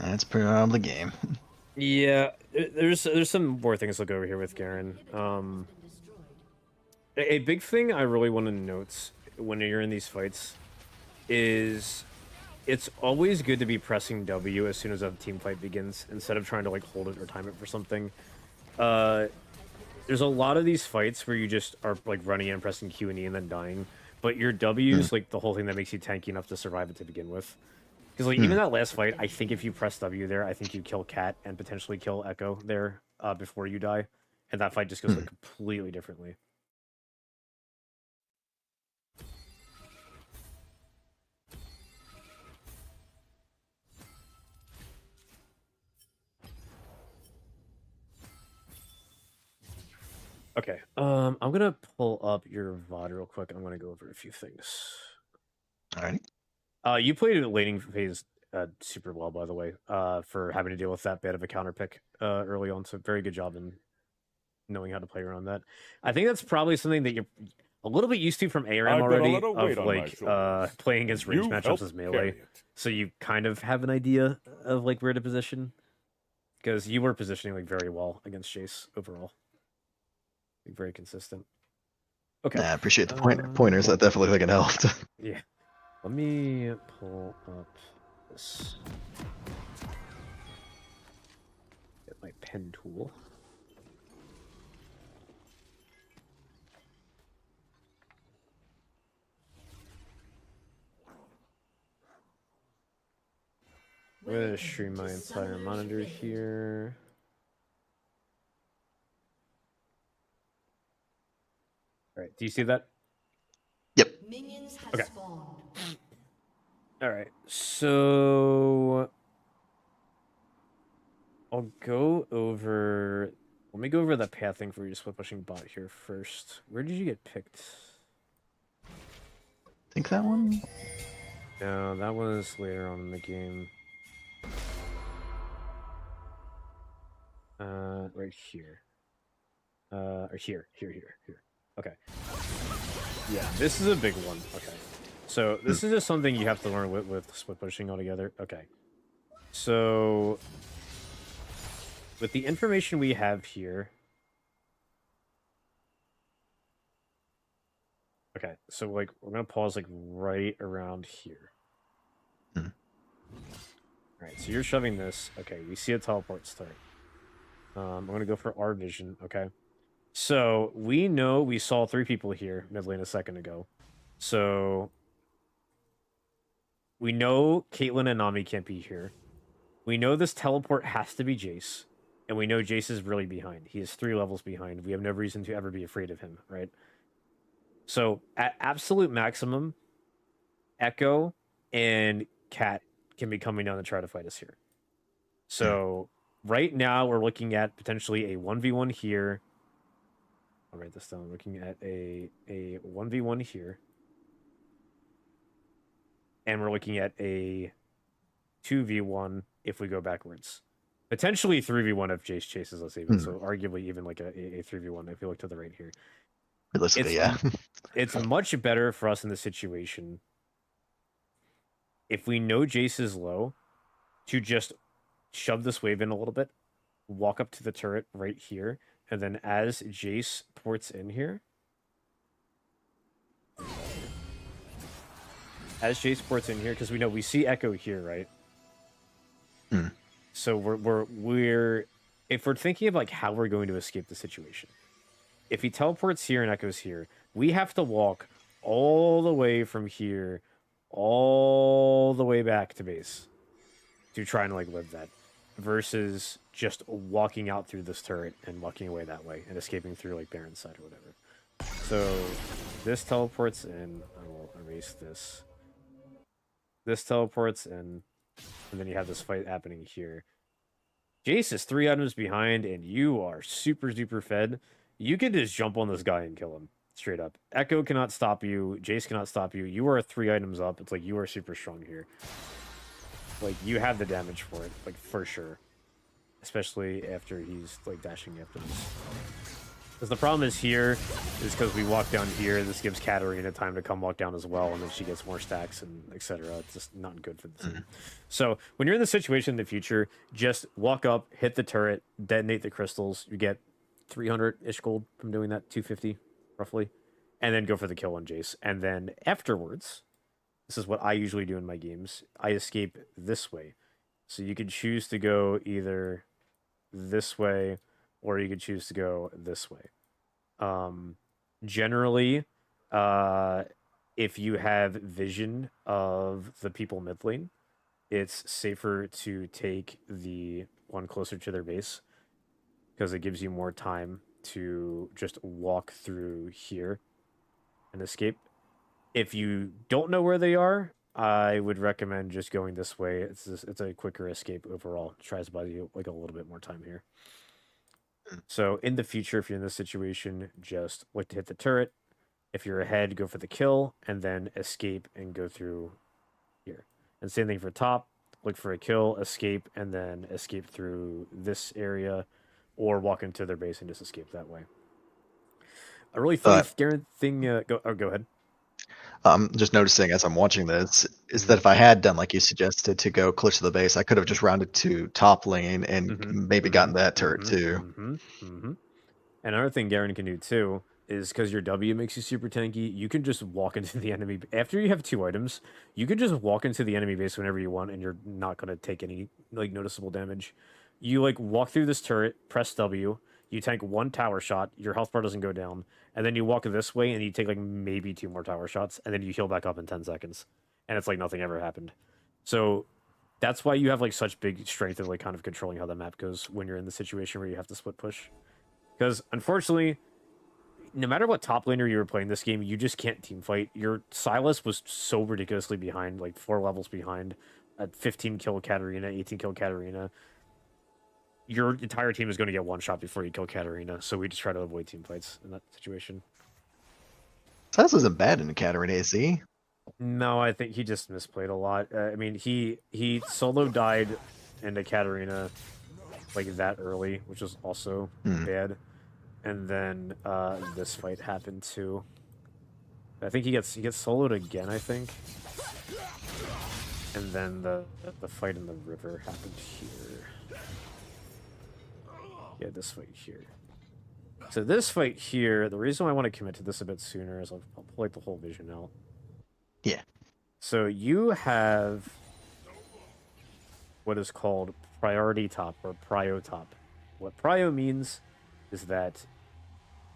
[SPEAKER 3] That's pretty out of the game.
[SPEAKER 1] Yeah, there's some more things to look over here with Garen. A big thing I really want to note when you're in these fights is it's always good to be pressing W as soon as a team fight begins instead of trying to like hold it or time it for something. There's a lot of these fights where you just are like running in, pressing Q and E, and then dying. But your W is like the whole thing that makes you tanky enough to survive it to begin with. Because like even that last fight, I think if you press W there, I think you kill Cat and potentially kill Echo there before you die, and that fight just goes like completely differently. Okay, I'm gonna pull up your VOD real quick. I'm gonna go over a few things.
[SPEAKER 3] Alrighty.
[SPEAKER 1] You played the laning phase super well, by the way, for having to deal with that bad of a counter pick early on. So very good job in knowing how to play around that. I think that's probably something that you're a little bit used to from ARAM
[SPEAKER 2] I've got a
[SPEAKER 1] already,
[SPEAKER 2] lot of weight
[SPEAKER 1] of
[SPEAKER 2] on my
[SPEAKER 1] like
[SPEAKER 2] shoulders.
[SPEAKER 1] playing against range
[SPEAKER 2] You
[SPEAKER 1] matchups
[SPEAKER 2] helped
[SPEAKER 1] as
[SPEAKER 2] carry
[SPEAKER 1] melee.
[SPEAKER 2] it.
[SPEAKER 1] So you kind of have an idea of like where to position, because you were positioning like very well against Chase overall. Like, very consistent. Okay.
[SPEAKER 3] I appreciate the pointers. That definitely looked like it helped.
[SPEAKER 1] Yeah. Let me pull up this. Get my pen tool. I'm gonna stream my entire monitor here. All right, do you see that?
[SPEAKER 3] Yep.
[SPEAKER 4] Minions have
[SPEAKER 1] Okay.
[SPEAKER 4] spawned.
[SPEAKER 1] All right, so I'll go over. Let me go over the pathing for your split pushing bot here first. Where did you get picked?
[SPEAKER 3] Think that one?
[SPEAKER 1] No, that was later on in the game. Right here. Or here. Okay. Yeah, this is a big one. Okay. So this is just something you have to learn with split pushing altogether. Okay. So with the information we have here. Okay, so like we're gonna pause like right around here.
[SPEAKER 3] Hmm.
[SPEAKER 1] Alright, so you're shoving this. Okay, we see a teleport start. I'm gonna go for our vision, okay. So we know we saw 3 people here mid lane a second ago. So we know Caitlyn and Nami can't be here. We know this teleport has to be Jace. And we know Jace is really behind. He is 3 levels behind. We have no reason to ever be afraid of him, right? So at absolute maximum, Echo and Cat can be coming down to try to fight us here. So right now we're looking at potentially a 1v1 here. I'll write this down. Looking at a 1v1 here. And we're looking at a 2v1 if we go backwards. Potentially 3v1 if Jace chases us even. So arguably even like a 3v1 if you look to the right here.
[SPEAKER 3] Realistically, yeah.
[SPEAKER 1] It's much better for us in this situation if we know Jace is low to just shove this wave in a little bit, walk up to the turret right here, and then as Jace ports in here, because we know we see Echo here, right? So we're if we're thinking of like how we're going to escape the situation, if he teleports here and Echo's here, we have to walk all the way from here, all the way back to base to try and like live that, versus just walking out through this turret and walking away that way and escaping through like Baron's side or whatever. So this teleports in. I will erase this. This teleports in, and then you have this fight happening here. Jace is 3 items behind, and you are super duper fed. You can just jump on this guy and kill him straight up. Echo cannot stop you. Jace cannot stop you. You are 3 items up. It's like you are super strong here. Like you have the damage for it, like for sure. Especially after he's like dashing after this. Because the problem is here is because we walk down here. This gives Katarina time to come walk down as well, and then she gets more stacks and etc. It's just not good for the team. So when you're in this situation in the future, just walk up, hit the turret, detonate the crystals. You get 300-ish gold from doing that, 250 roughly, and then go for the kill on Jace. And then afterwards, this is what I usually do in my games. I escape this way. So you could choose to go either this way, or you could choose to go this way. Generally, if you have vision of the people mid lane, it's safer to take the one closer to their base because it gives you more time to just walk through here and escape. If you don't know where they are, I would recommend just going this way. It's a quicker escape overall. It tries to buy you like a little bit more time here. So in the future, if you're in this situation, just look to hit the turret. If you're ahead, go for the kill, and then escape and go through here. And same thing for top. Look for a kill, escape, and then escape through this area, or walk into their base and just escape that way. A really funny Garen thing. Go ahead.
[SPEAKER 3] I'm just noticing as I'm watching this is that if I had done like you suggested to go close to the base, I could have just rounded to top lane and maybe gotten that turret too.
[SPEAKER 1] And another thing Garen can do too is because your W makes you super tanky, you can just walk into the enemy. After you have 2 items, you can just walk into the enemy base whenever you want, and you're not going to take any like noticeable damage. You like walk through this turret, press W, you tank 1 tower shot, your health bar doesn't go down, and then you walk this way and you take like maybe 2 more tower shots, and then you heal back up in 10 seconds. And it's like nothing ever happened. So that's why you have like such big strength in like kind of controlling how the map goes when you're in the situation where you have to split push. Because unfortunately, no matter what top laner you were playing this game, you just can't team fight. Your Silas was so ridiculously behind, like 4 levels behind, at 15 kill Katarina, 18 kill Katarina. Your entire team is going to get one shot before you kill Katarina, so we just try to avoid team fights in that situation.
[SPEAKER 3] Silas isn't bad in Katarina, is he?
[SPEAKER 1] No, I think he just misplayed a lot. I mean, he solo died into Katarina like that early, which was also bad. And then this fight happened too. I think he gets soloed again, I think. And then the fight in the river happened here. Yeah, this fight here. So this fight here, the reason why I want to commit to this a bit sooner is I'll pull like the whole vision out.
[SPEAKER 3] Yeah.
[SPEAKER 1] So you have what is called priority top or prio top. What prio means is that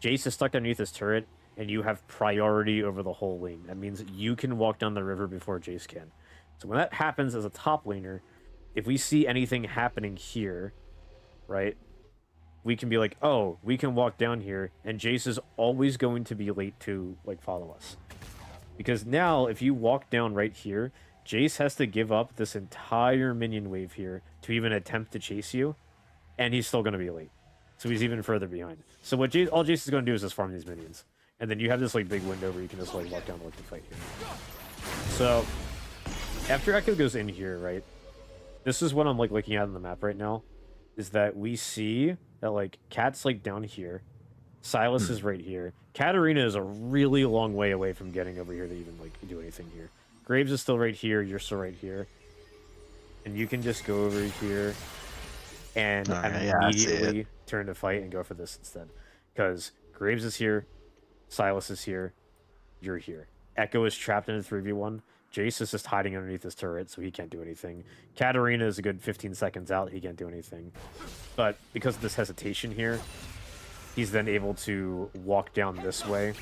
[SPEAKER 1] Jace is stuck underneath his turret and you have priority over the whole lane. That means you can walk down the river before Jace can. So when that happens as a top laner, if we see anything happening here, right, we can be like, oh, we can walk down here, and Jace is always going to be late to like follow us. Because now, if you walk down right here, Jace has to give up this entire minion wave here to even attempt to chase you, and he's still going to be late. So he's even further behind. So what all Jace is going to do is just farm these minions. And then you have this like big window where you can just like walk down and look to fight here. So after Echo goes in here, right, this is what I'm like looking at on the map right now, is that we see that like Cat's like down here, Silas is right here, Katarina is a really long way away from getting over here to even like do anything here. Graves is still right here, you're still right here, and you can just go over here and immediately turn to fight and go for this instead, because Graves is here, Silas is here, you're here. Echo is trapped in a 3v1. Jace is just hiding underneath his turret, so he can't do anything. Katarina is a good 15 seconds out, he can't do anything. But because of this hesitation here, he's then able to walk down this way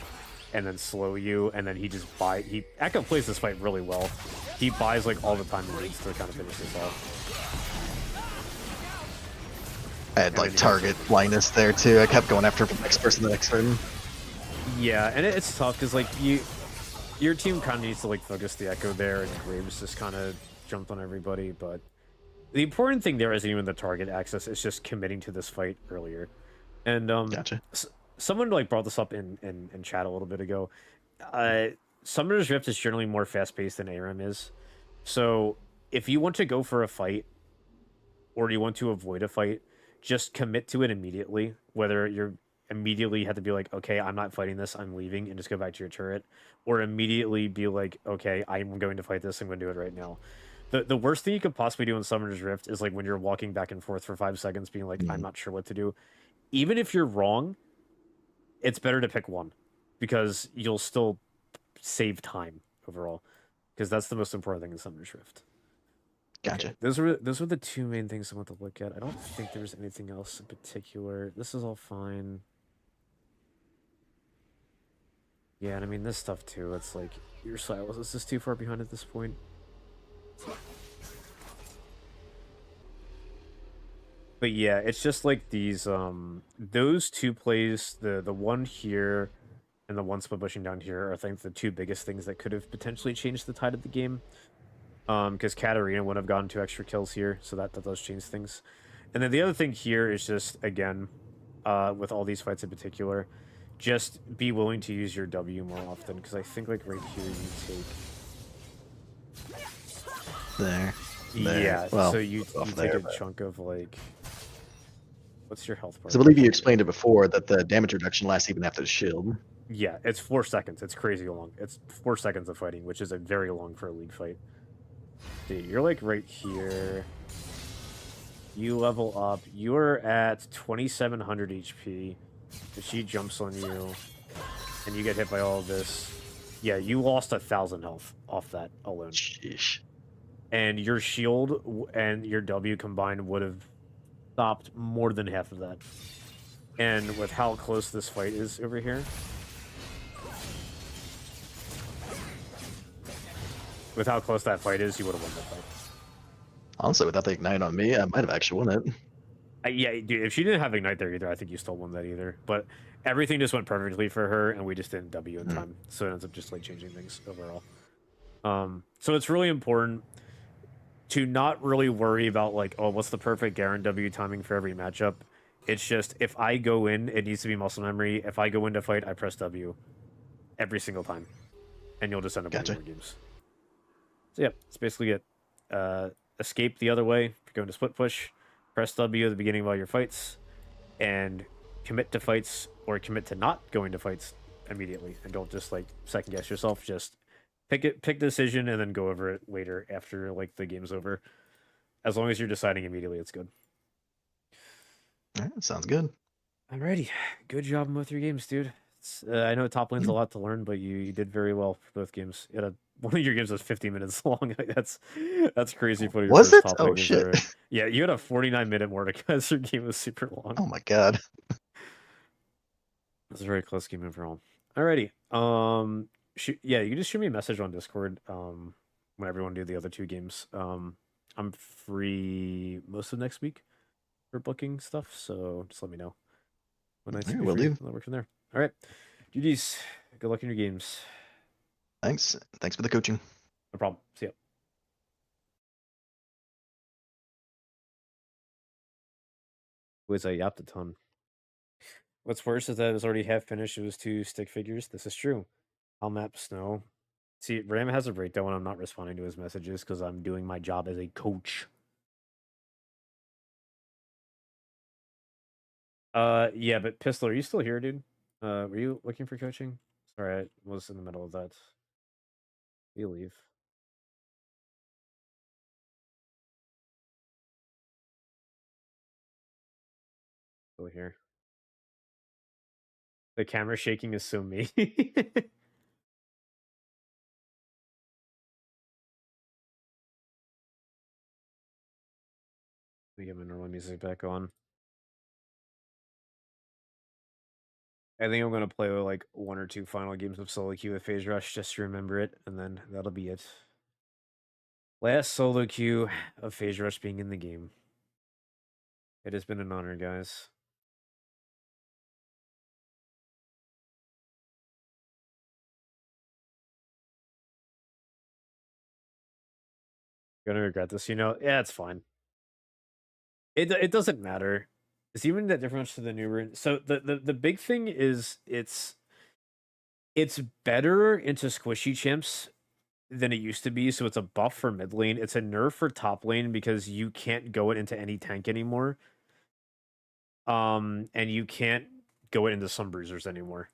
[SPEAKER 1] and then slow you, and then he just Echo plays this fight really well. He buys like all the time he needs to kind of finish this off.
[SPEAKER 3] I had like target blindness there too. I kept going after the next person.
[SPEAKER 1] Yeah, and it's tough because like your team kind of needs to like focus the Echo there, and Graves just kind of jumped on everybody. But the important thing there isn't even the target access; it's just committing to this fight earlier. And
[SPEAKER 3] Gotcha.
[SPEAKER 1] Someone like brought this up in chat a little bit ago. Summoner's Rift is generally more fast paced than ARAM is. So if you want to go for a fight, or you want to avoid a fight, just commit to it immediately. Whether you're immediately have to be like, okay, I'm not fighting this, I'm leaving, and just go back to your turret, or immediately be like, okay, I'm going to fight this, I'm going to do it right now. The worst thing you could possibly do in Summoner's Rift is like when you're walking back and forth for 5 seconds being like, I'm not sure what to do. Even if you're wrong, it's better to pick one, because you'll still save time overall, because that's the most important thing in Summoner's Rift.
[SPEAKER 3] Gotcha.
[SPEAKER 1] Okay, those were the two main things I want to look at. I don't think there was anything else in particular. This is all fine. Yeah, and I mean this stuff too. It's like your Silas is just too far behind at this point. But yeah, it's just like these those two plays, the one here and the one split pushing down here are I think the two biggest things that could have potentially changed the tide of the game. Because Katarina would have gotten 2 extra kills here, so that does change things. And then the other thing here is just, again, with all these fights in particular, just be willing to use your W more often, because I think, like, right here you take...
[SPEAKER 3] There.
[SPEAKER 1] Yeah,
[SPEAKER 3] well,
[SPEAKER 1] so you take a
[SPEAKER 3] but...
[SPEAKER 1] chunk of, like... What's your health bar?
[SPEAKER 3] So I believe you explained it before, that the damage reduction lasts even after the shield.
[SPEAKER 1] Yeah, it's 4 seconds. It's crazy long. It's 4 seconds of fighting, which is a very long for a league fight. See, you're like right here. You level up. You're at 2700 HP. If she jumps on you, and you get hit by all of this, yeah, you lost 1,000 health off that alone.
[SPEAKER 3] Sheesh.
[SPEAKER 1] And your shield and your W combined would have stopped more than half of that. And with how close this fight is over here, with how close that fight is, you would have won that fight.
[SPEAKER 3] Honestly, without the ignite on me, I might have actually won it.
[SPEAKER 1] Yeah, dude, if she didn't have ignite there either, I think you still won that either. But everything just went perfectly for her, and we just didn't W in time, so it ends up just like changing things overall. So it's really important to not really worry about like, oh, what's the perfect Garen W timing for every matchup. It's just if I go in, it needs to be muscle memory. If I go into fight, I press W every single time, and you'll just end up winning
[SPEAKER 3] Gotcha.
[SPEAKER 1] more games. So yeah, it's basically it. Escape the other way. If you're going to split push, press W at the beginning of all your fights, and commit to fights or commit to not going to fights immediately, and don't just like second guess yourself. Just pick the decision and then go over it later after like the game's over. As long as you're deciding immediately, it's good.
[SPEAKER 3] All right, sounds good.
[SPEAKER 1] Alrighty, good job in both your games, dude. I know top lane's a lot to learn, but you did very well for both games. You had one of your games was 50 minutes long. That's crazy for your
[SPEAKER 3] Was
[SPEAKER 1] first
[SPEAKER 3] it?
[SPEAKER 1] top
[SPEAKER 3] Oh
[SPEAKER 1] lane games
[SPEAKER 3] shit!
[SPEAKER 1] ever. Yeah, you had a 49-minute Mordekaiser. Your game was super long.
[SPEAKER 3] Oh my god.
[SPEAKER 1] It was a very close game overall. Alrighty. Yeah, you can just shoot me a message on Discord. Whenever you want to do the other two games. I'm free most of next week for booking stuff, so just let me know when I
[SPEAKER 3] All
[SPEAKER 1] see
[SPEAKER 3] right,
[SPEAKER 1] you
[SPEAKER 3] will
[SPEAKER 1] free.
[SPEAKER 3] do.
[SPEAKER 1] I'll work from there. All right, GG's. Good luck in your games.
[SPEAKER 3] Thanks. Thanks for the coaching.
[SPEAKER 1] No problem. See ya. Was I yapped a ton. What's worse is that it was already half finished. It was two stick figures. This is true. I'll map snow. See, Ram has a breakdown when I'm not responding to his messages because I'm doing my job as a coach. Yeah, but Pistol, are you still here, dude? Were you looking for coaching? Sorry, I was in the middle of that. You leave. Still here. The camera shaking is so me. Let me get my normal music back on. I think I'm gonna play like one or two final games of solo queue with Phase Rush just to remember it, and then that'll be it. Last solo queue of Phase Rush being in the game. It has been an honor, guys. Gonna regret this, Yeah, it's fine. It doesn't matter. It's even the difference to the new rune. So the big thing is it's better into squishy chimps than it used to be. So it's a buff for mid lane. It's a nerf for top lane because you can't go it into any tank anymore. And you can't go it into some bruisers anymore.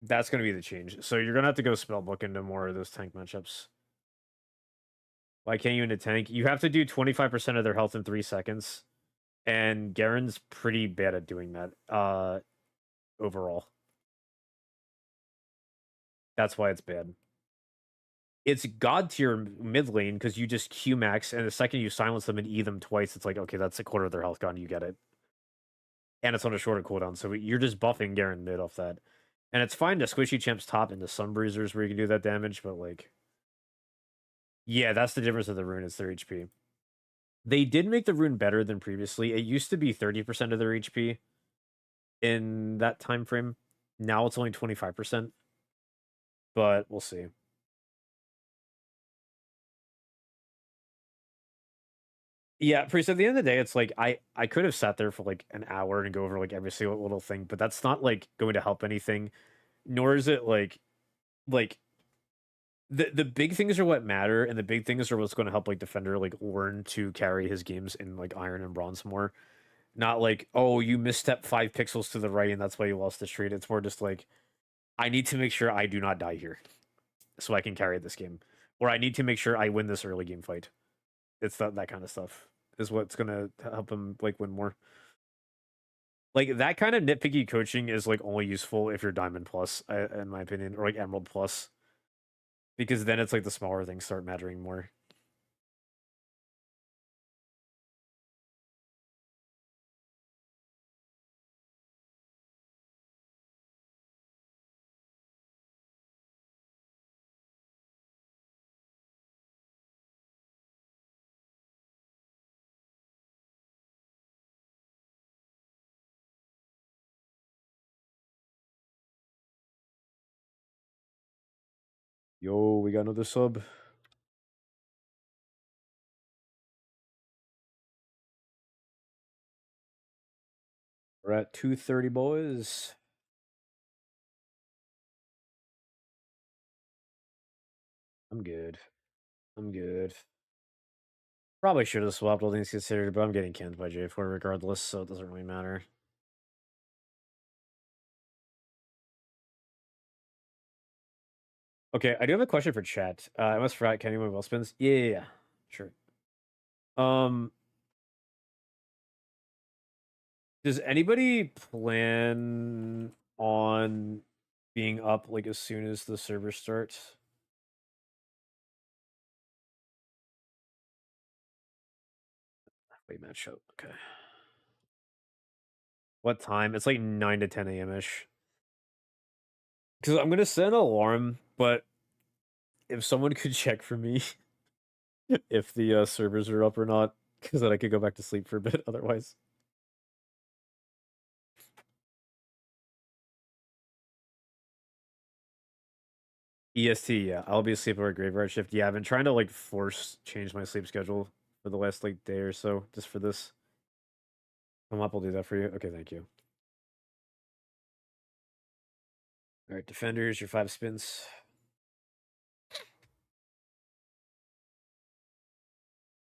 [SPEAKER 1] That's gonna be the change. So you're gonna have to go spellbook into more of those tank matchups. Why can't you into tank? You have to do 25% of their health in 3 seconds. And Garen's pretty bad at doing that, overall. That's why it's bad. It's god tier mid lane because you just Q max, and the second you silence them and E them twice, it's like, okay, that's a quarter of their health gone, you get it. And it's on a shorter cooldown, so you're just buffing Garen mid off that. And it's fine to squishy champs top into some bruisers where you can do that damage, but like... Yeah, that's the difference of the rune, it's their HP. They did make the rune better than previously. It used to be 30% of their HP in that time frame. Now it's only 25%. But we'll see. Yeah, Priest, at the end of the day, it's like I could have sat there for like an hour and go over like every single little thing, but that's not like going to help anything. Nor is it like the big things are what matter, and the big things are what's going to help like defender like learn to carry his games in like iron and bronze more. Not like, oh, you misstep 5 pixels to the right and that's why you lost this trade. It's more just like, I need to make sure I do not die here so I can carry this game. Or I need to make sure I win this early game fight. It's that kind of stuff is what's gonna help him like win more. Like that kind of nitpicky coaching is like only useful if you're Diamond Plus, in my opinion, or like Emerald Plus, because then it's like the smaller things start mattering more. Yo, we got another sub. We're at 230, boys. I'm good. I'm good. Probably should have swapped all things considered, but I'm getting canned by J4 regardless, so it doesn't really matter. Okay, I do have a question for chat. I must forgot, can anyone well spins? Yeah, sure. Does anybody plan on being up like as soon as the server starts? Wait, match up. Okay. What time? It's like 9 to 10 a.m. ish. Because I'm gonna set an alarm, but if someone could check for me if the servers are up or not, because then I could go back to sleep for a bit otherwise. EST, yeah. I'll be asleep over graveyard shift. Yeah, I've been trying to like force change my sleep schedule for the last like day or so, just for this. Come up, I'll do that for you. Okay, thank you. All right, defenders, your 5 spins.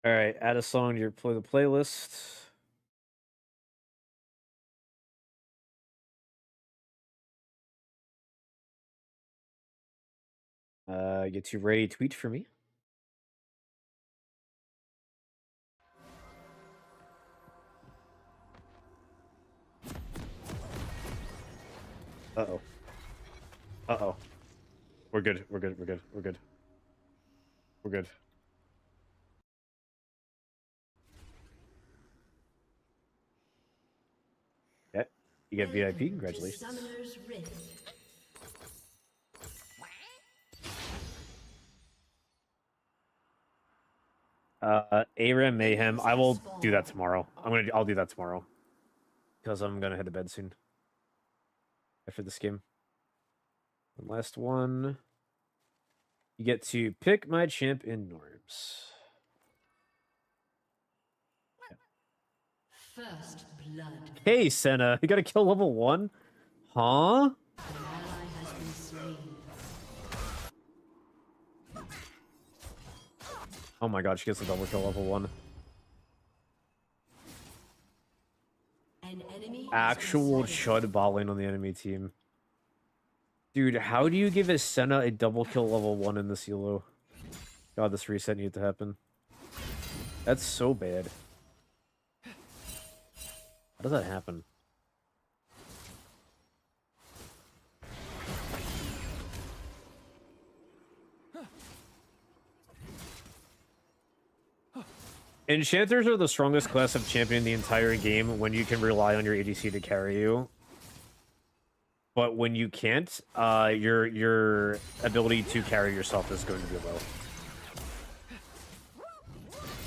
[SPEAKER 1] All right, add a song to your the playlist. Get you ready. Tweet for me. Uh-oh. Uh-oh. We're good. We're good. We're good. We're good. We're good. Yeah. You get VIP. Congratulations.
[SPEAKER 4] Summoner's Rift.
[SPEAKER 1] ARAM Mayhem. I will do that tomorrow. I'll do that tomorrow. Because I'm gonna head to bed soon. After this game. And last one. You get to pick my champ in Norms.
[SPEAKER 4] First blood.
[SPEAKER 1] Hey, Senna. You gotta kill level 1? Huh?
[SPEAKER 4] An ally has been slain.
[SPEAKER 1] Oh my god, she gets a double kill level 1.
[SPEAKER 4] An enemy
[SPEAKER 1] Actual chud bot lane on the enemy team. Dude, how do you give a Senna a double kill level 1 in this elo? God, this reset needed to happen. That's so bad. How does that happen? Enchanters are the strongest class of champion in the entire game when you can rely on your ADC to carry you. But when you can't, your ability to carry yourself is going to be low.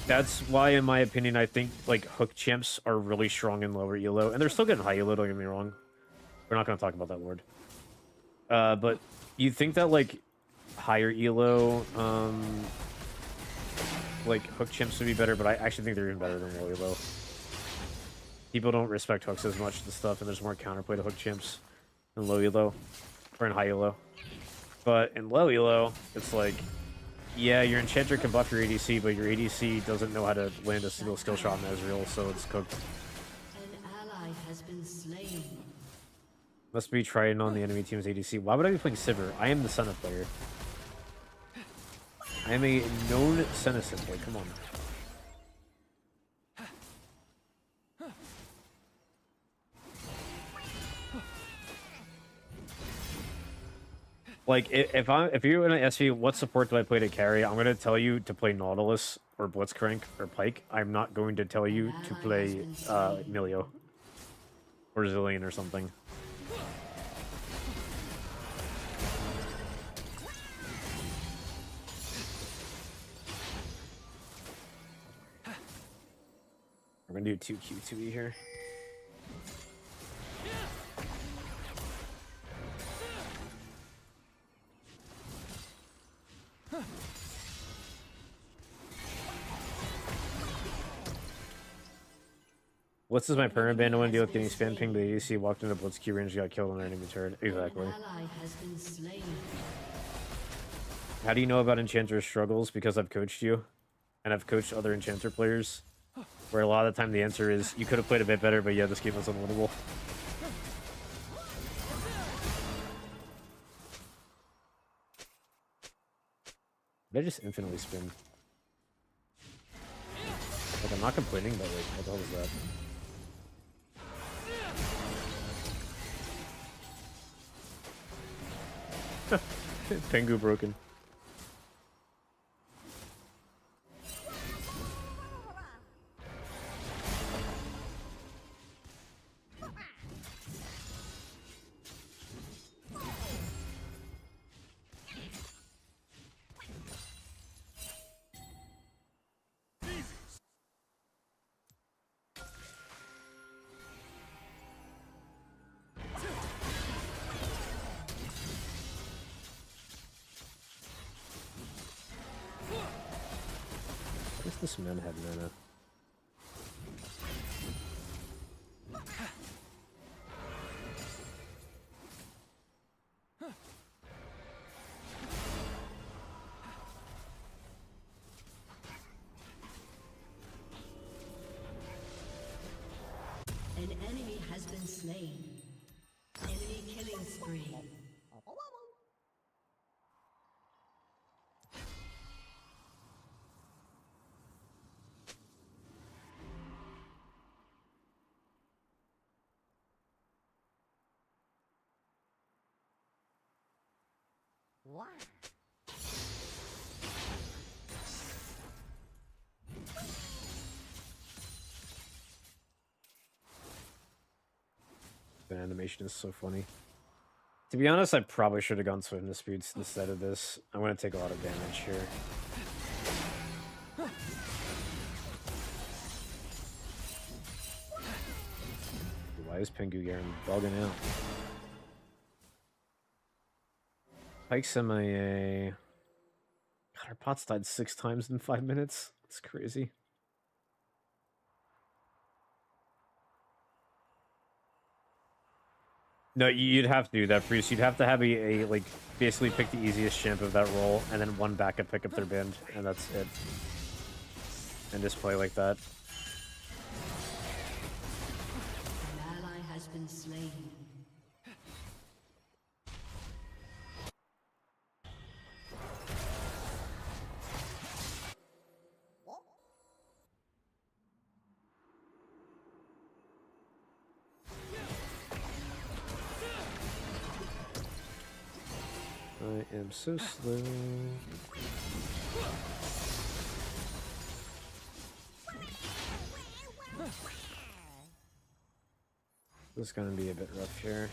[SPEAKER 1] That's why, in my opinion, I think like hook champs are really strong in lower elo, and they're still getting high elo. Don't get me wrong. We're not going to talk about that word. But you think that like higher elo, like hook champs would be better, but I actually think they're even better than low elo. People don't respect hooks as much and stuff, and there's more counterplay to hook champs in low elo or in high elo. But in low elo, it's like, yeah, your enchanter can buff your ADC, but your ADC doesn't know how to land a single skill shot in Ezreal, so it's cooked.
[SPEAKER 4] An ally has been slain.
[SPEAKER 1] Must be Triton on the enemy team's ADC. Why would I be playing Sivir? I am the Senna player. I am a known Senna player. Come on. Like, if you're gonna ask me what support do I play to carry, I'm gonna tell you to play Nautilus or Blitzcrank or Pike. I'm not going to tell you to play Milio or Zillion or something. We're gonna do 2Q2E here. What's this? My permanent ban? No one deal with getting spam pinged. The AC walked into Blitzkrieg range, got killed on their enemy turret. Exactly.
[SPEAKER 4] An ally has been slain.
[SPEAKER 1] How do you know about Enchanter's struggles? Because I've coached you, and I've coached other Enchanter players. Where a lot of the time the answer is you could have played a bit better, but yeah, this game was unwinnable. They just infinitely spin. Like, I'm not complaining, but like, what the hell is that? Pengu broken. I guess this man had mana.
[SPEAKER 4] An enemy has been slain. Enemy killing spree.
[SPEAKER 1] The animation is so funny. To be honest, I probably should have gone swiftness speeds instead of this. I'm going to take a lot of damage here. Why is Pengu Garen bugging out? Pike's MIA. God, our pots died 6 times in 5 minutes. That's crazy. No, you'd have to do that, Priest. You'd have to have a like, basically pick the easiest champ of that role, and then one backup pick up their band, and that's it. And just play like that.
[SPEAKER 4] An ally has been slain.
[SPEAKER 1] I am so slow. This is gonna be a bit rough here.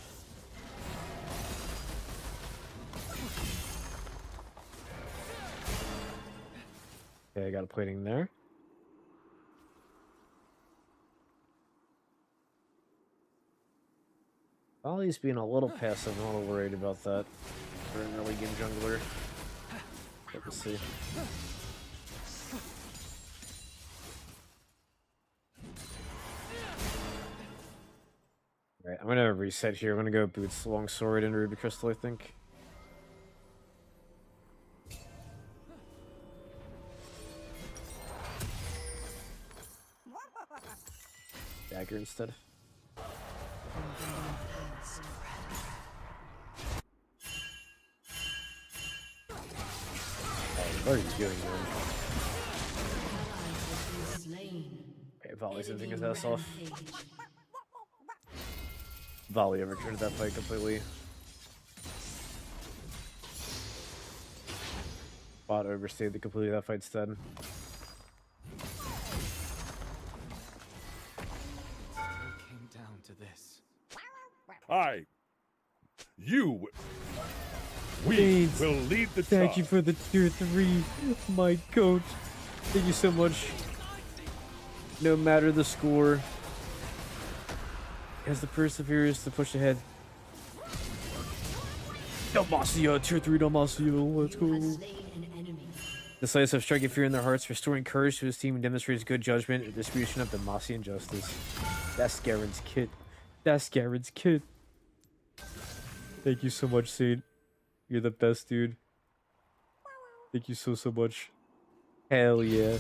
[SPEAKER 1] Okay, I got a plating there. Ollie's being a little passive, I'm a little worried about that. For an early game jungler. But we'll see. Alright, I'm gonna reset here. I'm gonna go Boots, Longsword, and Ruby Crystal, I think. Dagger instead. What are you doing, man? Okay, Volley's ending his ass off. Volley overturned that fight completely. Bot overstayed the completely that fight's dead.
[SPEAKER 6] Came down to this.
[SPEAKER 2] We
[SPEAKER 1] Thanks.
[SPEAKER 2] will lead the
[SPEAKER 1] Thank you
[SPEAKER 2] charge.
[SPEAKER 1] for the tier 3, my coach. Thank you so much. No matter the score, has the perseverance to push ahead. Demacia, tier 3 Demacia, let's
[SPEAKER 4] You have
[SPEAKER 1] go.
[SPEAKER 4] slain an enemy.
[SPEAKER 1] Decisive striking fear in their hearts, restoring courage to his team, and demonstrates good judgment and distribution of the Demacian justice. That's Garen's kid. That's Garen's kid. Thank you so much, Saint. You're the best, dude. Thank you so much. Hell yeah.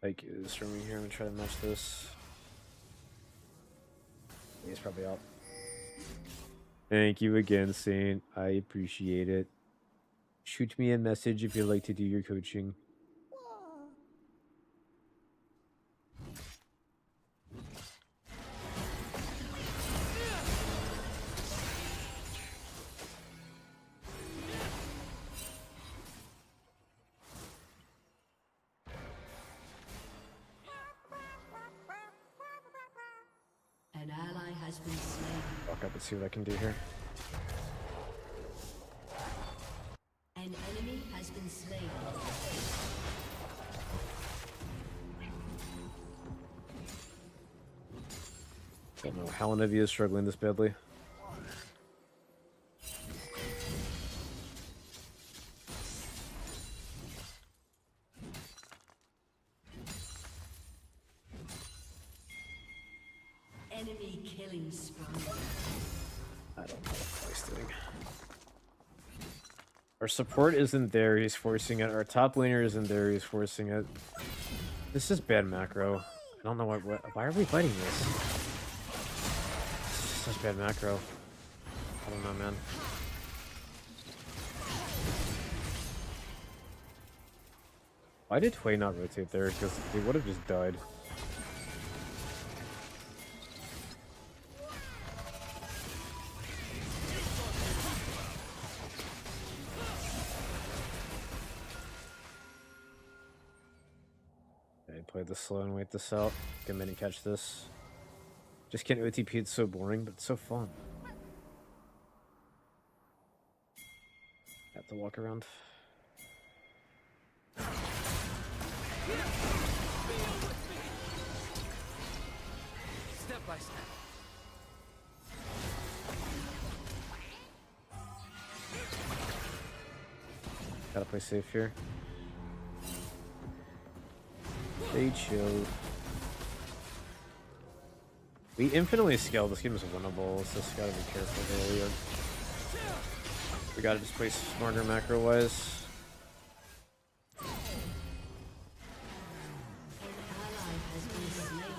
[SPEAKER 1] Like, is streaming here? I'm gonna try to match this. He's probably out. Thank you again, Saint. I appreciate it. Shoot me a message if you'd like to do your coaching.
[SPEAKER 4] An ally has been slain.
[SPEAKER 1] Walk up and see what I can do here.
[SPEAKER 4] An enemy has been slain.
[SPEAKER 1] Don't know how Olivia is struggling this badly.
[SPEAKER 4] Enemy killing spree.
[SPEAKER 1] I don't know what Christ's doing. Our support isn't there, he's forcing it. Our top laner isn't there, he's forcing it. This is bad macro. I don't know why are we fighting this? This is such bad macro. I don't know, man. Why did Tway not rotate there? Because they would have just died. Play this slow and wait this out. Get mini catch this. Just can't OTP, it's so boring, but it's so fun. Have to walk around.
[SPEAKER 6] Step by step.
[SPEAKER 1] Gotta play safe here. Stay chill. We infinitely scale. This game is winnable. It's just gotta be careful earlier. We gotta just play smarter macro wise.
[SPEAKER 4] An ally has been slain.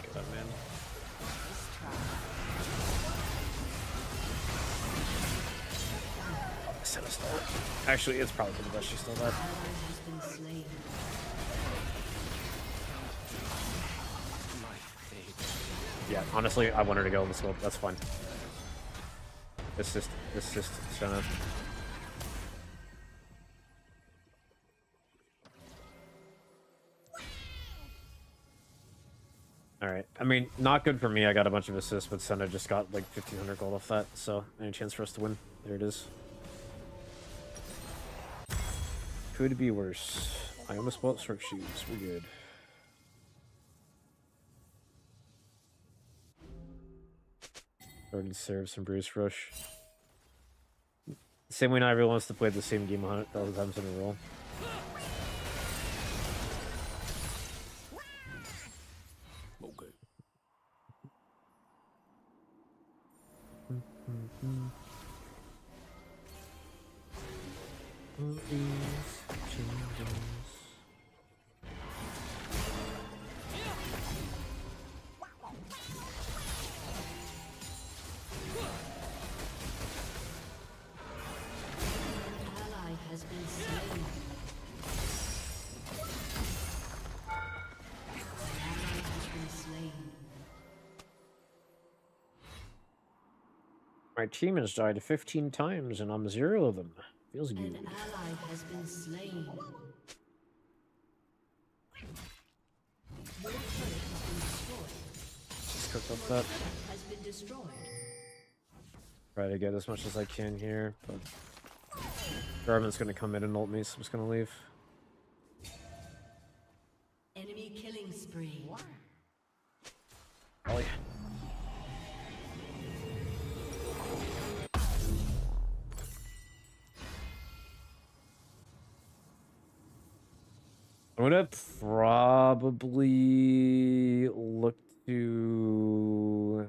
[SPEAKER 1] Get that man. Set a stall. Actually, it's probably for the best she stole that.
[SPEAKER 4] Ally has been slain.
[SPEAKER 1] Yeah, honestly, I want her to go in the scope. That's fine. Assist, Senna. Alright, I mean, not good for me. I got a bunch of assists, but Senna just got like 1,500 gold off that, so any chance for us to win? There it is. Could be worse. I almost bought Stark Shoes. We're good. Garden Seraph and Bruce Rush. Same way not everyone wants to play the same game 100,000 times in a row.
[SPEAKER 6] Okay.
[SPEAKER 4] Ally has been slain. Ally has been slain.
[SPEAKER 1] My team has died 15 times and I'm 0 of them. Feels
[SPEAKER 4] An
[SPEAKER 1] good.
[SPEAKER 4] ally has been slain. Your turret has been destroyed.
[SPEAKER 1] Just cook up that.
[SPEAKER 4] Has been destroyed.
[SPEAKER 1] Try to get as much as I can here, but Garmin's gonna come in and ult me, so I'm just gonna leave.
[SPEAKER 4] Enemy killing spree.
[SPEAKER 1] Ollie. I'm gonna probably look to.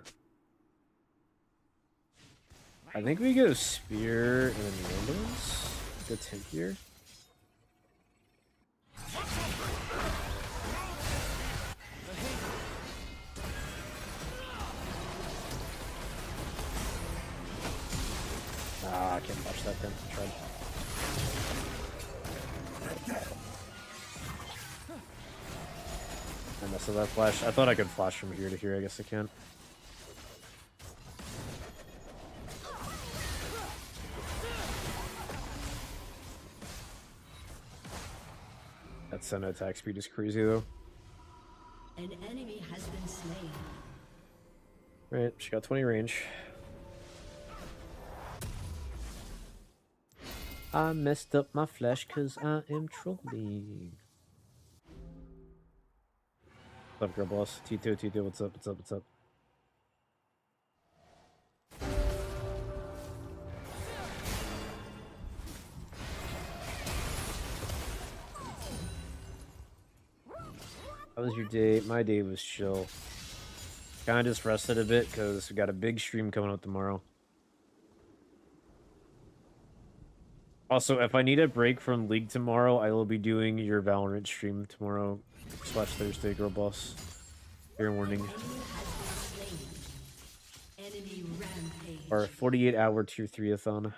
[SPEAKER 1] I think we go spear and then ambulance. Good hint here. Ah, I can't watch that then. I tried. I messed up that flash. I thought I could flash from here to here. I guess I can't. That Senna attack speed is crazy though.
[SPEAKER 4] An enemy has been slain.
[SPEAKER 1] Right, she got 20 range. I messed up my flash because I am trolling. What's up, girl boss? T2, T2, what's up, what's up, what's up? How was your day? My day was chill. Kind of just rested a bit because we got a big stream coming up tomorrow. Also, if I need a break from League tomorrow, I will be doing your Valorant stream tomorrow / Thursday, girl boss. Fair warning.
[SPEAKER 4] Enemy rampage.
[SPEAKER 1] Our 48-hour tier 3-a-thon.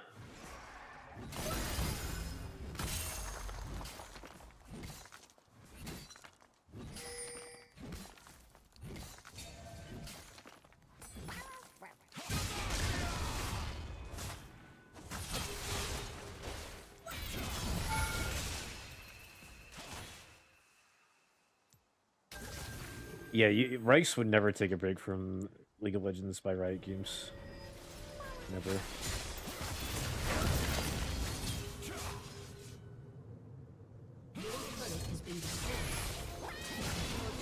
[SPEAKER 1] Yeah, Reichs would never take a break from League of Legends by Riot Games. Never.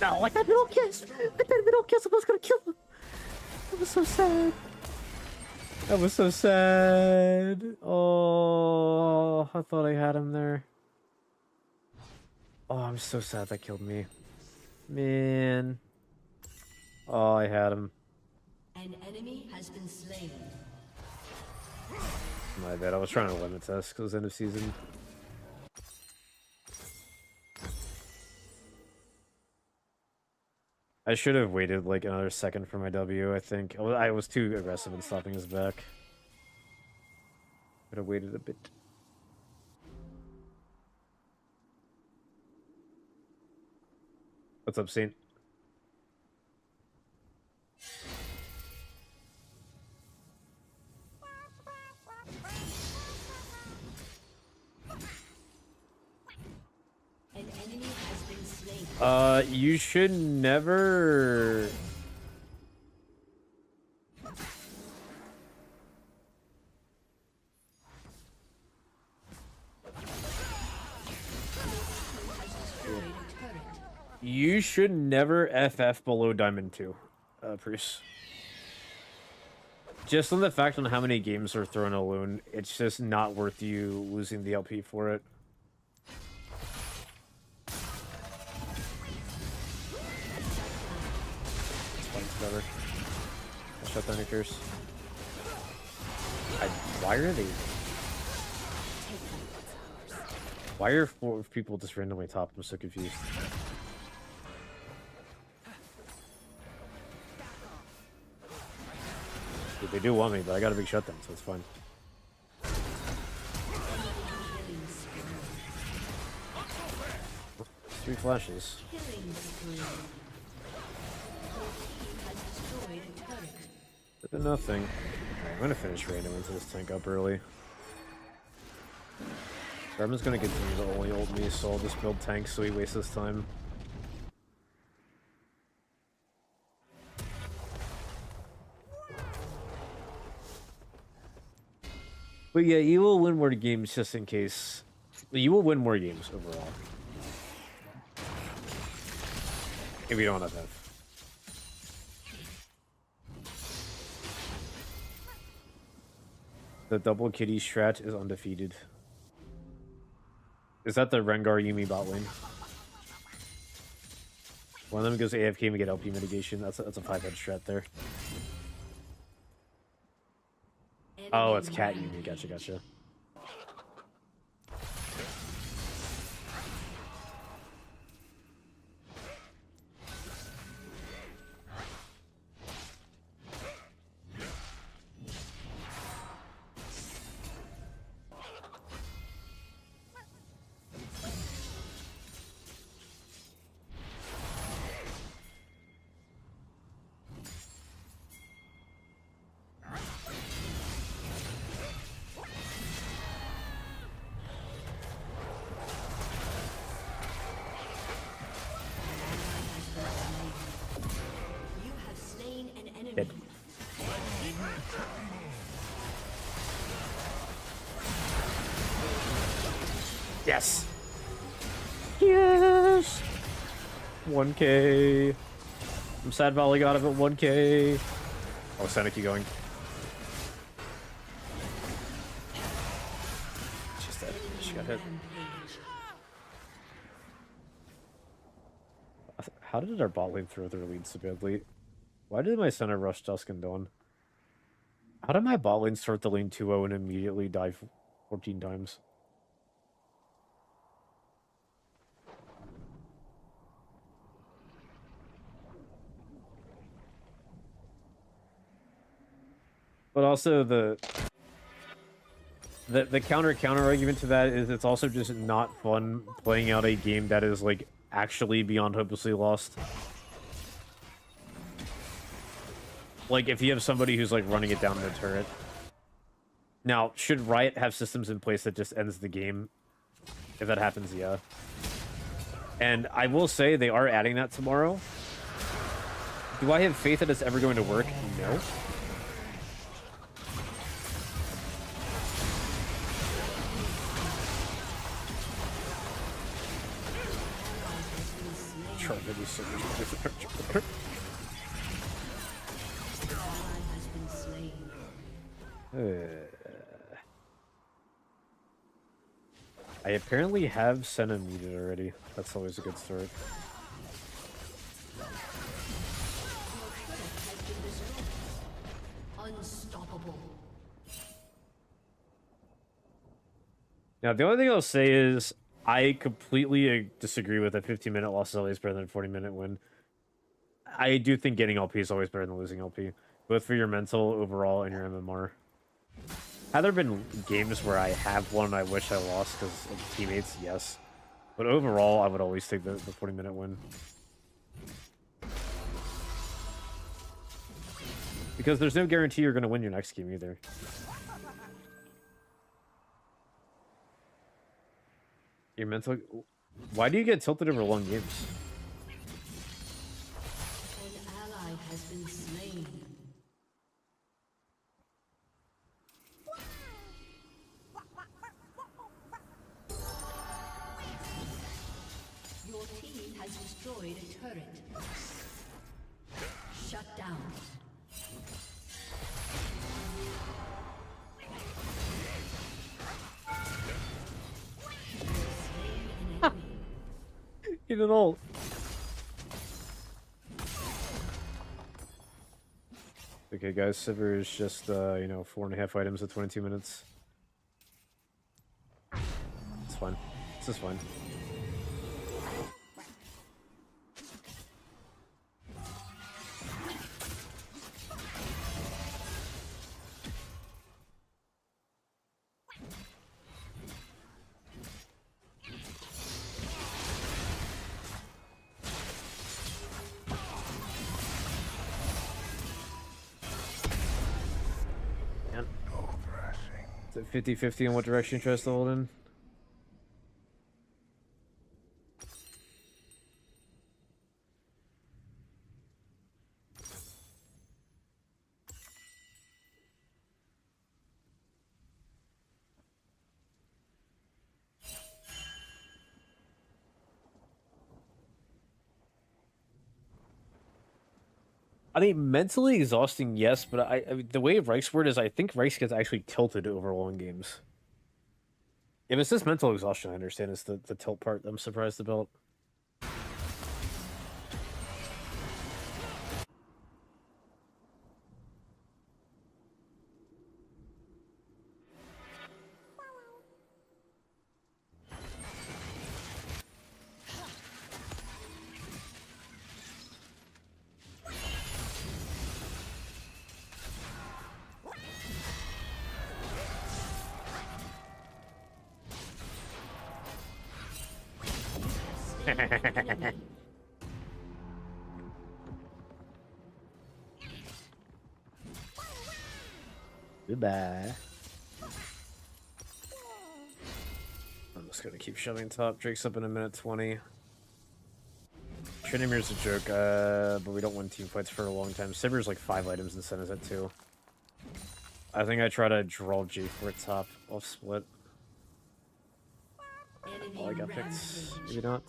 [SPEAKER 1] No, like that middle kiss! Like that middle kiss, I was gonna kill him! That was so sad. That was so sad. Oh, I thought I had him there. Oh, I'm so sad that killed me. Man. Oh, I had him.
[SPEAKER 4] An enemy has been slain.
[SPEAKER 1] My bad, I was trying to limit test because it was end of season. I should have waited like another second for my W, I think. I was too aggressive in stopping his back. Could have waited a bit. What's up, Saint?
[SPEAKER 4] An enemy has been slain.
[SPEAKER 1] You should never... You should never FF below Diamond 2, Bruce. Just on the fact on how many games are thrown alone, it's just not worth you losing the LP for it. It's fine, it's better. I'll shut down your curse. Why are they... Why are 4 people just randomly top? I'm so confused. Dude, they do want me, but I got a big shutdown, so it's fine. 3 flashes. But nothing. Right, I'm gonna finish random into this tank up early. Garmin's gonna continue to only ult me, so I'll just build tanks so he wastes his time. But yeah, you will win more games just in case. You will win more games overall. If you don't have F. The double kitty strat is undefeated. Is that the Rengar Yumi bot lane? One of them goes AFK and we get LP mitigation. That's a 5-head strat there. Oh, it's cat Yumi. Gotcha, gotcha.
[SPEAKER 4] You have slain an enemy.
[SPEAKER 1] Dead. Yes. Yes. 1K. I'm sad Volley got it at 1K. Oh, Senna, keep going. She's dead. She got hit. How did our bot lane throw their lead so badly? Why did my center rush Dusk and Dawn? How did my bot lane start the lane 2-0 and immediately die 14 times? But also the counter argument to that is it's also just not fun playing out a game that is like actually beyond hopelessly lost. Like if you have somebody who's like running it down the turret. Now, should Riot have systems in place that just ends the game? If that happens, yeah. And I will say they are adding that tomorrow. Do I have faith that it's ever going to work? No. I apparently have Senna muted already. That's always a good start.
[SPEAKER 4] Unstoppable.
[SPEAKER 1] Now, the only thing I'll say is I completely disagree with a 15-minute loss is always better than a 40-minute win. I do think getting LP is always better than losing LP, both for your mental overall and your MMR. Have there been games where I have won and I wish I lost because of teammates? Yes. But overall, I would always take the 40-minute win. Because there's no guarantee you're going to win your next game either. Your mental... Why do you get tilted over long games?
[SPEAKER 4] An ally has been slain. Your team has destroyed a turret. Shut down.
[SPEAKER 1] Get it all. Okay, guys, Sivir is just, you know, 4.5 items at 22 minutes. It's fine. This is fine. Is it 50-50 on what direction he tries to hold in? I mean, mentally exhausting, yes, but I mean, the way Reich's word is, I think Reich gets actually tilted over long games. If it's just mental exhaustion, I understand. It's the tilt part I'm surprised about.
[SPEAKER 4] Enemy.
[SPEAKER 1] Goodbye. I'm just gonna keep shoving top. Drake's up in a minute 20. Trinimir's a joke, but we don't win team fights for a long time. Sivir's like 5 items and Senna's at 2. I think I try to draw G4 top off split.
[SPEAKER 4] Enemy
[SPEAKER 1] Oh, I got picked.
[SPEAKER 4] rampage.
[SPEAKER 1] Maybe not.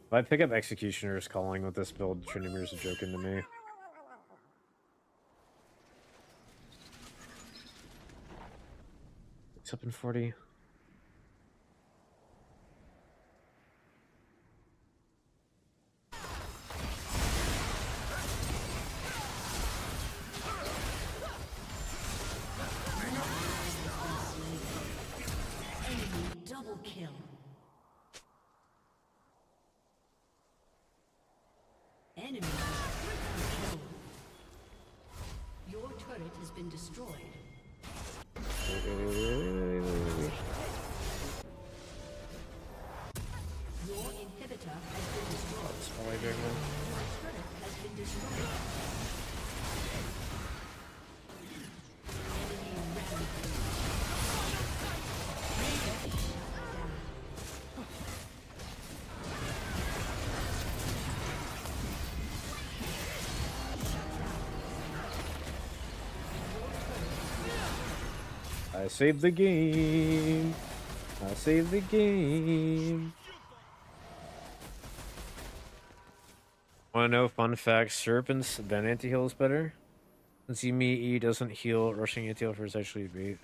[SPEAKER 1] If I pick up Executioner's Calling with this build, Trinimir's a joke into me. It's up in 40.
[SPEAKER 4] Enemy double kill. Enemy triple kill. Your turret has been destroyed. Your inhibitor has been destroyed.
[SPEAKER 1] Probably very well.
[SPEAKER 4] Your turret has been destroyed. Enemy rampage.
[SPEAKER 1] I saved the game. I saved the game. Wanna know fun fact? Serpent's then anti-heal is better. Since Yumi doesn't heal, rushing anti-heal for is actually bait.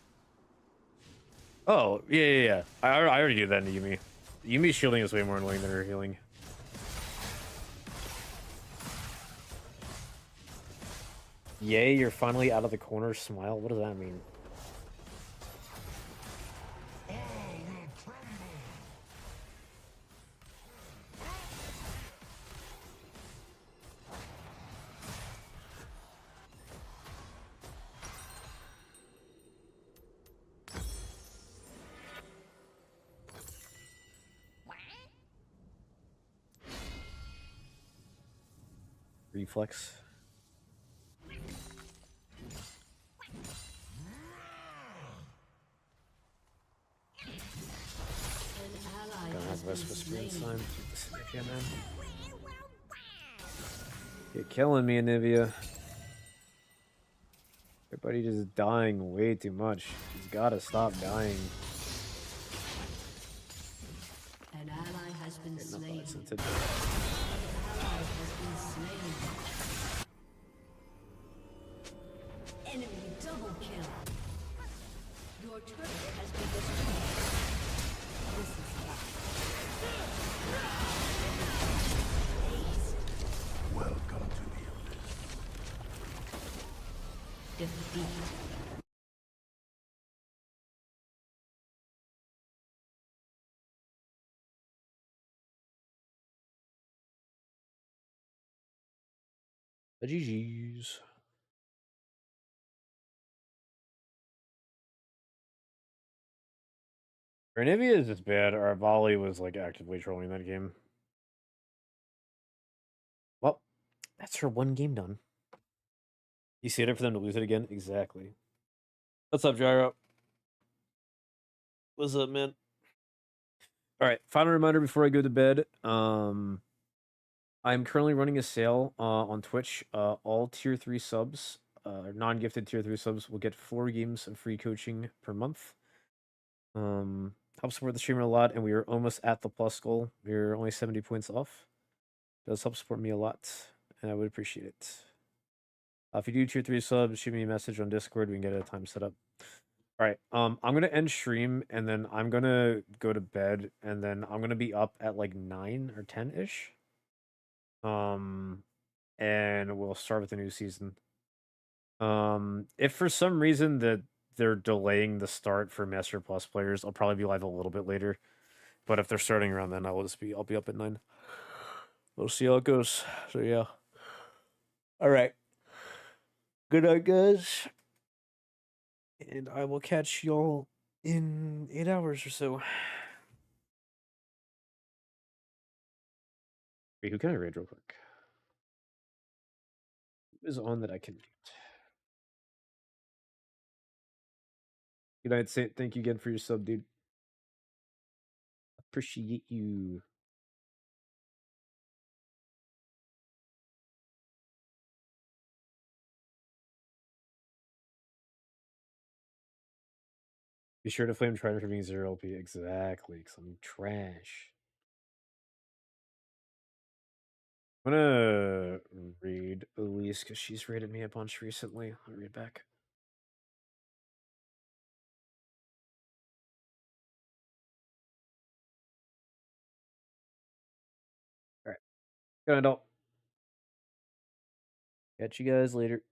[SPEAKER 1] Oh, yeah. I already do that in Yumi. Yumi's shielding is way more annoying than her healing. Yay, you're finally out of the corner. Smile. What does that mean? Reflex. Gonna have Vespa Spirit Slime. Yeah, man. You're killing me, Anivia. Everybody just dying way too much. He's gotta stop dying.
[SPEAKER 4] An ally has been
[SPEAKER 1] Getting up on
[SPEAKER 4] slain.
[SPEAKER 1] it since it-
[SPEAKER 4] An ally has been slain. Enemy double kill. Your turret has been destroyed. This is
[SPEAKER 2] Welcome to the abyss.
[SPEAKER 4] defeat.
[SPEAKER 1] The GG's. Renivia is just bad. Our volley was like actively trolling that game. Well, that's her one game done. You see it for them to lose it again? Exactly. What's up, Gyro? What's up, man? All right, final reminder before I go to bed. I'm currently running a sale on Twitch. All tier 3 subs, non-gifted tier 3 subs, will get 4 games of free coaching per month. Helps support the streamer a lot, and we are almost at the plus goal. We're only 70 points off. Does help support me a lot, and I would appreciate it. If you do tier 3 subs, shoot me a message on Discord. We can get a time set up. All right, I'm gonna end stream, and then I'm gonna go to bed, and then I'm gonna be up at like 9 or 10-ish. And we'll start with the new season. If for some reason that they're delaying the start for Master Plus players, I'll probably be live a little bit later. But if they're starting around then, I'll be up at 9. we'll see how it goes. So yeah. All right. Good night, guys. And I will catch y'all in 8 hours or so. Wait, who can I raid real quick? Who is on that I can mute? Good night, Saint. Thank you again for your sub, dude. Appreciate you. Be sure to flame Triton for being 0 LP. Exactly, because I'm trash. I'm gonna read Elise because she's rated me a bunch recently. I'll read back. All right. Good adult. Catch you guys later.